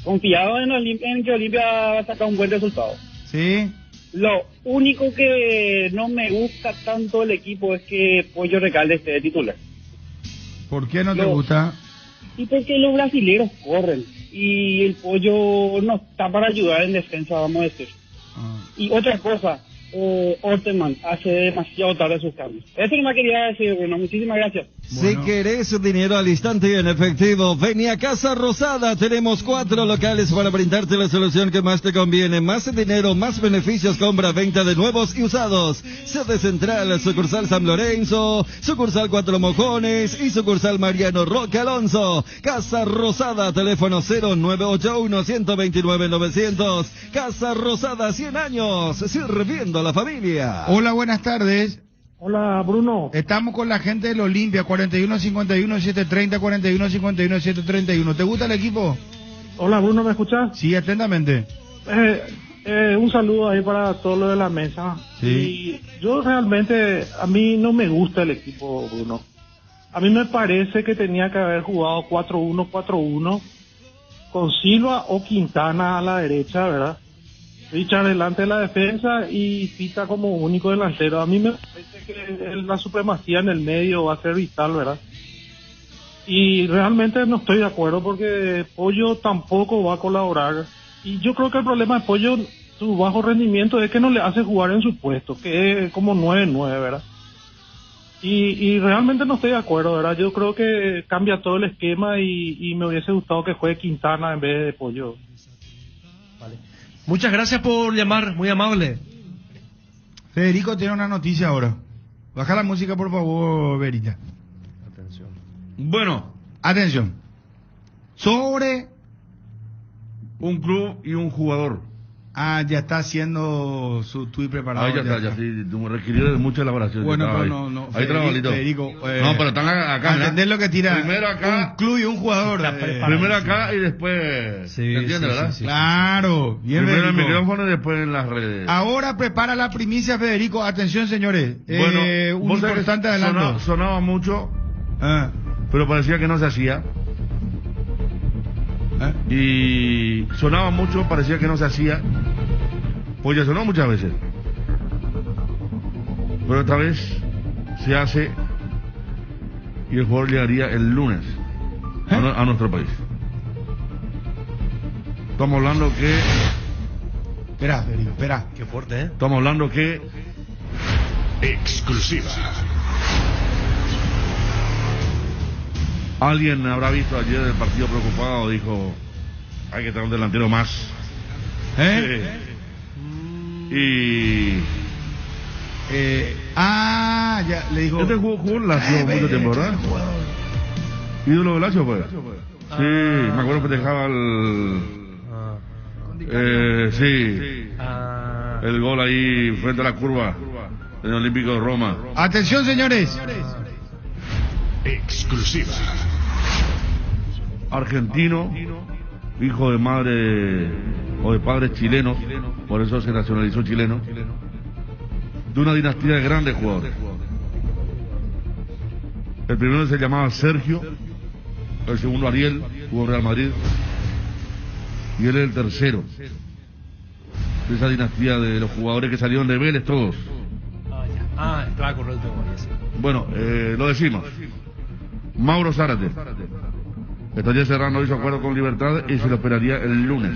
Confiado en que Olimpia va a sacar un buen resultado. Sí. Lo único que no me gusta tanto del equipo es que Pollo Recalde esté de titular. ¿Por qué no te gusta? Y porque los brasileños corren y el Pollo no está para ayudar en defensa, vamos a decir. Y otra cosa, Orteman hace demasiado tarde sus cambios. Eso no me quería decir, Bruno. Muchísimas gracias. Si querés dinero al instante y en efectivo, ven a Casa Rosada. Tenemos 4 locales para brindarte la solución que más te conviene. Más dinero, más beneficios, compra, venta de nuevos y usados. Sede central, sucursal San Lorenzo, sucursal Cuatro Mojones y sucursal Mariano Roque Alonso. Casa Rosada, teléfono 0981-129-900. Casa Rosada, 100 años, sirviendo a la familia. Hola, buenas tardes. Hola, Bruno. Estamos con la gente del Olimpia, 41-51-730, 41-51-731. ¿Te gusta el equipo? Hola, Bruno, ¿me escuchas? Sí, atentamente. Un saludo ahí para todos los de la mesa. Sí. Y yo realmente, a mí no me gusta el equipo, Bruno. A mí me parece que tenía que haber jugado 4-1-4-1 con Silva o Quintana a la derecha, ¿verdad? Richard delante de la defensa y Pita como único delantero. A mí me parece que la supremacía en el medio va a ser vital, ¿verdad? Y realmente no estoy de acuerdo porque Pollo tampoco va a colaborar. Y yo creo que el problema de Pollo, su bajo rendimiento, es que no le hace jugar en su puesto, que es como 9-9, ¿verdad? Y realmente no estoy de acuerdo, ¿verdad? Yo creo que cambia todo el esquema y me hubiese gustado que juegue Quintana en vez de Pollo. Vale. Muchas gracias por llamar, muy amable. Federico tiene una noticia ahora. Baja la música, por favor, Verita. Atención. Bueno. Atención. Sobre un club y un jugador. Ya está haciendo su tuit preparado. Ya está, sí, requirió de mucha elaboración. Bueno, pero no. Ahí Federico, no, pero están acá. Entender lo que tira. Primero acá. Un club y un jugador. Primero acá y después. Sí, ¿entiendes, verdad? Sí. Claro, bien. Primero en el Federico. micrófono y después en las redes. Ahora prepara la primicia, Federico. Atención, señores. Bueno, un importante adelanto. Sonaba mucho, pero parecía que no se hacía. Y sonaba mucho, parecía que no se hacía. Pues ya sonó muchas veces. Pero esta vez se hace y el jugador llegaría el lunes a nuestro país. Estamos hablando que... Espera, Federico, espera. Qué fuerte, ¿eh? Estamos hablando que... Exclusiva. Alguien habrá visto ayer el partido preocupado, dijo, hay que tener un delantero más. Ya le dijo. Este jugó en Lazio mucho tiempo, ¿verdad? Ídolo de Lazio, pues. Sí, me acuerdo que dejaba el gol ahí frente a la curva en el Olímpico de Roma. Atención, señores. Exclusiva. Argentino, hijo de madre o de padres chilenos, por eso se nacionalizó chileno, de una dinastía de grandes jugadores. El primero se llamaba Sergio, el segundo Ariel, jugó en Real Madrid, y él es el tercero de esa dinastía de los jugadores que salieron de Vélez todos. Estaba correcto. Bueno, lo decimos. Mauro Zárate estaría cerrando hizo acuerdo con Libertad y se lo esperaría el lunes.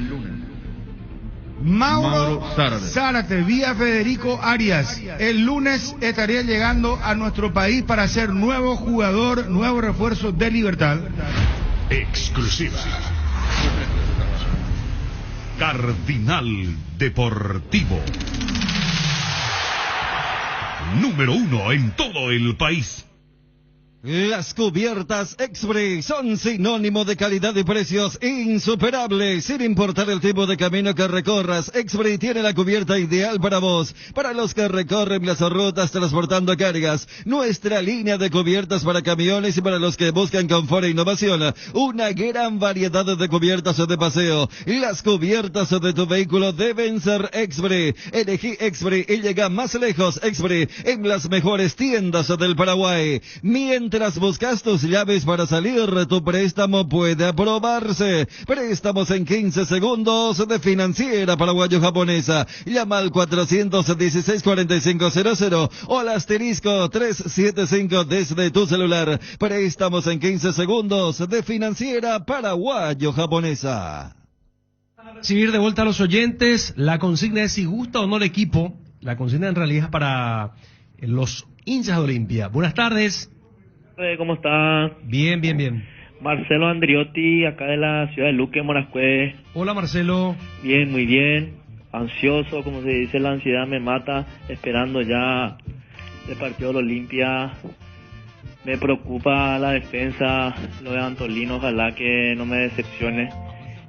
Mauro Zárate vía Federico Arias el lunes estaría llegando a nuestro país para ser nuevo jugador, nuevo refuerzo de Libertad. Exclusiva. Cardinal Deportivo. Número 1 en todo el país. Las cubiertas Expre son sinónimo de calidad y precios insuperables. Sin importar el tipo de camino que recorras, Expre tiene la cubierta ideal para vos. Para los que recorren las rutas transportando cargas, nuestra línea de cubiertas para camiones y para los que buscan confort e innovación, una gran variedad de cubiertas de paseo. Las cubiertas de tu vehículo deben ser Expre. Elegí Expre y llega más lejos. Expre en las mejores tiendas del Paraguay. Mientras buscas tus llaves para salir, tu préstamo puede aprobarse. Préstamos en 15 segundos de Financiera Paraguayo-Japonesa. Llama al 416-4500 o al asterisco 375 desde tu celular. Préstamos en 15 segundos de Financiera Paraguayo-Japonesa. Recibir de vuelta a los oyentes. La consigna es si gusta o no el equipo. La consigna en realidad es para los hinchas de Olimpia. Buenas tardes. ¿Cómo está? Bien. Marcelo Andriotti, acá de la ciudad de Luque, Morascue. Hola, Marcelo. Bien, muy bien. Ansioso, como se dice, la ansiedad me mata. Esperando ya el partido de Olimpia. Me preocupa la defensa, lo de Antolino. Ojalá que no me decepcione,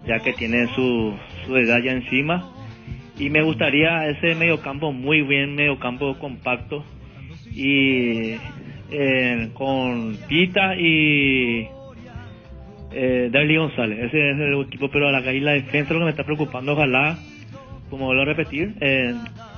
ya que tiene su edad ya encima. Y me gustaría ese mediocampo muy bien, mediocampo compacto. Y... con Pita y Darly González, ese es el equipo, pero la defensa es lo que me está preocupando. Ojalá, como vuelvo a repetir,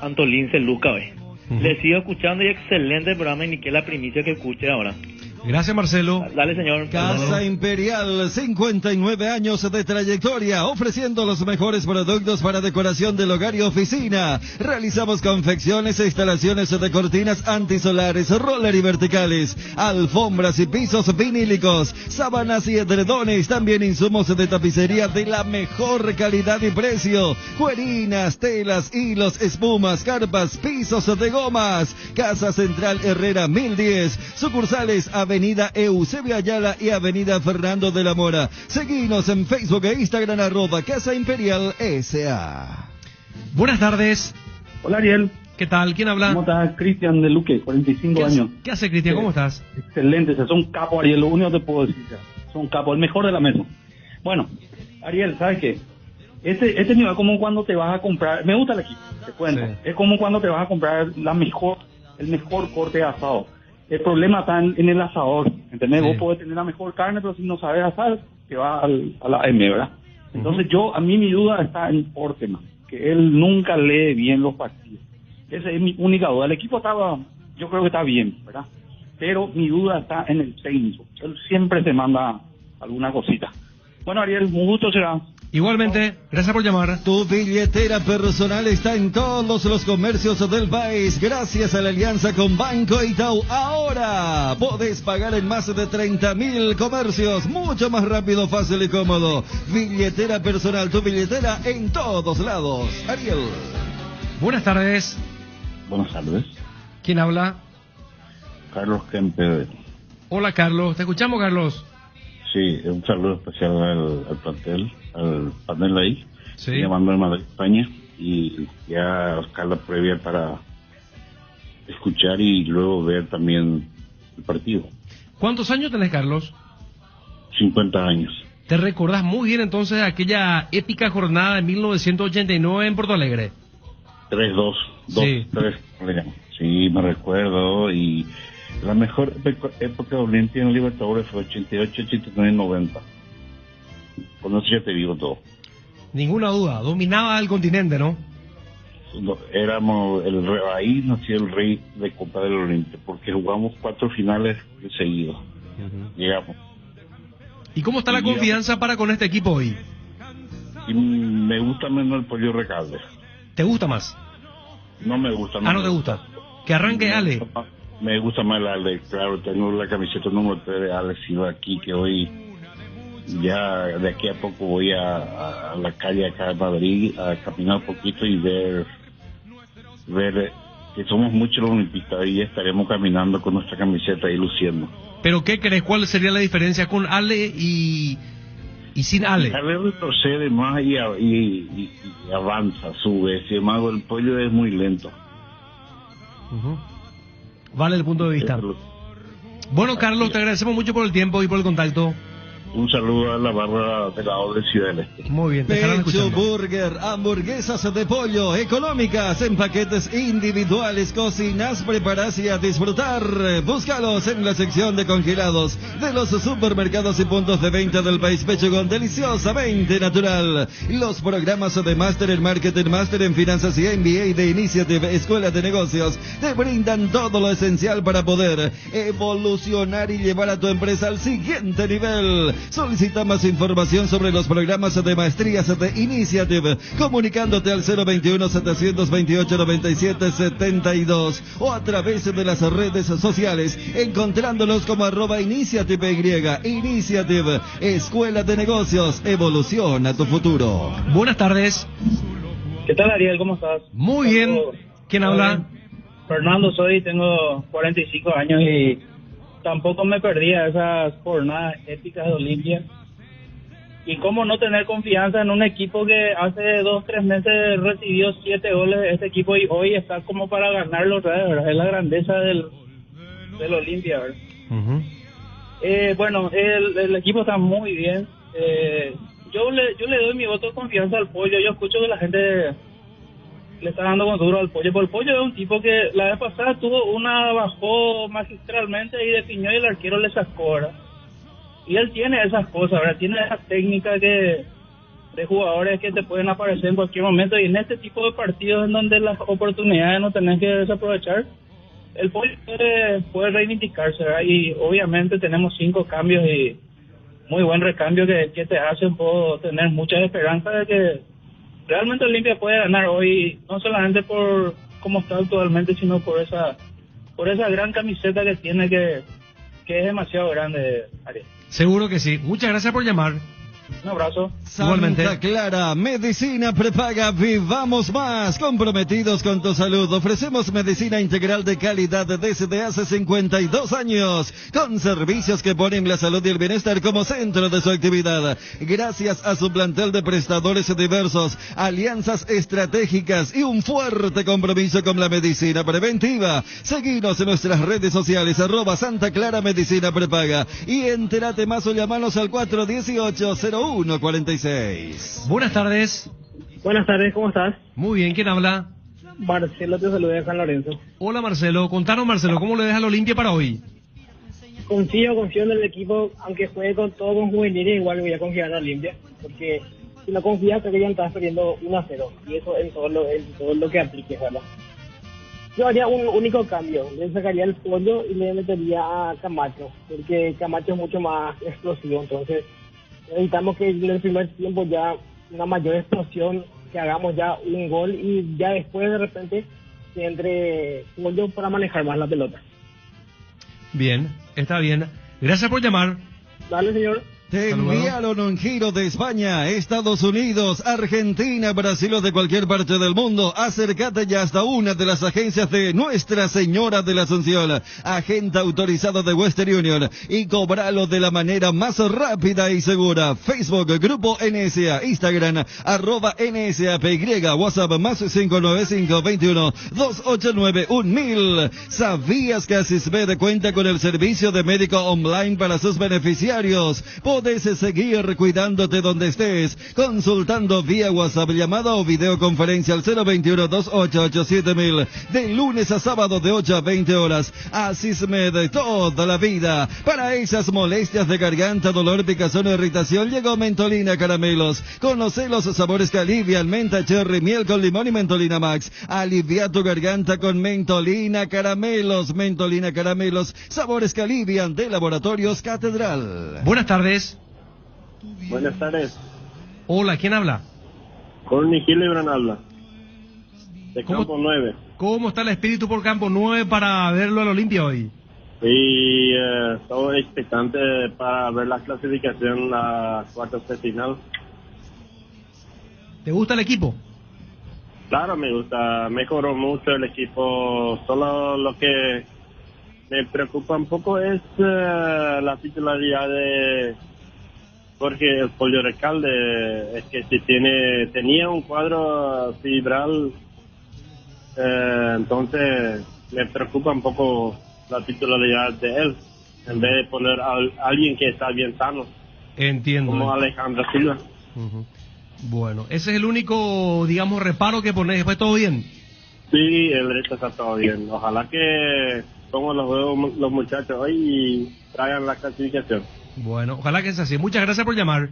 Antolín se luca hoy. Le sigo escuchando y excelente programa, y ni que la primicia que escuche ahora. Gracias, Marcelo. Dale, señor. Casa Imperial, 59 años de trayectoria, ofreciendo los mejores productos para decoración del hogar y oficina. Realizamos confecciones e instalaciones de cortinas antisolares, roller y verticales, alfombras y pisos vinílicos, sábanas y edredones, también insumos de tapicería de la mejor calidad y precio, cuerinas, telas, hilos, espumas, carpas, pisos de gomas. Casa Central Herrera 1010, sucursales Avenida Eusebio Ayala y Avenida Fernando de la Mora. Seguinos en Facebook e Instagram @Casa Imperial S.A. Buenas tardes. Hola, Ariel. ¿Qué tal? ¿Quién habla? ¿Cómo estás? Cristian de Luque, 45 años. ¿Qué hace, Cristian? ¿Cómo estás? Excelente, sos un capo, Ariel, lo único que te puedo decir. Sos un capo, el mejor de la mesa. Bueno, Ariel, ¿sabes qué? Este nivel es como cuando te vas a comprar, me gusta el equipo, te cuento, es como cuando te vas a comprar el mejor corte de asado. El problema está en el asador, ¿entendés? Vos podés tener la mejor carne, pero si no sabes asar, te vas a la M, ¿verdad? Entonces a mí mi duda está en Orteman, que él nunca lee bien los partidos. Esa es mi única duda. El equipo yo creo que está bien, ¿verdad? Pero mi duda está en el técnico. Él siempre te manda alguna cosita. Bueno, Ariel, un gusto será. Igualmente, gracias por llamar. Tu billetera personal está en todos los comercios del país. Gracias a la alianza con Banco Itaú. Ahora podés pagar en más de 30.000 comercios. Mucho más rápido, fácil y cómodo. Billetera personal, tu billetera en todos lados. Ariel. Buenas tardes. Buenas tardes. ¿Quién habla? Carlos Kempe. Hola, Carlos. Te escuchamos, Carlos. Sí, un saludo especial al plantel, al panel ahí. Sí. Llamando de Madrid, España. Y ya buscar la previa para escuchar y luego ver también el partido. ¿Cuántos años tenés, Carlos? 50 años. ¿Te recordás muy bien entonces aquella épica jornada de 1989 en Porto Alegre? 3-2, 2-3, sí, me recuerdo. Y la mejor época de Olimpia en Libertadores fue 88, 89 y 90. Con eso ya te digo todo. Ninguna duda, dominaba el continente, ¿no? Éramos ahí nació el rey de Copa del Oriente, porque jugamos 4 finales seguidos. Llegamos. ¿Y cómo está la confianza para con este equipo hoy? Y me gusta menos el Pollo Recalde. ¿Te gusta más? No me gusta. ¿No te gusta? Que arranque Ale. Me gusta más el Ale, claro, tengo la camiseta número 3 de Ale Silva aquí, que hoy ya de aquí a poco voy a la calle acá en Madrid a caminar un poquito y ver que somos muchos los olimpistas y ya estaremos caminando con nuestra camiseta y luciendo. ¿Pero qué crees? ¿Cuál sería la diferencia con Ale y sin Ale? Ale retrocede más y avanza, sube. Sin embargo, el Pollo es muy lento. Vale el punto de vista. Bueno, Carlos, te agradecemos mucho por el tiempo y por el contacto. Un saludo a la barra de la Orden Ciudad del Este. Muy bien, te Pecho Burger, hamburguesas de pollo, económicas, en paquetes individuales, cocinas, preparas y a disfrutar. Búscalos en la sección de congelados de los supermercados y puntos de venta del país. Pechugón, deliciosamente natural. Los programas de Máster en Marketing, Máster en Finanzas y MBA de Initiative, Escuela de Negocios, te brindan todo lo esencial para poder evolucionar y llevar a tu empresa al siguiente nivel. Solicita más información sobre los programas de maestrías de Initiative comunicándote al 021-728-9772 o a través de las redes sociales encontrándolos como @Initiative Y. Initiative, Escuela de Negocios, evoluciona tu futuro. Buenas tardes. ¿Qué tal, Ariel? ¿Cómo estás? Muy bien. ¿Quién habla? Fernando tengo 45 años y tampoco me perdía esas jornadas épicas de Olimpia. Y cómo no tener confianza en un equipo que hace 2-3 meses recibió 7 goles de este equipo y hoy está como para ganarlo otra vez, ¿verdad? Es la grandeza del Olimpia, ¿verdad? Bueno, el equipo está muy bien. Yo le doy mi voto de confianza al Pollo. Yo escucho que la gente le está dando con duro al Pollo, porque el Pollo es un tipo que la vez pasada bajó magistralmente y definió y el arquero le sacó, ¿verdad? Y él tiene esas cosas, ¿verdad? Tiene esa técnica de jugadores que te pueden aparecer en cualquier momento, y en este tipo de partidos en donde las oportunidades no tenés que desaprovechar, el Pollo puede reivindicarse, ¿verdad? Y obviamente tenemos 5 cambios y muy buen recambio que te hacen tener mucha esperanza de que realmente Olimpia puede ganar hoy, no solamente por cómo está actualmente, sino por esa gran camiseta que tiene, que es demasiado grande, Ariel. Seguro que sí. Muchas gracias por llamar. Un abrazo. Santa Clara, Medicina Prepaga, vivamos más, comprometidos con tu salud. Ofrecemos medicina integral de calidad desde hace 52 años, con servicios que ponen la salud y el bienestar como centro de su actividad. Gracias a su plantel de prestadores diversos, alianzas estratégicas y un fuerte compromiso con la medicina preventiva. Seguinos en nuestras redes sociales, @Santa Clara Medicina Prepaga, y entérate más o llamanos al 418-08 0146. Buenas tardes. Buenas tardes, ¿cómo estás? Muy bien, ¿quién habla? Marcelo, te saluda de San Lorenzo. Hola Marcelo, contanos Marcelo, ¿cómo le deja al Olimpia para hoy? Confío en el equipo, aunque juegue con todo con juveniles, igual voy a confiar en Olimpia, porque si no confías, creo que ya estás perdiendo 1-0, y eso en todo lo que apliques, ¿verdad? Yo haría un único cambio, le sacaría el Pollo y le metería a Camacho, porque Camacho es mucho más explosivo, entonces necesitamos que en el primer tiempo ya una mayor explosión, que hagamos ya un gol y ya después de repente que entre Pollo para manejar más la pelota. Bien, está bien. Gracias por llamar. Dale, señor. Te enviaron un giro de España, Estados Unidos, Argentina, Brasil o de cualquier parte del mundo. Acércate ya hasta una de las agencias de Nuestra Señora de la Asunción, agente autorizado de Western Union, y cobralo de la manera más rápida y segura. Facebook, Grupo NSA, Instagram, @NSAPY, WhatsApp más 595-21-289-1000. ¿Sabías que Asismed cuenta con el servicio de médico online para sus beneficiarios? Puedes seguir cuidándote donde estés, consultando vía WhatsApp, llamada o videoconferencia al 021-288-7000, de lunes a sábado de 8 a 20 horas. Asismed, toda la vida. Para esas molestias de garganta, dolor, picazón o irritación, llegó Mentolina Caramelos. Conoce los sabores que alivian: menta, cherry, miel con limón y Mentolina Max. Alivia tu garganta con Mentolina Caramelos. Mentolina Caramelos, sabores que alivian, de Laboratorios Catedral. Buenas tardes. Buenas tardes. Hola, ¿quién habla? Corny Gilebran habla. De Campo 9. ¿Cómo está el espíritu por Campo 9 para verlo al Olimpia hoy? Y estoy expectante para ver la clasificación, la cuarta de final. ¿Te gusta el equipo? Claro, me gusta. Mejoró mucho el equipo. Solo lo que me preocupa un poco es la titularidad de Jorge el Pollo Recalde. Es que si tenía un cuadro fibral, entonces me preocupa un poco la titularidad de él, en vez de poner a alguien que está bien sano. Entiendo. Como Alejandro Silva. Bueno, ese es el único, digamos, reparo que pones. Después todo bien. Sí, el resto está todo bien. Ojalá que, como los veo los muchachos hoy, traigan la clasificación. Bueno, ojalá que sea así. Muchas gracias por llamar.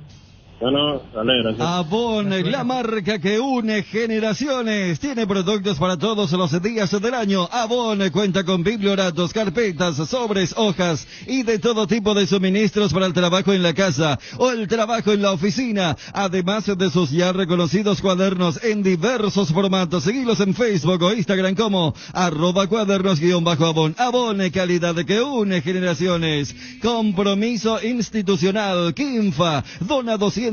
Bueno, dale, gracias. Avon, la marca que une generaciones. Tiene productos para todos los días del año. Avon cuenta con biblioratos, carpetas, sobres, hojas y de todo tipo de suministros para el trabajo en la casa o el trabajo en la oficina. Además de sus ya reconocidos cuadernos en diversos formatos. Seguilos en Facebook o Instagram como @cuadernos_Avon. Avon, calidad que une generaciones. Compromiso institucional. Kinfa dona 250.000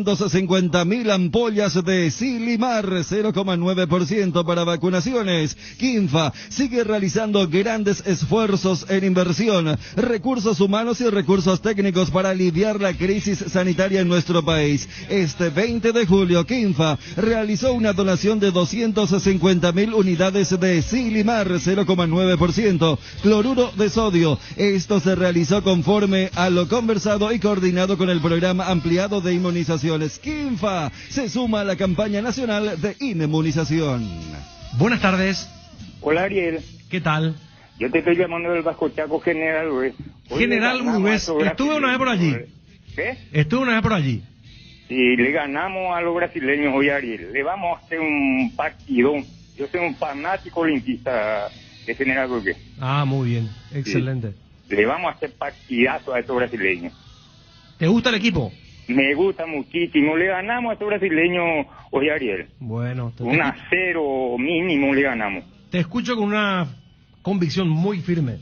ampollas de Silimar, 0,9% para vacunaciones. Kinfa sigue realizando grandes esfuerzos en inversión, recursos humanos y recursos técnicos para aliviar la crisis sanitaria en nuestro país. Este 20 de julio, Kinfa realizó una donación de 250.000 unidades de Silimar, 0,9%, cloruro de sodio. Esto se realizó conforme a lo conversado y coordinado con el programa ampliado de inmunizaciones. Kinfa se suma a la campaña nacional de inmunización. Buenas tardes. Hola, Ariel. ¿Qué tal? Yo te estoy llamando del Vasco Chaco, General Urugués. General Urugués, estuve una vez por allí. ¿Qué? Estuve una vez por allí. Sí, le ganamos a los brasileños hoy, Ariel. Le vamos a hacer un partidón. Yo soy un fanático olimpista de General Urugués. Ah, muy bien, excelente. Sí. Le vamos a hacer partidazo a estos brasileños. ¿Te gusta el equipo? Me gusta muchísimo. Le ganamos a estos brasileños hoy, Ariel. Bueno. 1-0 mínimo le ganamos. Te escucho con una convicción muy firme.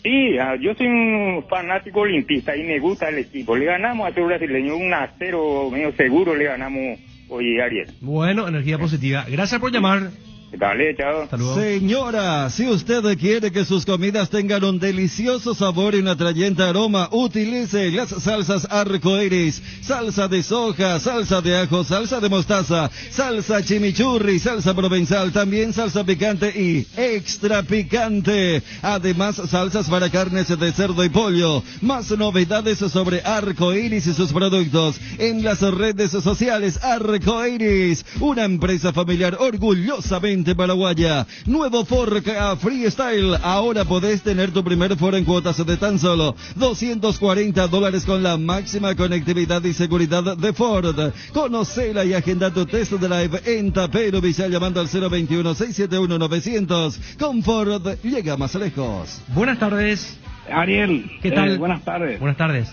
Sí, yo soy un fanático olimpista y me gusta el equipo. Le ganamos a estos brasileños 1-0, medio seguro le ganamos hoy, Ariel. Bueno, energía positiva. Gracias por llamar. Dale, chao. Señora, si usted quiere que sus comidas tengan un delicioso sabor y un atrayente aroma, utilice las salsas arcoíris, salsa de soja, salsa de ajo, salsa de mostaza, salsa chimichurri, salsa provenzal, también salsa picante y extra picante. Además, salsas para carnes de cerdo y pollo. Más novedades sobre Arcoíris y sus productos en las redes sociales. Arcoíris, una empresa familiar orgullosamente paraguaya. Nuevo Ford Freestyle. Ahora podés tener tu primer Ford en cuotas de tan solo $240 con la máxima conectividad y seguridad de Ford. Conocela y agenda tu test drive en Tapero Villa llamando al 021-671-900. Con Ford llega más lejos. Buenas tardes. Ariel, ¿qué tal? Buenas tardes. Buenas tardes.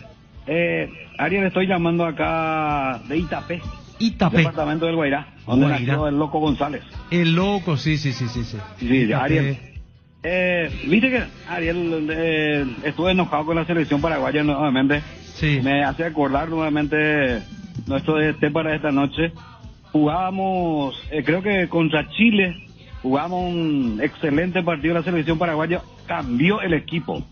Ariel, estoy llamando acá de Itapé. Departamento del Guairá, donde nació el Loco González. El Loco, sí. Sí, Ariel. Viste que, Ariel, estuve enojado con la selección paraguaya nuevamente. Sí. Me hace acordar nuevamente nuestro para esta noche. Jugábamos, creo que contra Chile, jugamos un excelente partido de la selección paraguaya. Cambió el equipo.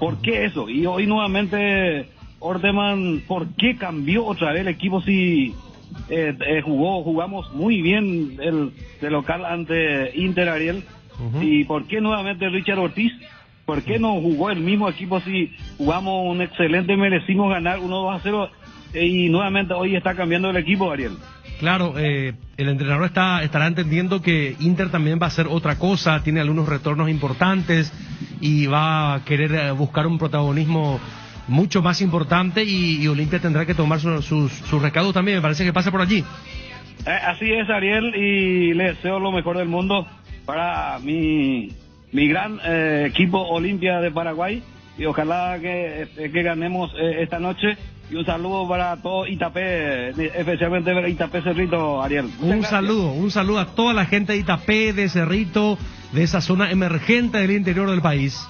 ¿Por qué eso? Y hoy nuevamente, Orteman, ¿por qué cambió otra vez el equipo si jugamos muy bien de local ante Inter, Ariel? ¿Y por qué nuevamente Richard Ortiz? ¿Por qué no jugó el mismo equipo si jugamos un excelente, merecimos ganar 1-2-0 y nuevamente hoy está cambiando el equipo, Ariel? Claro, el entrenador estará entendiendo que Inter también va a hacer otra cosa, tiene algunos retornos importantes y va a querer buscar un protagonismo mucho más importante y Olimpia tendrá que tomar sus recados también, me parece que pasa por allí. Así es, Ariel, y le deseo lo mejor del mundo para mi gran equipo Olimpia de Paraguay y ojalá que ganemos esta noche. Y un saludo para todo Itapé, especialmente para Itapé Cerrito, Ariel. Un saludo a toda la gente de Itapé, de Cerrito, de esa zona emergente del interior del país.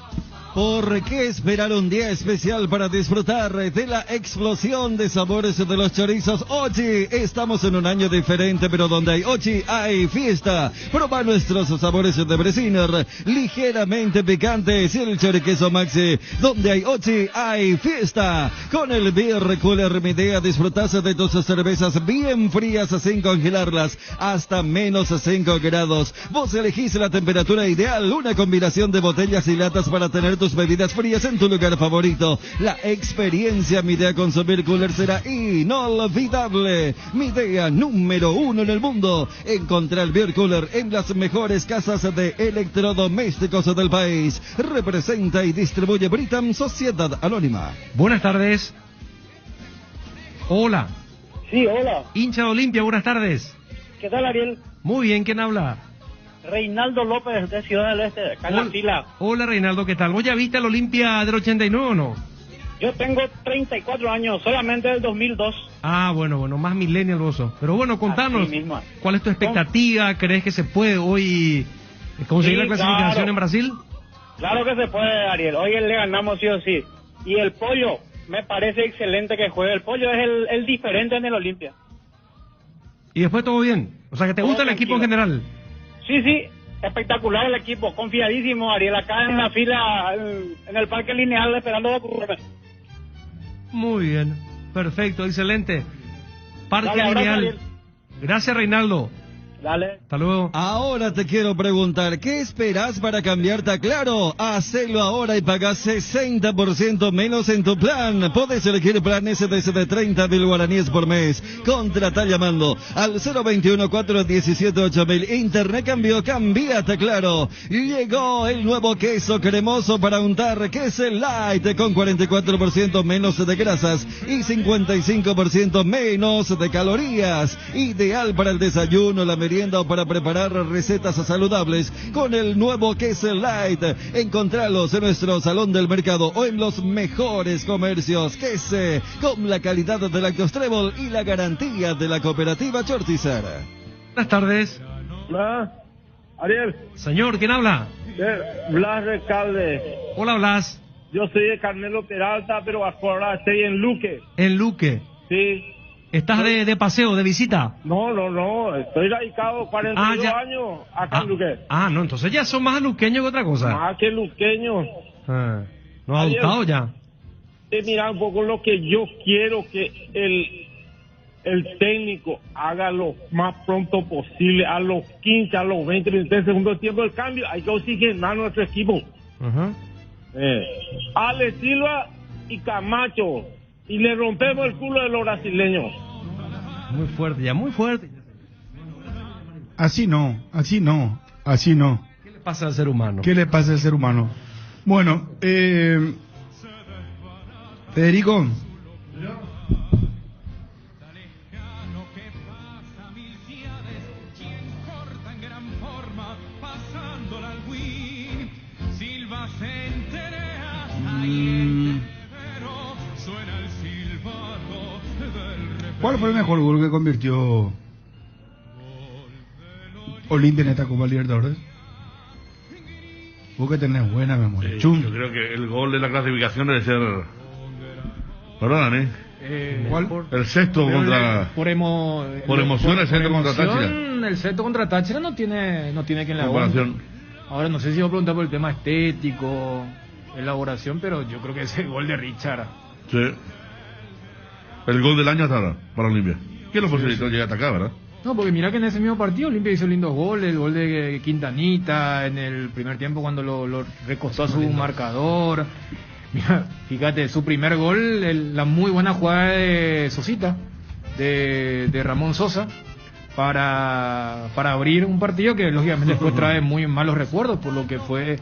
¿Por qué esperar un día especial para disfrutar de la explosión de sabores de los chorizos Ochi? Estamos en un año diferente, pero donde hay Ochi hay fiesta. Proba nuestros sabores de Bresiner, ligeramente picantes, y el choriqueso Maxi. Donde hay Ochi hay fiesta. Con el Beer Cooler Midea disfrutas de tus cervezas bien frías sin congelarlas, hasta menos 5 grados. Vos elegís la temperatura ideal, una combinación de botellas y latas para tener tus bebidas frías en tu lugar favorito. La experiencia Midea con su Beer Cooler será inolvidable. Midea número 1 en el mundo. Encontrá el Beer Cooler en las mejores casas de electrodomésticos del país. Representa y distribuye Britam Sociedad Anónima. Buenas tardes. Hola. Sí, hola. Hincha de Olimpia, buenas tardes. ¿Qué tal, Ariel? Muy bien, ¿quién habla? Reinaldo López, de Ciudad del Este, acá en la fila. Hola, Reinaldo, ¿qué tal? ¿Vos ya viste al Olimpia del 89 o no? Yo tengo 34 años, solamente del 2002. Ah, bueno, más millennial vos sos. Pero bueno, contanos, ¿cuál es tu expectativa? ¿Crees que se puede hoy conseguir la clasificación en Brasil? Claro que se puede, Ariel. Hoy le ganamos sí o sí. Y el Pollo, me parece excelente que juegue. El Pollo es el diferente en el Olimpia. ¿Y después todo bien? O sea, que te gusta el equipo en general. Sí, espectacular el equipo, confiadísimo, Ariel, acá en la fila, en el parque lineal, esperando a ocurrir. Muy bien, perfecto, excelente. Parque Dale, lineal. Ariel. Gracias, Reinaldo. Dale. Hasta luego. Ahora te quiero preguntar, ¿qué esperás para cambiarte a Claro? Hacelo ahora y pagás 60% menos en tu plan. Podés elegir planes desde 30.000 guaraníes por mes. Contratá llamando al 021-417-8000. Internet cambió, cambiate a Claro. Llegó el nuevo queso cremoso para untar, Queso Light, con 44% menos de grasas y 55% menos de calorías. Ideal para el desayuno, la merienda o para preparar recetas saludables con el nuevo Queso Light. Encontralos en nuestro salón del mercado o en los mejores comercios. Queso con la calidad de Lactos Trébol y la garantía de la cooperativa Chortizer. Buenas tardes. Hola, Ariel. Señor, ¿quién habla? Blas Recalde. Hola, Blas. Yo soy de Carmelo Peralta, pero ahora estoy en Luque. ¿En Luque? Sí. ¿Estás de paseo, de visita? No, estoy radicado 42 años acá en Luque. No, entonces ya son más luqueños que otra cosa. Más que luqueños. ¿No adoptado ya? Mira un poco lo que yo quiero que el técnico haga lo más pronto posible, a los 15, a los 20 minutos del segundo tiempo del cambio. Hay que oxigenar nuestro equipo. Ale Silva y Camacho, y le rompemos el culo de los brasileños. Muy fuerte, ya muy fuerte. Así no. ¿Qué le pasa al ser humano? Bueno, Federico. ¿Cuál fue el mejor gol que convirtió Olimpia en esta Copa Libertadores? Vos que tenés buena memoria. Yo creo que el gol de la clasificación debe ser... Perdón, ¿Cuál? El sexto contra... Por emoción, el sexto contra Táchira. El sexto contra Táchira no tiene quien la haga. Ahora no sé si voy a preguntar por el tema estético, elaboración, pero yo creo que es el gol de Richard. Sí. El gol del año hasta ahora, para Olimpia. ¿Quién lo posibilitó llegar hasta acá, verdad? No, porque mira que en ese mismo partido Olimpia hizo lindos goles, el gol de Quintanita en el primer tiempo cuando lo recostó a su marcador. Mira, fíjate, su primer gol, la muy buena jugada de Sosita, de Ramón Sosa, para abrir un partido que lógicamente después trae muy malos recuerdos por lo que fue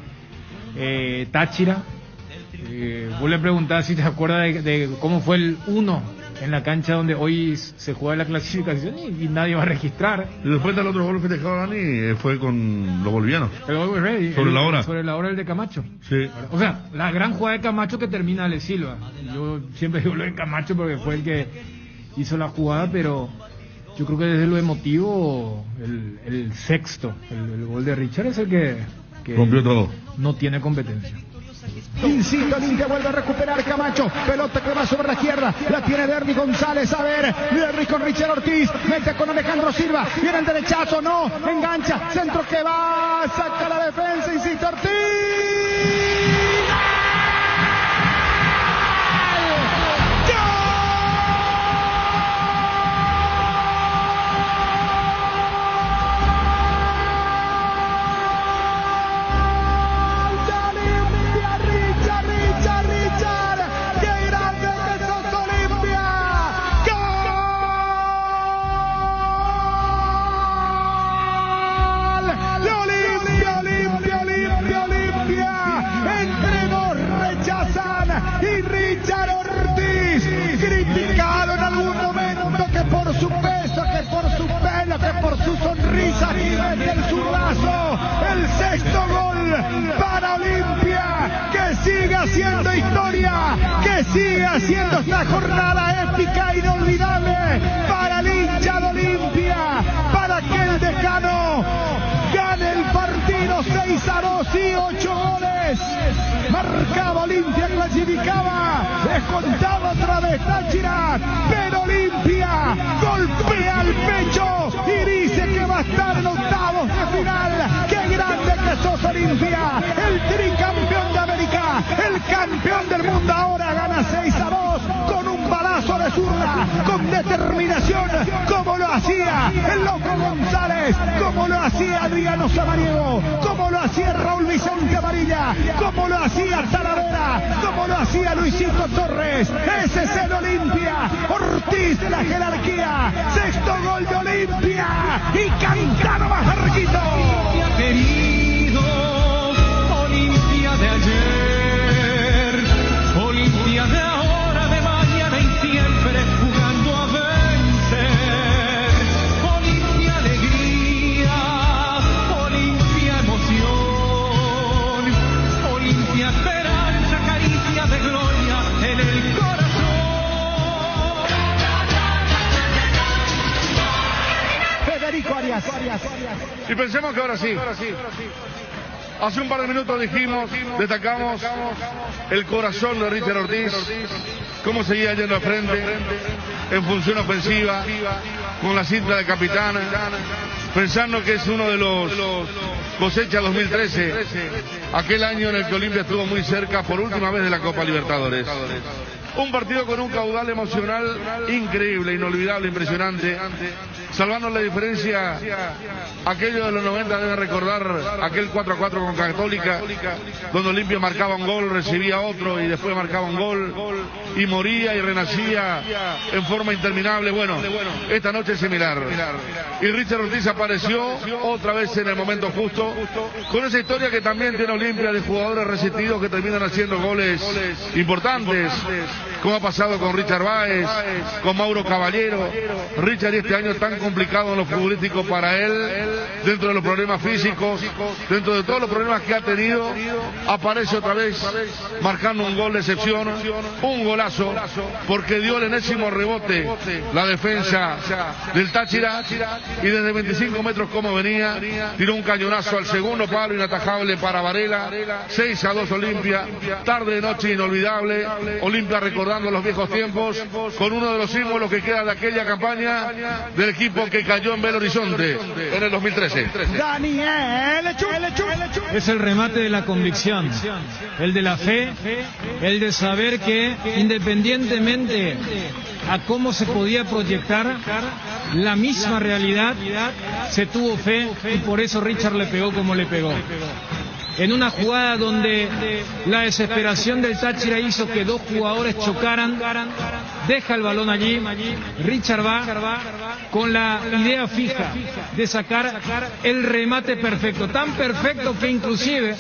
Táchira. Vos le preguntás si te acuerdas de cómo fue el 1 en la cancha donde hoy se juega la clasificación y nadie va a registrar. Y después del otro gol que dejó Dani fue con los bolivianos. El gol ready, sobre la hora el de Camacho. Sí. O sea, la gran jugada de Camacho que termina Ale Silva. Yo siempre digo lo de Camacho porque fue el que hizo la jugada, pero yo creo que desde lo emotivo el sexto, el gol de Richard es el que rompió todo. No tiene competencia. Insiste, Olimpia vuelve a recuperar Camacho, pelota que va sobre la izquierda, la tiene Derby González, a ver, Derby con Richard Ortiz, mete con Alejandro Silva, viene el derechazo, no, engancha, centro que va, saca la defensa, insiste Ortiz. Por su sonrisa y mete el zurdazo, el sexto gol para Olimpia, que sigue haciendo historia, que sigue haciendo esta jornada épica e inolvidable para el hincha de Olimpia, para que el decano gane el partido 6-2 y 8 goles. Marcaba Olimpia, clasificaba, descontaba otra vez Táchira, pero Olimpia golpea el pecho y dice que va a estar en octavos de final. ¡Qué grande que sos, Olimpia! El tricampeón de América, el campeón del mundo, ahora gana 6-2 con un balazo de zurda, con determinación, como lo hacía el Loco González, como lo hacía Adriano Samaniego, como lo hacía Raúl Vicente Amarilla, como lo hacía Talavera, como lo hacía Luisito Torres. Ese es el Olimpia, Ortiz de la jerarquía, sexto gol de Olimpia y cantado más larguito. Querido, Olimpia de ayer, Olimpia de ahora, de mañana y siempre jugando a vencer. Olimpia alegría, Olimpia emoción, Olimpia esperanza, caricia de gloria en el corazón. Federico Arias. Y pensemos que ahora sí. Hace un par de minutos dijimos, destacamos el corazón de Richard Ortiz. cómo seguía yendo al frente en función ofensiva, con la cinta de capitana, pensando que es uno de los cosecha 2013, aquel año en el que Olimpia estuvo muy cerca por última vez de la Copa Libertadores. Un partido con un caudal emocional increíble, inolvidable, impresionante. Salvando la diferencia, aquellos de los 90 deben recordar aquel 4-4 con Católica, donde Olimpia marcaba un gol, recibía otro y después marcaba un gol y moría y renacía en forma interminable. Bueno, esta noche es similar. Y Richard Ortiz apareció otra vez en el momento justo, con esa historia que también tiene Olimpia de jugadores resistidos que terminan haciendo goles importantes, como ha pasado con Richard Báez, con Mauro Caballero. Richard este año tan complicado en lo futbolístico para él, dentro de los problemas físicos, dentro de todos los problemas que ha tenido, aparece otra vez marcando un gol de excepción, un golazo, porque dio el enésimo rebote la defensa del Táchira y desde 25 metros como venía, tiró un cañonazo al segundo palo inatajable para Varela. 6-2 Olimpia, tarde de noche inolvidable, Olimpia recordando los viejos tiempos con uno de los símbolos que queda de aquella campaña del equipo que cayó en Belo Horizonte en el 2013. Daniel Es el remate de la convicción, el de la fe, el de saber que independientemente a cómo se podía proyectar la misma realidad, se tuvo fe y por eso Richard le pegó como le pegó. En una jugada donde la desesperación del Táchira hizo que dos jugadores chocaran, deja el balón allí, Richard va con la idea fija de sacar el remate perfecto, tan perfecto que inclusive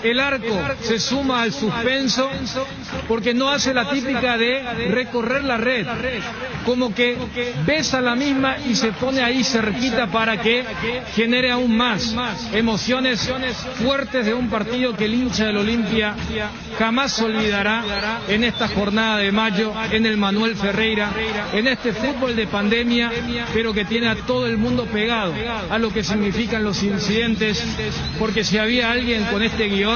el arco se suma al suspenso porque no hace la típica de recorrer la red, como que besa la misma y se pone ahí cerquita para que genere aún más emociones fuertes de un partido que el hincha del Olimpia jamás olvidará en esta jornada de mayo, en el Manuel Ferreira, en este fútbol de pandemia, pero que tiene a todo el mundo pegado a lo que significan los incidentes, porque si había alguien con este guión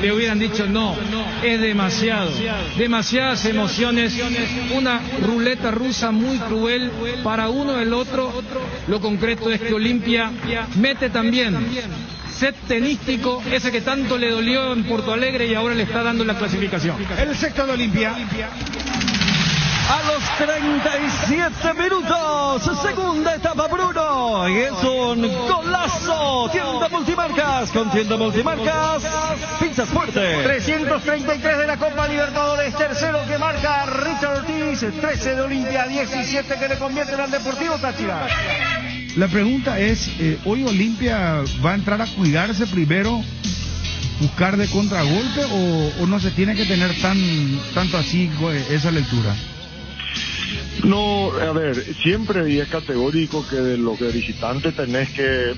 le hubieran dicho no, es demasiado, demasiadas emociones, una ruleta rusa muy cruel para uno el otro. Lo concreto es que Olimpia mete también set tenístico, ese que tanto le dolió en Porto Alegre y ahora le está dando la clasificación. El sexto de Olimpia. A los 37 minutos, segunda etapa, Bruno, y es un golazo. Tienda Multimarcas, con Tienda Multimarcas, pizzas fuerte. 333 de la Copa Libertadores, tercero que marca Richard Ortiz, 13 de Olimpia, 17 que le convierten al Deportivo Táchira. La pregunta es, ¿hoy Olimpia va a entrar a cuidarse primero, buscar de contragolpe o no se tiene que tener tanto así esa lectura? No, a ver, siempre es categórico que de lo que visitante tenés que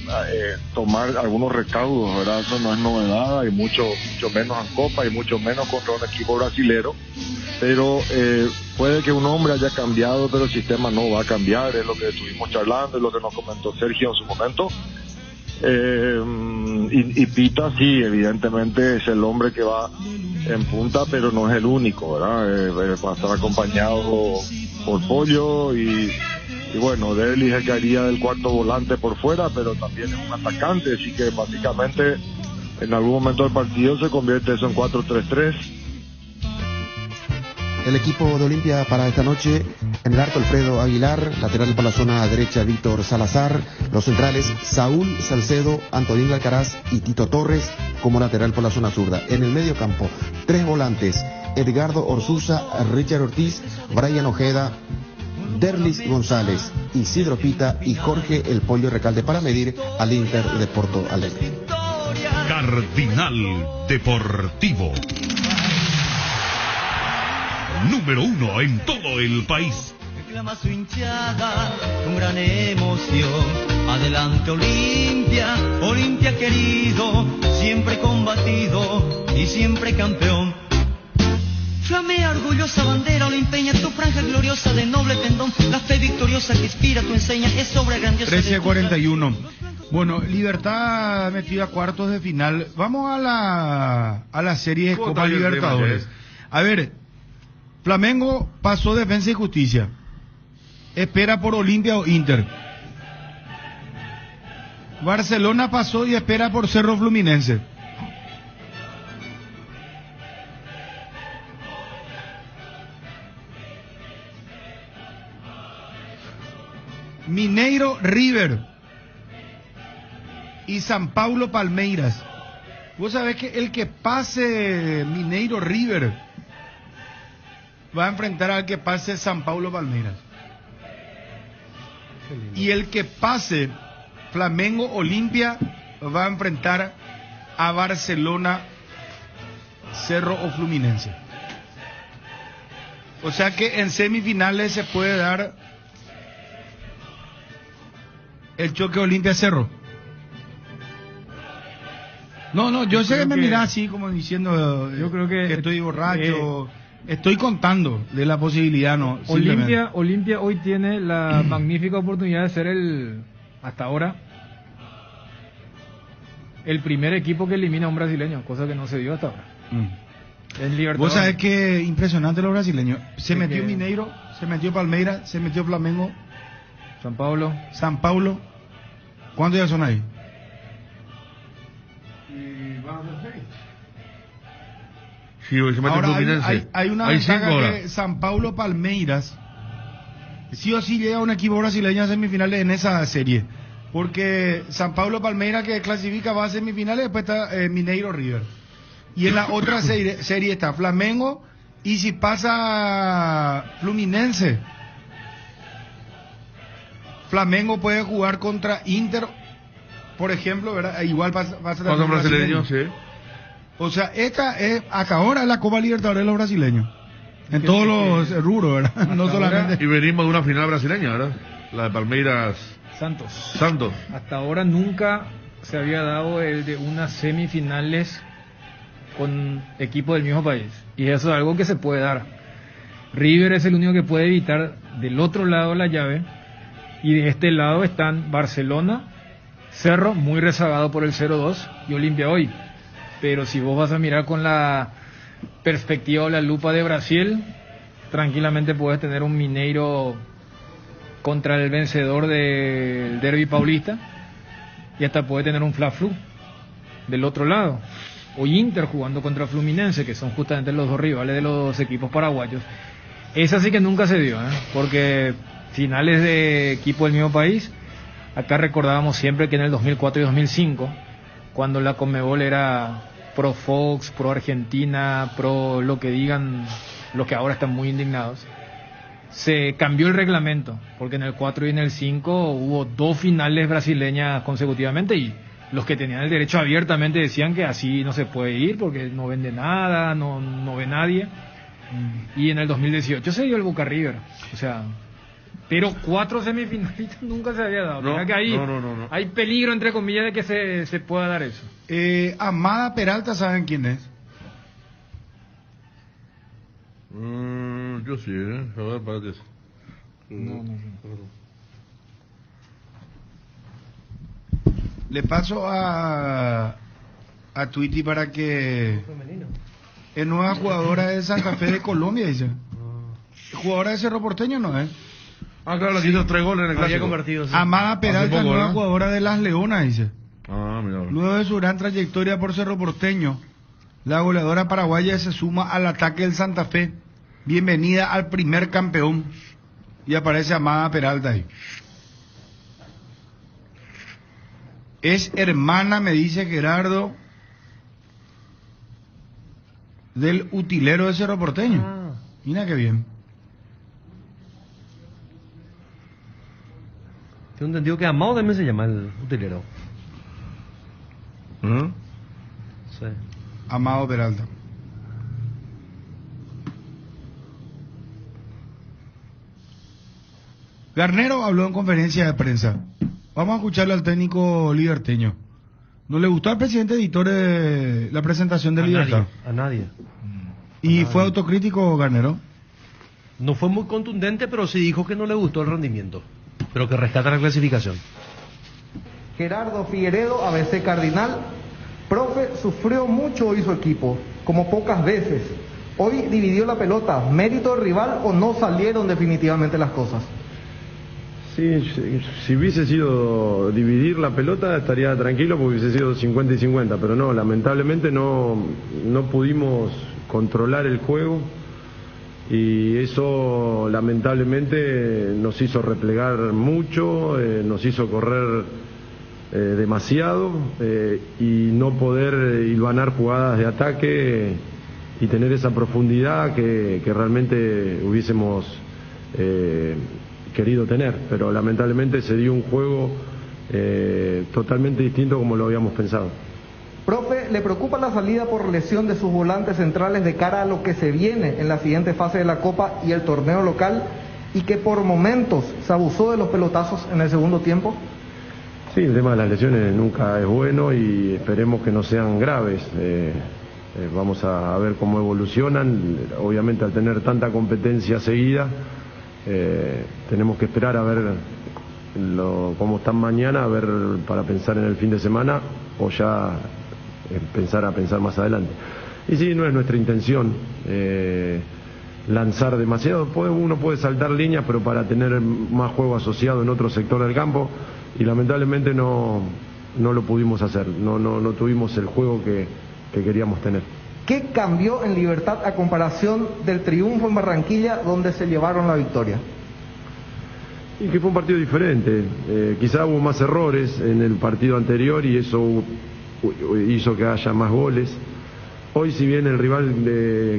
tomar algunos recaudos, ¿verdad? Eso no es novedad, y mucho menos en Copa y mucho menos contra un equipo brasilero, pero puede que un hombre haya cambiado, pero el sistema no va a cambiar, es lo que estuvimos charlando, es lo que nos comentó Sergio en su momento. Y Pita sí, evidentemente es el hombre que va en punta, pero no es el único, ¿verdad? Va a estar acompañado por Pollo y bueno, Derlis es el que haría del cuarto volante por fuera, pero también es un atacante, así que básicamente en algún momento del partido se convierte eso en 4-3-3. El equipo de Olimpia para esta noche: en el arco Alfredo Aguilar, lateral por la zona derecha Víctor Salazar, los centrales Saúl Salcedo, Antonín Alcaraz y Tito Torres como lateral por la zona zurda. En el medio campo, tres volantes: Edgardo Orsuza, Richard Ortiz, Brian Ojeda, Derlis González, Isidro Pita y Jorge El Pollo Recalde para medir al Inter de Porto Alegre. Cardinal Deportivo, número 1 en todo el país. Reclama su hinchada con gran emoción. Adelante Olimpia, Olimpia querido, siempre combatido y siempre campeón. Flamea orgullosa bandera olimpeña, tu franja gloriosa de noble pendón, la fe victoriosa que inspira tu enseña, es obra grandiosa. 13:41. Bueno, Libertad metido a cuartos de final. Vamos a la serie de Copa Libertadores. A ver, Flamengo pasó Defensa y Justicia. Espera por Olimpia o Inter. Barcelona pasó y espera por Cerro Fluminense. Mineiro River y San Paulo Palmeiras. Vos sabés que el que pase Mineiro River va a enfrentar al que pase San Paulo Palmeiras. Y el que pase Flamengo Olimpia va a enfrentar a Barcelona, Cerro o Fluminense. O sea que en semifinales se puede dar el choque Olimpia-Cerro. No, yo sé que me mirás así como diciendo yo creo que estoy borracho. Estoy contando de la posibilidad, no. Olimpia hoy tiene la magnífica oportunidad de ser hasta ahora el primer equipo que elimina a un brasileño, cosa que no se dio hasta ahora. En Libertadores. Vos sabés que impresionante los brasileños. Se metió Mineiro, se metió Palmeiras, se metió Flamengo, San Paulo. ¿Cuántos ya son ahí? Sí, hoy se mete ahora Fluminense. hay una ventaja que San Paulo Palmeiras sí o sí llega un equipo brasileño a semifinales en esa serie, porque San Paulo Palmeiras que clasifica va a semifinales, después está Mineiro River, y en la otra serie está Flamengo, y si pasa Fluminense, Flamengo puede jugar contra Inter, por ejemplo, ¿verdad? Igual pasa también brasileño, sí. O sea, esta es acá ahora la Copa Libertadores de los brasileños. En todos los rubros, ¿verdad? No solamente. Y venimos de una final brasileña, ¿verdad? La de Palmeiras Santos. Hasta ahora nunca se había dado el de unas semifinales con equipos del mismo país. Y eso es algo que se puede dar. River es el único que puede evitar del otro lado la llave. Y de este lado están Barcelona, Cerro, muy rezagado por el 0-2, y Olimpia hoy. Pero si vos vas a mirar con la perspectiva o la lupa de Brasil, tranquilamente puedes tener un Mineiro contra el vencedor del Derby Paulista, y hasta puede tener un Fla-Flu del otro lado, o Inter jugando contra Fluminense, que son justamente los dos rivales de los equipos paraguayos. Esa sí que nunca se dio, porque finales de equipo del mismo país, acá recordábamos siempre que en el 2004 y 2005, cuando la Conmebol era pro Fox, pro Argentina, pro lo que digan los que ahora están muy indignados, se cambió el reglamento, porque en el 4 y en el 5 hubo 2 finales brasileñas consecutivamente, y los que tenían el derecho abiertamente decían que así no se puede ir porque no vende nada, no ve nadie. Y en el 2018 se dio el Boca River, o sea, pero 4 semifinalistas nunca se había dado. No, que ahí no. Hay peligro, entre comillas, de que se pueda dar eso. Amada Peralta, ¿saben quién es? Yo sí, a ver, párate. No. Le paso a Twitty para que es nueva jugadora de Santa Fe de Colombia, dice. Jugadora de Cerro Porteño, ¿no es? Claro, la que hizo 3 goles en el clásico. Convertido, sí. Amada Peralta, poco, nueva ¿verdad? jugadora de Las Leonas, dice. Mira. Luego de su gran trayectoria por Cerro Porteño, la goleadora paraguaya se suma al ataque del Santa Fe. Bienvenida al primer campeón. Y aparece Amada Peralta ahí. Es hermana, me dice Gerardo, del utilero de Cerro Porteño. Mira qué bien. Tengo entendido que Amado también se llama el utilero. Sí. Amado Peralta. Garnero habló en conferencia de prensa. Vamos a escucharle al técnico liberteño. ¿No le gustó al presidente editor la presentación de Libertad? A nadie. ¿Y fue autocrítico, Garnero? No fue muy contundente, pero sí dijo que no le gustó el rendimiento, pero que rescata la clasificación. Gerardo Figueredo, ABC Cardinal. Profe, sufrió mucho hoy su equipo, como pocas veces. Hoy dividió la pelota, ¿mérito del rival o no salieron definitivamente las cosas? Sí, si hubiese sido dividir la pelota estaría tranquilo porque hubiese sido 50 y 50, pero no, lamentablemente no pudimos controlar el juego y eso lamentablemente nos hizo replegar mucho, nos hizo correr demasiado y no poder hilvanar jugadas de ataque y tener esa profundidad que realmente hubiésemos querido tener, pero lamentablemente se dio un juego totalmente distinto como lo habíamos pensado. Profe, ¿le preocupa la salida por lesión de sus volantes centrales de cara a lo que se viene en la siguiente fase de la Copa y el torneo local y que por momentos se abusó de los pelotazos en el segundo tiempo? Sí, el tema de las lesiones nunca es bueno y esperemos que no sean graves. Vamos a ver cómo evolucionan. Obviamente al tener tanta competencia seguida, tenemos que esperar a ver cómo están mañana, a ver para pensar en el fin de semana o ya pensar más adelante. Y sí, no es nuestra intención lanzar demasiado. Uno puede saltar líneas, pero para tener más juego asociado en otro sector del campo, y lamentablemente no lo pudimos hacer, no tuvimos el juego que queríamos tener. ¿Qué cambió en Libertad a comparación del triunfo en Barranquilla donde se llevaron la victoria? Y que fue un partido diferente, quizá hubo más errores en el partido anterior y eso hizo que haya más goles. Hoy, si bien el rival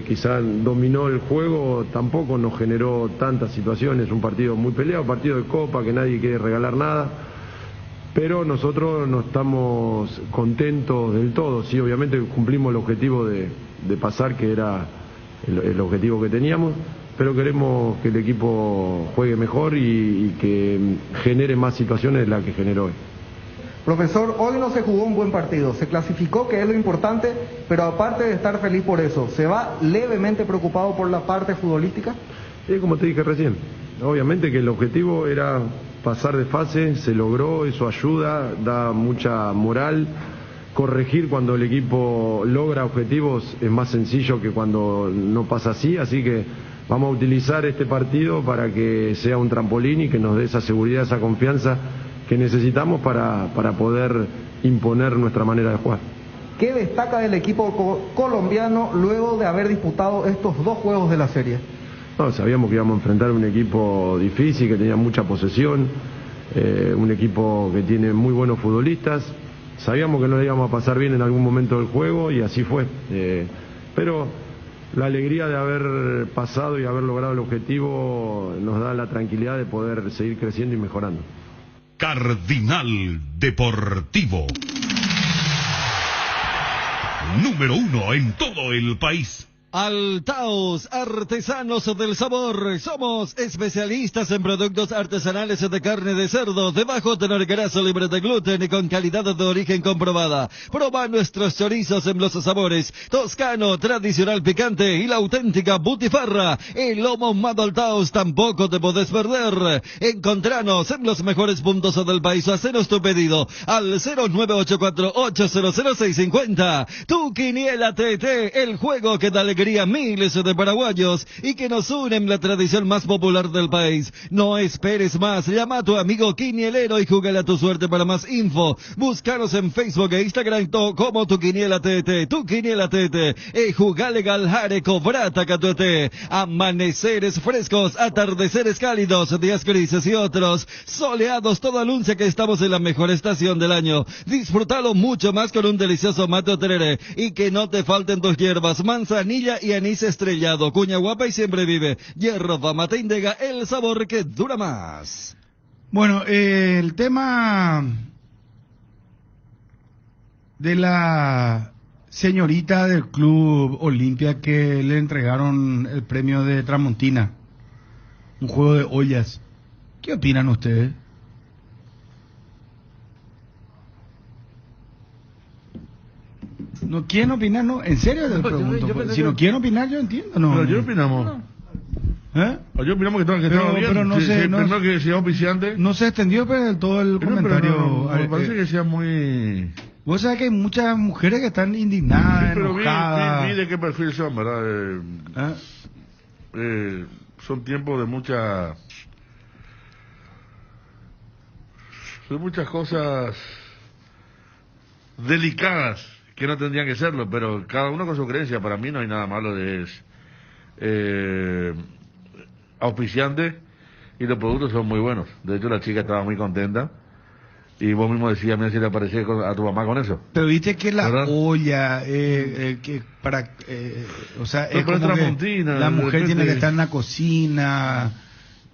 quizá dominó el juego, tampoco nos generó tantas situaciones, un partido muy peleado, partido de Copa que nadie quiere regalar nada, pero nosotros no estamos contentos del todo. Sí, obviamente cumplimos el objetivo de pasar, que era el objetivo que teníamos, pero queremos que el equipo juegue mejor y que genere más situaciones de las que generó hoy. Profesor, hoy no se jugó un buen partido, se clasificó, que es lo importante, pero aparte de estar feliz por eso, ¿se va levemente preocupado por la parte futbolística? Como te dije recién, obviamente que el objetivo era pasar de fase, se logró, eso ayuda, da mucha moral. Corregir cuando el equipo logra objetivos es más sencillo que cuando no pasa así que vamos a utilizar este partido para que sea un trampolín y que nos dé esa seguridad, esa confianza que necesitamos para poder imponer nuestra manera de jugar. ¿Qué destaca del equipo colombiano luego de haber disputado estos dos juegos de la serie? No, sabíamos que íbamos a enfrentar un equipo difícil, que tenía mucha posesión, un equipo que tiene muy buenos futbolistas. Sabíamos que no le íbamos a pasar bien en algún momento del juego y así fue. Pero la alegría de haber pasado y haber logrado el objetivo nos da la tranquilidad de poder seguir creciendo y mejorando. Cardinal Deportivo. Número 1 en todo el país. Altaos, artesanos del sabor. Somos especialistas en productos artesanales de carne de cerdo, de bajo tenor graso, libre de gluten y con calidad de origen comprobada. Proba nuestros chorizos en los sabores toscano, tradicional picante y la auténtica butifarra. El lomo ahumado Altaos tampoco te podés perder. Encontranos en los mejores puntos del país o hacenos tu pedido al 0984-800-650. Tu Quiniela TT, el juego que da alegría a miles de paraguayos y que nos une en la tradición más popular del país. No esperes más, llama a tu amigo quinielero y jugale a tu suerte. Para más info, búscanos en Facebook e Instagram como Tu Quiniela TT, Tu Quiniela TT, y jugale galhare cobrata catuete. Amaneceres frescos, atardeceres cálidos, días grises y otros soleados, todo anuncia que estamos en la mejor estación del año. Disfrútalo mucho más con un delicioso mate o tereré y que no te falten tus hierbas, manzanilla y anís estrellado, cuña guapa y siempre vive. Hierba mate Indega, el sabor que dura más. Bueno, el tema de la señorita del Club Olimpia que le entregaron el premio de Tramontina, un juego de ollas. ¿Qué opinan ustedes? ¿No quieren opinar? No, en serio les pregunto. Si no quieren opinar, yo entiendo. No, pero yo opinamos. Yo opinamos que estaba bien. Pero no sé, primero que sea oficiante. No se extendió todo el comentario. Me parece que sea muy Vos sabés que hay muchas mujeres que están indignadas, pero enojadas. vi de qué perfil son, ¿verdad? Son tiempos de muchas cosas delicadas que no tendrían que serlo, pero cada uno con su creencia. Para mí no hay nada malo de auspiciante, y los productos son muy buenos. De hecho, la chica estaba muy contenta. Y vos mismo decías, mira si le parece a tu mamá con eso. Pero viste que la ¿verdad? olla, o sea, es como que la mujer tiene que estar en la cocina.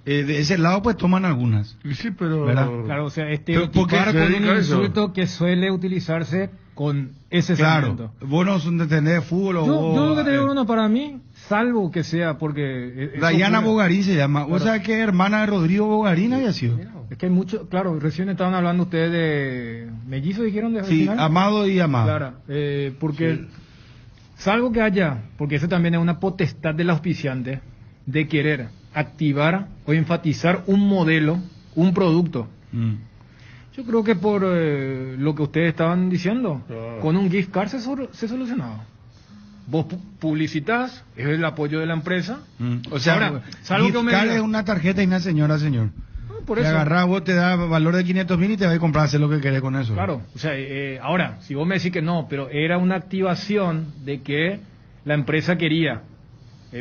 De ese lado, pues toman algunas. Sí, pero... ¿verdad? Claro, o sea, Pero ¿por qué con se un dedica a eso? insulto que suele utilizarse con ese Claro, segmento. vos no son de tener fútbol o vos, Yo lo que te digo, Bruno, para mí, salvo que sea porque... Dayana Bogarín se llama. Claro. O sea, que hermana de Rodrigo Bogarín había sido. Es que hay mucho, claro, recién estaban hablando ustedes de mellizos, dijeron de Sí, final. Amado y Amado. Claro, porque salvo que haya, porque eso también es una potestad del auspiciante de querer activar o enfatizar un modelo, un producto. Yo creo que por lo que ustedes estaban diciendo, con un gift card se solucionaba. Vos publicitas, es el apoyo de la empresa. O sea, ahora, salvo gift que me card diga- es una tarjeta y una señora, señor. por Te eso. agarrás, vos te da valor de 500.000 y te vas a comprar, hacer lo que querés con eso. Claro, o sea, ahora, si vos me decís que no, pero era una activación de que la empresa quería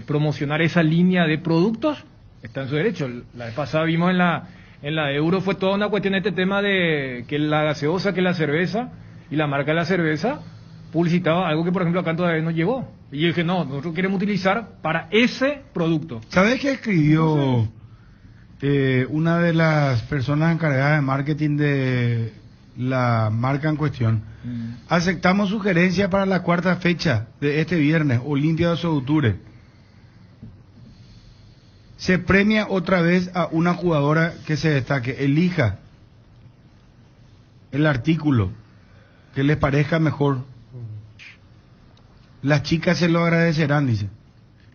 promocionar esa línea de productos, está en su derecho. La vez pasada vimos en la Euro, fue toda una cuestión de este tema de que la gaseosa, que la cerveza, y la marca de la cerveza publicitaba algo que, por ejemplo, acá todavía no llegó. Y yo dije, no, nosotros queremos utilizar para ese producto. ¿Sabés qué escribió una de las personas encargadas de marketing de la marca en cuestión? Aceptamos sugerencias para la cuarta fecha de este viernes, Olimpia de octubre. Se premia otra vez a una jugadora que se destaque. Elija el artículo que les parezca mejor. Las chicas se lo agradecerán, dice.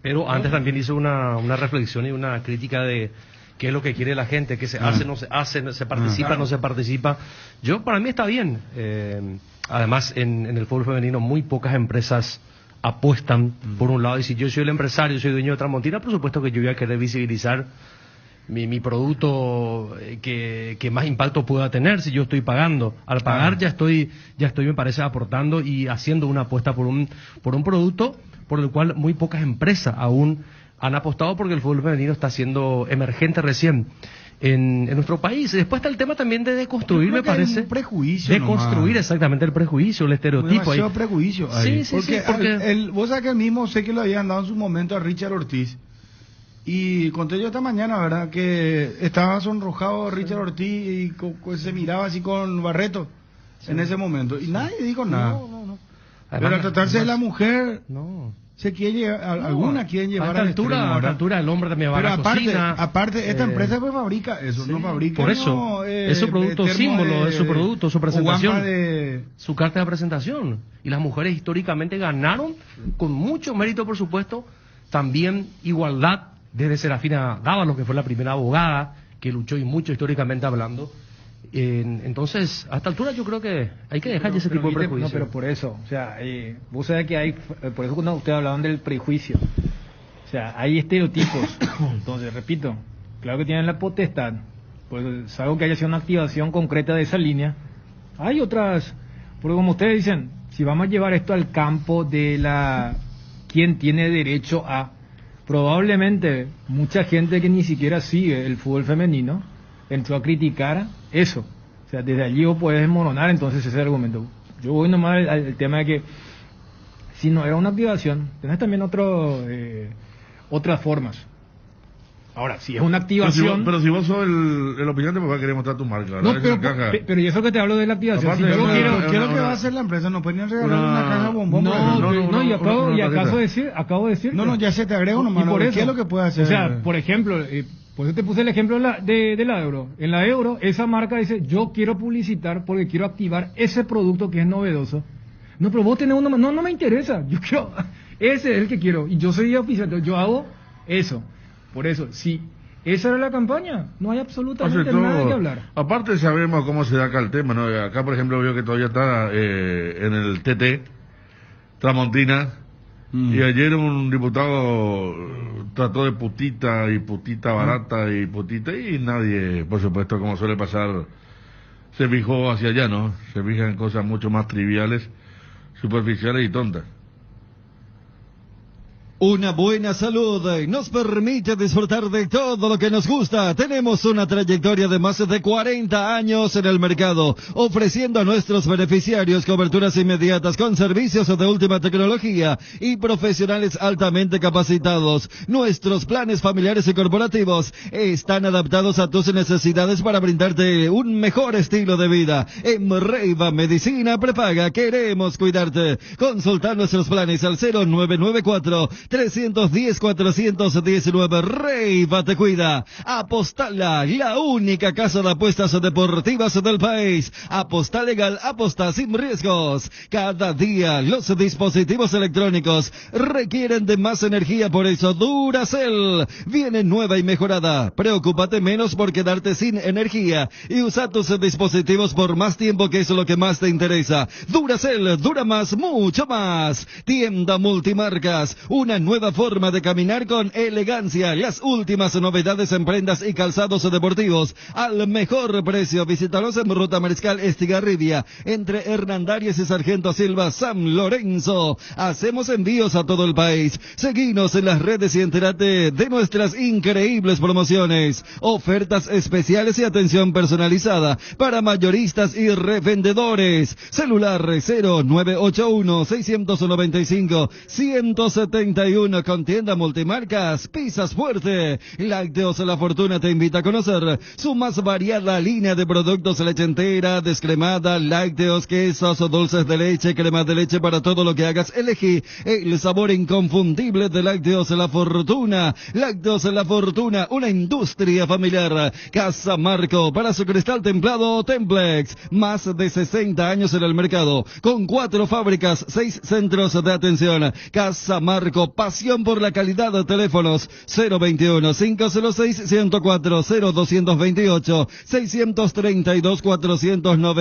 Pero antes también hizo una reflexión y una crítica de qué es lo que quiere la gente, qué se hace, no se hace, se participa, no se participa. Para mí está bien. Además, en el fútbol femenino muy pocas empresas apuestan por un lado. Y si yo soy el empresario, soy dueño de Tramontina, por supuesto que yo voy a querer visibilizar mi producto que más impacto pueda tener si yo estoy pagando. Al pagar ya estoy, me parece, aportando y haciendo una apuesta por un producto por el cual muy pocas empresas aún han apostado, porque el fútbol femenino está siendo emergente recién en nuestro país. Y después está el tema también de deconstruir, me parece. Un prejuicio. Deconstruir exactamente el prejuicio, el estereotipo. Demasiado prejuicio. Sí, porque vos sabés que el mismo, sé que lo habían dado en su momento a Richard Ortiz. Y conté yo esta mañana, ¿verdad? Que estaba sonrojado Richard Ortiz y se miraba así con Barreto en ese momento. Y nadie dijo nada. No. Pero al tratarse de la mujer, se quiere llevar, algunas quieren llevar a esta altura el hombre también va a la cocina. Aparte, esta empresa pues fabrica eso, no fabrica. Por eso, es su producto símbolo, es su producto, su presentación, su carta de presentación. Y las mujeres históricamente ganaron, con mucho mérito, por supuesto, también igualdad, desde Serafina Dávalos, que fue la primera abogada que luchó y mucho históricamente hablando. Entonces, a esta altura yo creo que hay que dejar ese tipo de prejuicio. No, pero por eso, o sea, vos sabés que hay, por eso cuando ustedes hablaban del prejuicio, o sea, hay estereotipos. Entonces, repito, claro que tienen la potestad, pues salvo que haya sido una activación concreta de esa línea. Hay otras, porque como ustedes dicen, si vamos a llevar esto al campo de quién tiene derecho a, probablemente mucha gente que ni siquiera sigue el fútbol femenino entró a criticar eso. O sea, desde allí vos podés desmoronar entonces ese argumento. Yo voy nomás al tema de que si no era una activación, tenés también otras formas. Ahora, si es una activación... Pero si vos sos el opinante, pues vas a querer mostrar tu marca. No, pero y eso que te hablo de la activación. Si yo quiero que va a hacer la empresa, no pueden regalar una caja bombón. Y acabo de decir. No, ya se te agrego nomás. Y por eso, ¿qué es lo que puede hacer? O sea, por ejemplo, por eso te puse el ejemplo de la Euro. En la Euro, esa marca dice, yo quiero publicitar porque quiero activar ese producto que es novedoso. No, pero vos tenés uno más. No me interesa. Yo quiero, ese es el que quiero. Y yo soy oficial, yo hago eso. Por eso, si Esa era la campaña, no hay absolutamente nada que hablar. Aparte sabemos cómo se da acá el tema, ¿no? Acá, por ejemplo, veo que todavía está en el TT, Tramontina, y ayer un diputado trató de putita barata y putita, y nadie, por supuesto, como suele pasar, se fijó hacia allá, ¿no? Se fija en cosas mucho más triviales, superficiales y tontas. Una buena salud nos permite disfrutar de todo lo que nos gusta. Tenemos una trayectoria de más de 40 años en el mercado, ofreciendo a nuestros beneficiarios coberturas inmediatas con servicios de última tecnología y profesionales altamente capacitados. Nuestros planes familiares y corporativos están adaptados a tus necesidades para brindarte un mejor estilo de vida. En Reiva Medicina Prepaga queremos cuidarte. Consulta nuestros planes al 0994-310-419. Reiva te cuida. Apostala, la única casa de apuestas deportivas del país. Aposta legal, aposta sin riesgos. Cada día los dispositivos electrónicos requieren de más energía, por eso Duracell viene nueva y mejorada. Preocúpate menos por quedarte sin energía y usa tus dispositivos por más tiempo, que es lo que más te interesa. Duracell dura más, mucho más. Tienda Multimarcas, una nueva forma de caminar con elegancia. Las últimas novedades en prendas y calzados deportivos al mejor precio. Visítalos en Ruta Mariscal Estigarribia, entre Hernandarias y Sargento Silva, San Lorenzo. Hacemos envíos a todo el país. Seguinos en las redes y entérate de nuestras increíbles promociones, ofertas especiales y atención personalizada para mayoristas y revendedores. Celular 0981-695-171. Con Tienda Multimarcas, Pizzas Fuerte. Lácteos La Fortuna te invita a conocer su más variada línea de productos: leche entera, descremada, lácteos, quesos, dulces de leche, crema de leche. Para todo lo que hagas, elegí el sabor inconfundible de Lácteos La Fortuna. Lácteos La Fortuna, una industria familiar. Casa Marco, para su cristal templado Templex, más de 60 años en el mercado, con 4 fábricas, 6 centros de atención. Casa Marco, pasión por la calidad. Teléfonos 021-506-104, 0228-632-490.